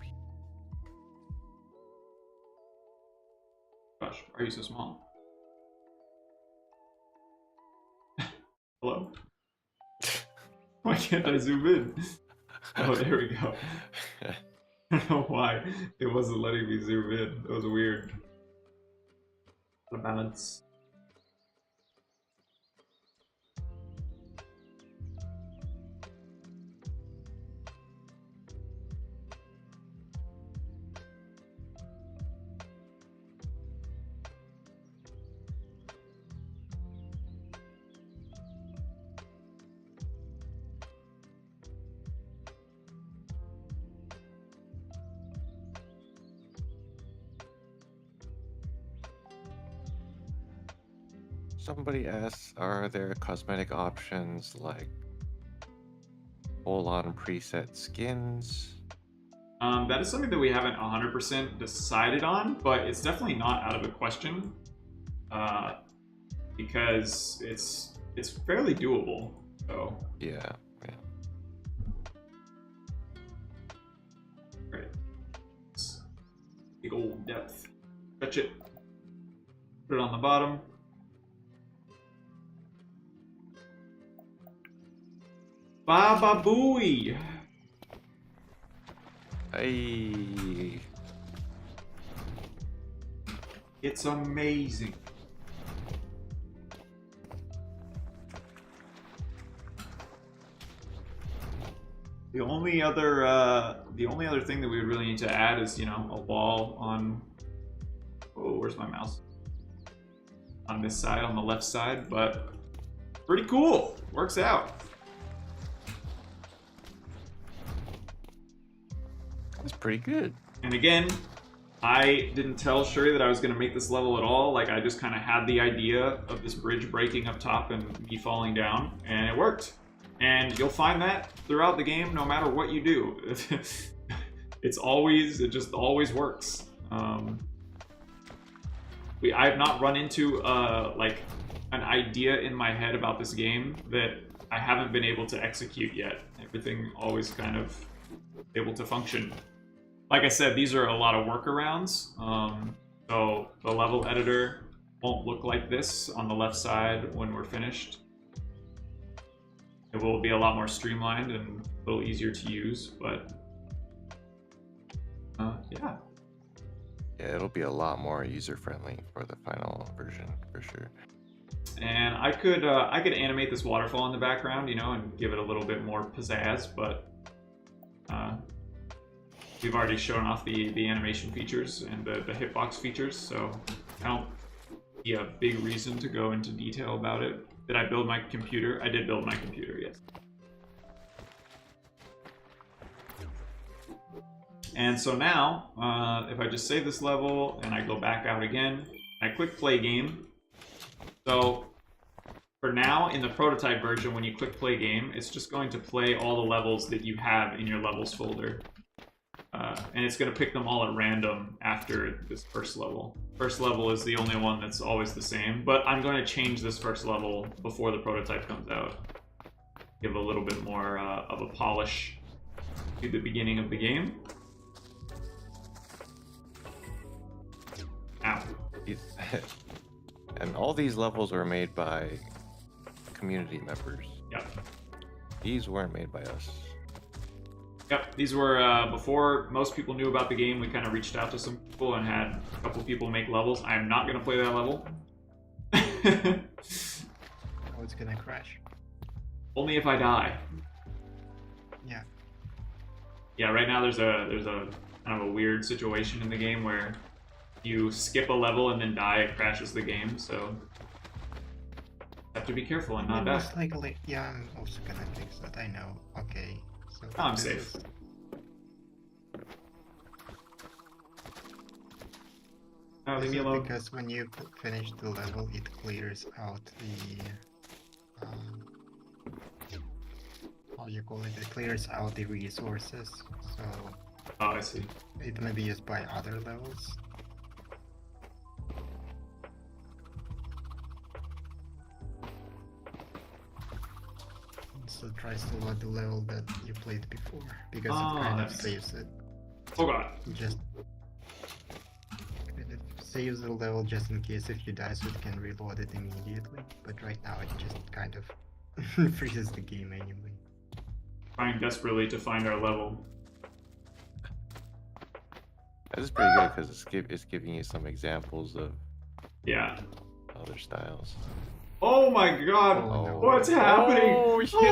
Gosh, why are you so small? Hello? Why can't I zoom in? Oh, there we go. I don't know why it wasn't letting me zoom in. That was weird. Out of balance. Somebody asks, are there cosmetic options like full-on preset skins? That is something that we haven't 100% decided on, but it's definitely not out of the question, because it's fairly doable. So Yeah. great, big old depth. Fetch it. Put it on the bottom. Baba Booey! Hey. It's amazing. The only other thing that we would really need to add is, you know, a wall on. Oh, where's my mouse? On this side, on the left side, but pretty cool. Works out. That's pretty good. And again, I didn't tell Shuri that I was going to make this level at all. Like, I just kind of had the idea of this bridge breaking up top and me falling down, and it worked. And you'll find that throughout the game, no matter what you do. It just always works. I have not run into like an idea in my head about this game that I haven't been able to execute yet. Everything always kind of able to function. Like I said, these are a lot of workarounds. So the level editor won't look like this on the left side when we're finished. It will be a lot more streamlined and a little easier to use, but yeah. Yeah, it'll be a lot more user-friendly for the final version, for sure. And I could animate this waterfall in the background, you know, and give it a little bit more pizzazz, but we've already shown off the animation features and the hitbox features, so I don't see a big reason to go into detail about it. Did I build my computer? I did build my computer, yes. And so now, if I just save this level and I go back out again, I click play game. So for now, in the prototype version, when you click play game, it's just going to play all the levels that you have in your levels folder. And it's going to pick them all at random after this first level. First level is the only one that's always the same, but I'm going to change this first level before the prototype comes out. Give a little bit more of a polish to the beginning of the game. Ow. And all these levels were made by community members. Yep. These weren't made by us. Yep, these were, before most people knew about the game, we kind of reached out to some people and had a couple people make levels. I am not going to play that level. Oh, it's gonna crash. Only if I die. Yeah. Yeah, right now there's a kind of a weird situation in the game where you skip a level and then die, it crashes the game, so have to be careful and not die. Most likely, yeah, I'm also gonna fix that, I know. Okay, so... Oh, I'm this safe. is- Oh, This leave me is alone. because when you finish the level, it clears out the... how you call it? It clears out the resources, so Oh, I see. it may be used by other levels. So it tries to load the level that you played before, because Ah, it kind of that's- saves it. Oh god. Just it saves the level just in case if you die, so it can reload it immediately. But right now it just kind of freezes the game anyway. Trying desperately to find our level. This is pretty good because it's giving you some examples of Yeah. other styles. Oh my god! Oh, no. What's happening? Oh, shit,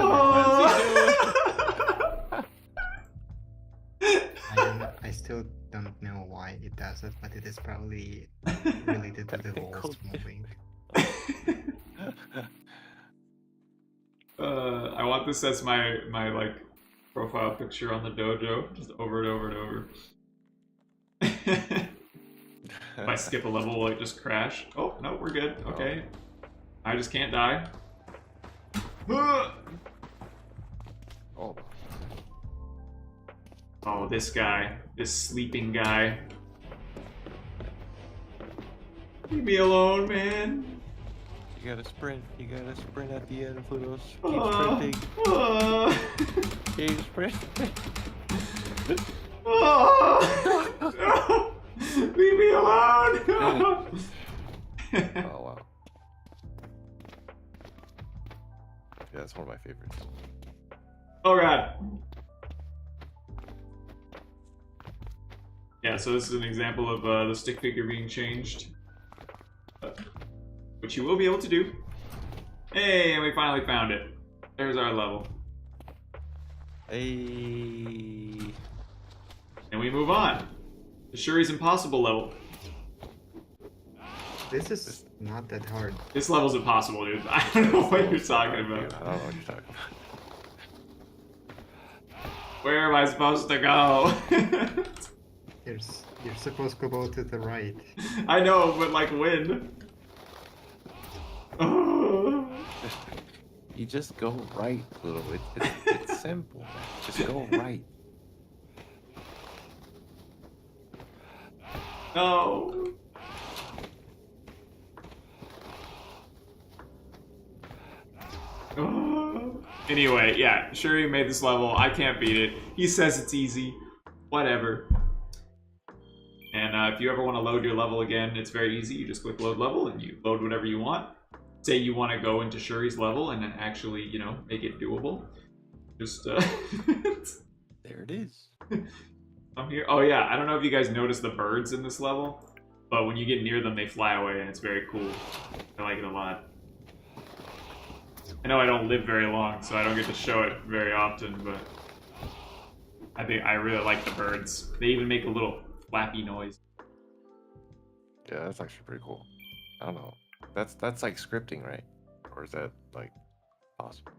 I still don't know why it does it, but it is probably related to the walls moving. I want this as my like profile picture on the dojo, just over and over and over. If I skip a level, will it just crash? Oh no, we're good. Okay. I just can't die. Oh, Oh, this guy. This sleeping guy. Leave me alone, man. you gotta sprint. You gotta sprint at the end, Plutos. Keep Uh, sprinting. uh, Keep sprinting. no. Leave me alone. Oh wow. Yeah, that's one of my favorites. Oh god. Yeah, so this is an example of the stick figure being changed. Which you will be able to do. Hey, and we finally found it. There's our level. Hey. And we move on. The Shuri's Impossible level. This is not that hard. This level's impossible, dude. I don't know what you're talking Dude, about. I don't know what you're talking about. Where am I supposed to go? You're supposed to go to the right. I know, but like when? You just go right, Pluto. It's simple, man. Just go right. No. Anyway, yeah, Shuri made this level. I can't beat it. He says it's easy. Whatever. And if you ever want to load your level again, it's very easy. You just click load level and you load whatever you want. Say you want to go into Shuri's level and then actually, you know, make it doable. Just, There it is. I'm here. Oh yeah, I don't know if you guys noticed the birds in this level, but when you get near them, they fly away and it's very cool. I like it a lot. I know I don't live very long, so I don't get to show it very often, but I think I really like the birds. They even make a little flappy noise. Yeah, that's actually pretty cool. I don't know. That's like scripting, right? Or is that like possible?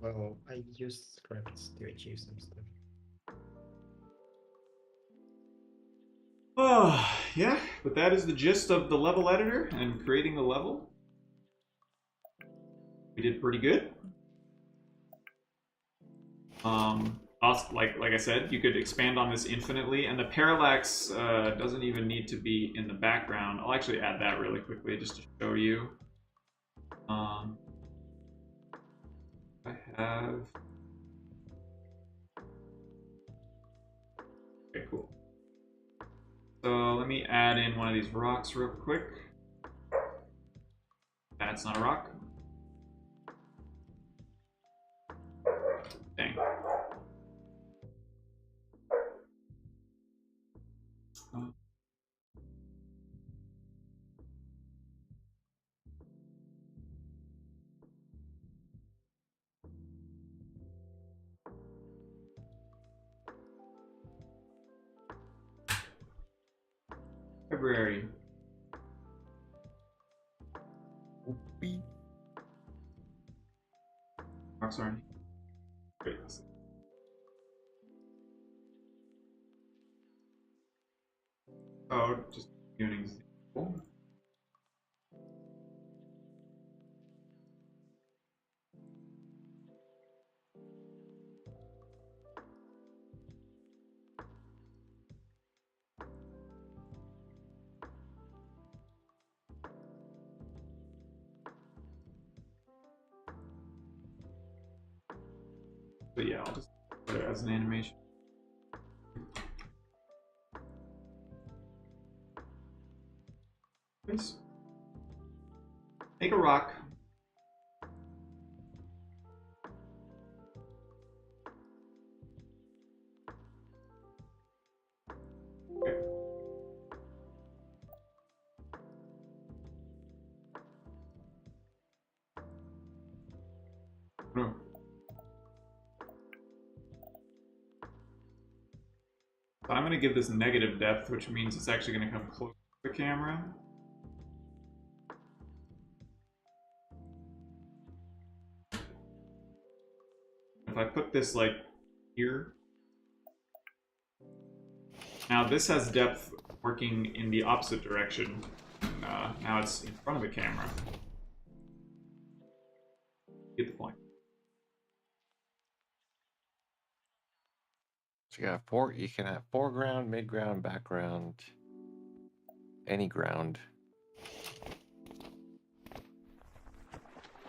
Well, I used scripts to achieve some stuff. Oh, yeah, but that is the gist of the level editor and creating the level. We did pretty good. Also, like I said, you could expand on this infinitely, and the parallax doesn't even need to be in the background. I'll actually add that really quickly just to show you. I have... Okay, cool. So let me add in one of these rocks real quick. That's not a rock. Dang. February. Oopie. Rocks aren't. Great. Oh, just give an example. But yeah, I'll just put it as an animation. Nice. Make a rock. Okay. No. So I'm going to give this negative depth, which means it's actually going to come close to the camera. If I put this like here. Now this has depth working in the opposite direction. now it's in front of the camera. Get the point. So you got you can have foreground, midground, background, any ground.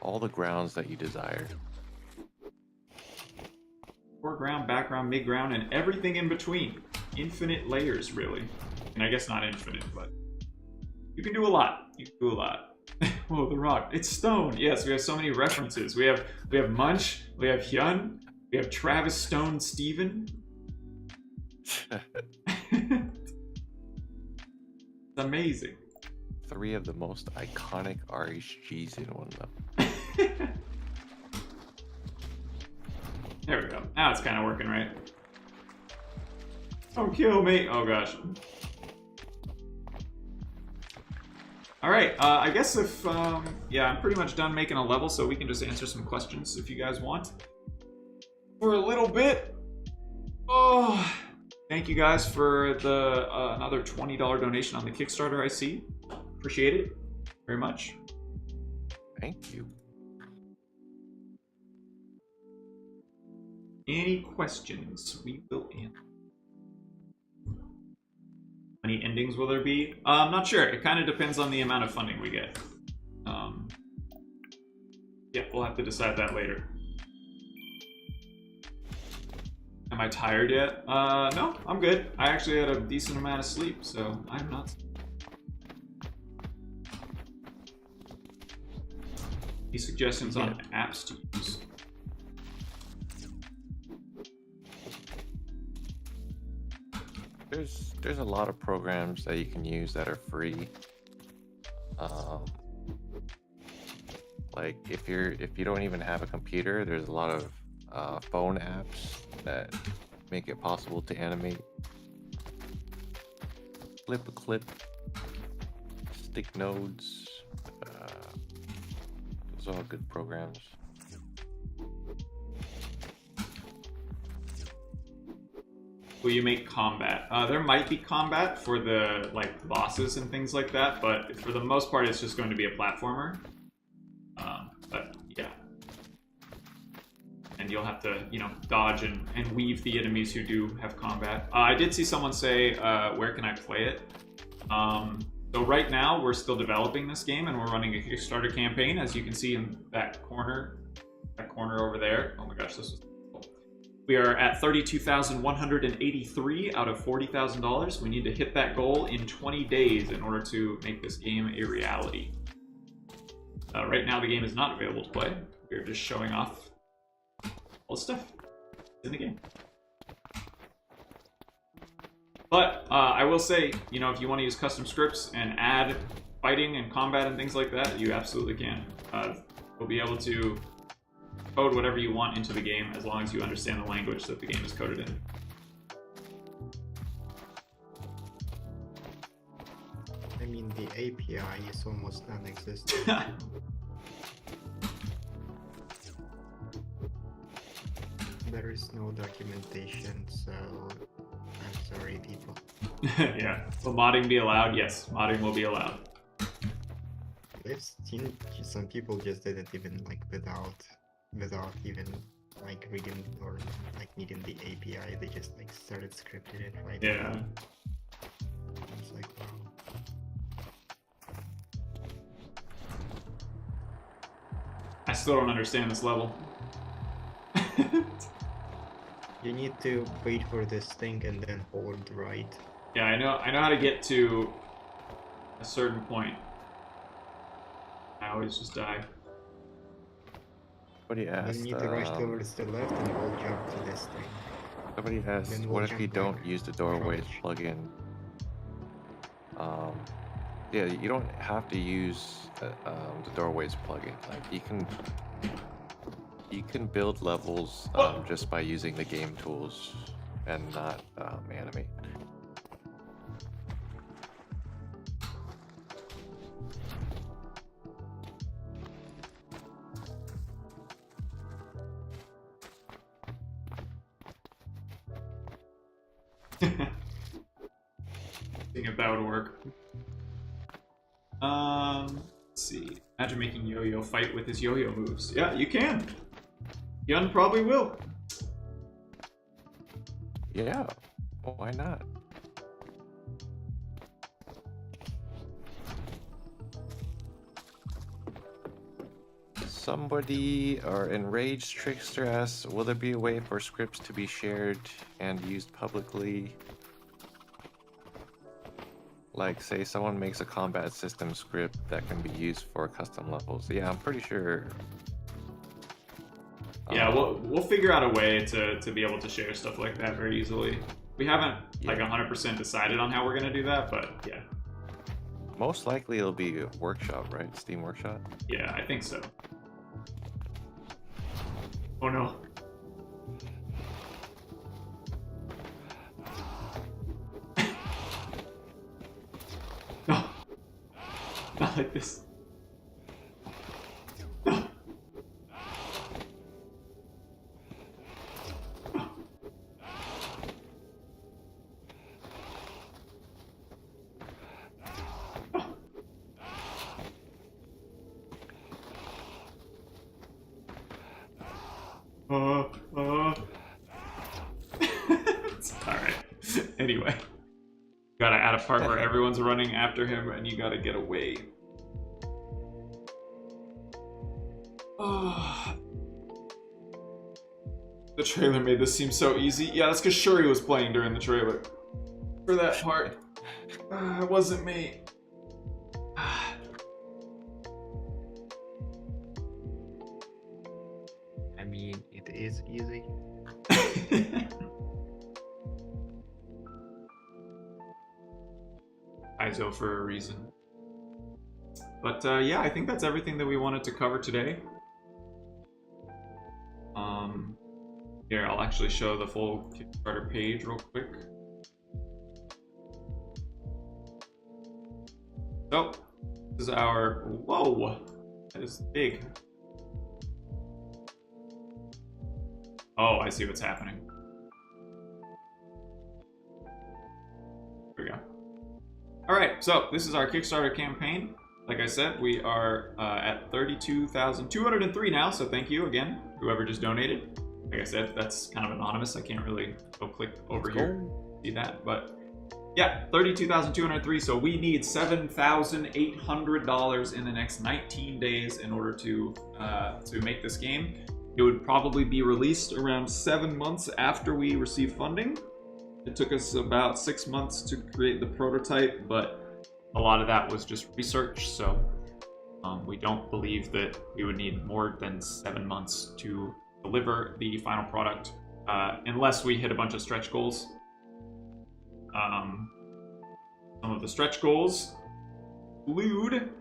All the grounds that you desire. Foreground, background, midground, and everything in between. Infinite layers, really. And I guess not infinite, but you can do a lot. You can do a lot. Whoa, the rock. It's stone. Yes, we have so many references. We have Munch, we have Hyun, we have Travis Stone Steven. It's amazing. 3 of the most iconic RHGs in one level. There we go. Now it's kind of working, right? Don't kill me. Oh, gosh. All right. I guess if... yeah, I'm pretty much done making a level, so we can just answer some questions if you guys want. For a little bit. Oh, thank you guys for the another $20 donation on the Kickstarter, I see. Appreciate it very much. Thank you. Any questions? We will answer. How many endings will there be? I'm not sure. It kind of depends on the amount of funding we get. Yeah, we'll have to decide that later. Am I tired yet? No, I'm good. I actually had a decent amount of sleep, so I'm not. Any suggestions on apps to use? There's a lot of programs that you can use that are free. Like if you don't even have a computer, there's a lot of phone apps that make it possible to animate. Flip a clip, stick nodes. Those are all good programs. Will you make combat? There might be combat for the bosses and things like that, but for the most part, it's just going to be a platformer. But yeah, and you'll have to dodge and weave the enemies who do have combat. I did see someone say, "Where can I play it?" So right now we're still developing this game, and we're running a Kickstarter campaign, as you can see in that corner over there. Oh my gosh, this was. We are at $32,183 out of $40,000. We need to hit that goal in 20 days in order to make this game a reality. Right now, the game is not available to play. We're just showing off all the stuff in the game. But I will say, if you want to use custom scripts and add fighting and combat and things like that, you absolutely can. We'll be able to code whatever you want into the game as long as you understand the language that the game is coded in. I mean, the API is almost non-existent. There is no documentation, so I'm sorry, people. Yeah. Will modding be allowed? Yes, modding will be allowed. I've seen some people just did it even without even reading or needing the API. They just started scripting it right Yeah. away. I was like, wow. I still don't understand this level. You need to wait for this thing and then hold right. Yeah, I know how to get to a certain point. I always just die. Somebody Then asked, you need to rush towards the left and we'll jump to this thing. somebody asked, Then we'll what if you jump don't back use the doorways approach. plugin? Yeah, you don't have to use the doorways plugin. You can build levels just by using the game tools and not animate. Seeing if that would work. Let's see. Imagine making Yo-Yo fight with his Yo-Yo moves. Yeah, you can. Hyun probably will. Yeah, well, why not? Somebody or enraged trickster asks, will there be a way for scripts to be shared and used publicly? Like, say someone makes a combat system script that can be used for custom levels. Yeah, I'm pretty sure. Yeah, we'll figure out a way to be able to share stuff like that very easily. We haven't like 100% decided on how we're gonna do that, but yeah. Most likely it'll be a workshop, right? Steam Workshop? Yeah, I think so. Oh no. No. Not like this. No. Alright. Anyway. Gotta add a part where everyone's running after him and you gotta get away. The trailer made this seem so easy. Yeah, that's because Shuri was playing during the trailer. For that part. It wasn't me. I mean, it is easy. ISO for a reason. But yeah, I think that's everything that we wanted to cover today. Here, I'll actually show the full Kickstarter page real quick. So, this is our... Whoa! That is big. Oh, I see what's happening. There we go. Alright, so this is our Kickstarter campaign. Like I said, we are at 32,203 now, so thank you again, whoever just donated. Like I said, that's kind of anonymous. I can't really go click over here, see that, but yeah, 32,203. So we need $7,800 in the next 19 days in order to make this game. It would probably be released around 7 months after we receive funding. It took us about 6 months to create the prototype, but a lot of that was just research, so we don't believe that we would need more than 7 months to deliver the final product, unless we hit a bunch of stretch goals. Some of the stretch goals include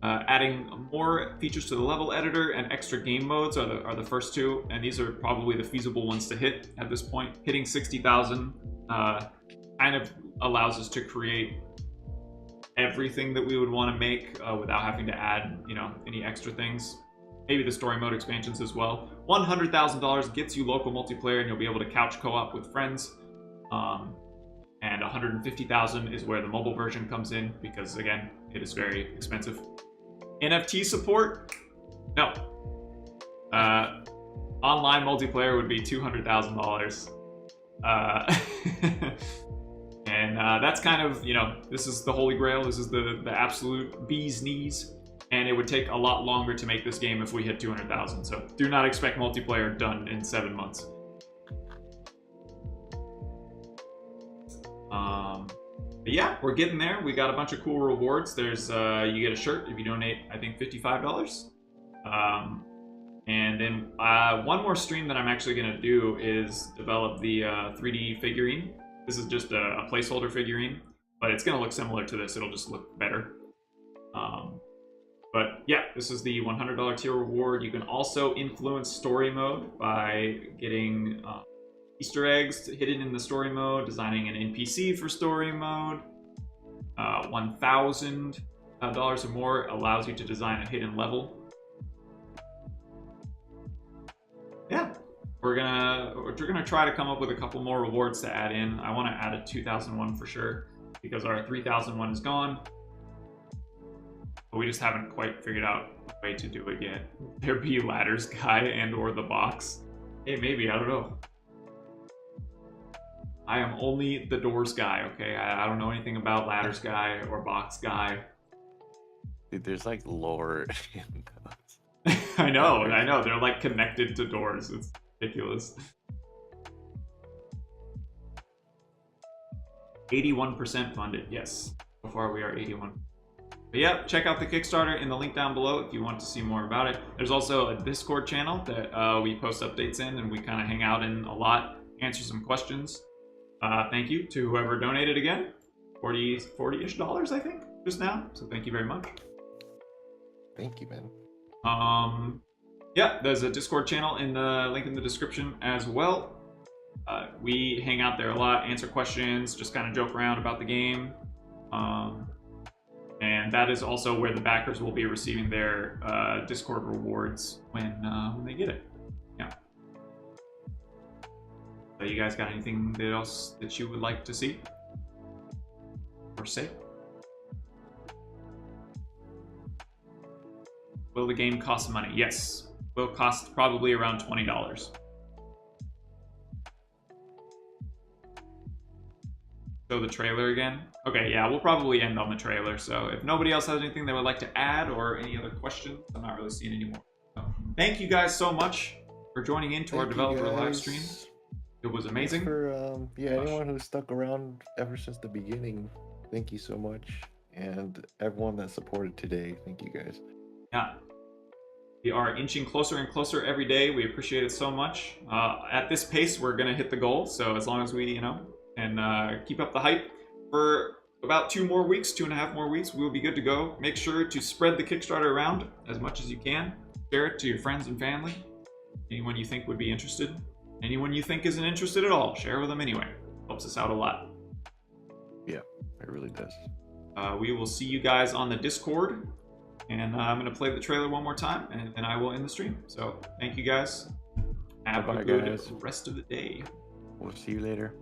adding more features to the level editor and extra game modes are the first two, and these are probably the feasible ones to hit at this point. Hitting 60,000 kind of allows us to create everything that we would want to make without having to add, any extra things. Maybe the story mode expansions as well. $100,000 gets you local multiplayer, and you'll be able to couch co-op with friends. And $150,000 is where the mobile version comes in, because again, it is very expensive. NFT support? No. Online multiplayer would be $200,000. And that's kind of, this is the holy grail. This is the absolute bee's knees. And it would take a lot longer to make this game if we hit 200,000. So do not expect multiplayer done in 7 months. But yeah, we're getting there. We got a bunch of cool rewards. There's you get a shirt if you donate, I think, $55. And then one more stream that I'm actually going to do is develop the 3D figurine. This is just a placeholder figurine, but it's going to look similar to this. It'll just look better. But yeah, this is the $100 tier reward. You can also influence story mode by getting Easter eggs hidden in the story mode, designing an NPC for story mode. $1,000 or more allows you to design a hidden level. Yeah, we're gonna try to come up with a couple more rewards to add in. I want to add a 2,000 one for sure, because our 3,000 one is gone. but we just haven't quite figured out a way to do it yet. There be ladders guy and or the box. Hey, maybe, I don't know. I am only the doors guy, okay? I don't know anything about ladders guy or box guy. Dude, there's like lore in those. I know. They're like connected to doors. It's ridiculous. 81% funded, yes. So far we are 81. But yeah, check out the Kickstarter in the link down below if you want to see more about it. There's also a Discord channel that we post updates in, and we kind of hang out in a lot, answer some questions. Thank you to whoever donated again. 40-ish dollars, I think, just now. So thank you very much. Thank you, man. Yeah, there's a Discord channel in the link in the description as well. We hang out there a lot, answer questions, just kind of joke around about the game. And that is also where the backers will be receiving their Discord rewards when they get it. Yeah. So you guys got anything else that you would like to see or say? Will the game cost money? Yes. Will cost probably around $20. So the trailer again? Okay, yeah, we'll probably end on the trailer. So if nobody else has anything they would like to add or any other questions, I'm not really seeing any more. So, thank you guys so much for joining into our developer live stream. It was amazing. For anyone who stuck around ever since the beginning, thank you so much. And everyone that supported today, thank you guys. Yeah. We are inching closer and closer every day. We appreciate it so much. At this pace, we're going to hit the goal. So as long as we, and keep up the hype for about 2.5 more weeks, we'll be good to go. Make sure to spread the Kickstarter around as much as you can. Share it to your friends and family. Anyone you think would be interested. Anyone you think isn't interested at all, share with them anyway. Helps us out a lot. Yeah, it really does. We will see you guys on the Discord. And I'm going to play the trailer one more time, and then I will end the stream. So thank you guys. Have a good rest of the day. We'll see you later.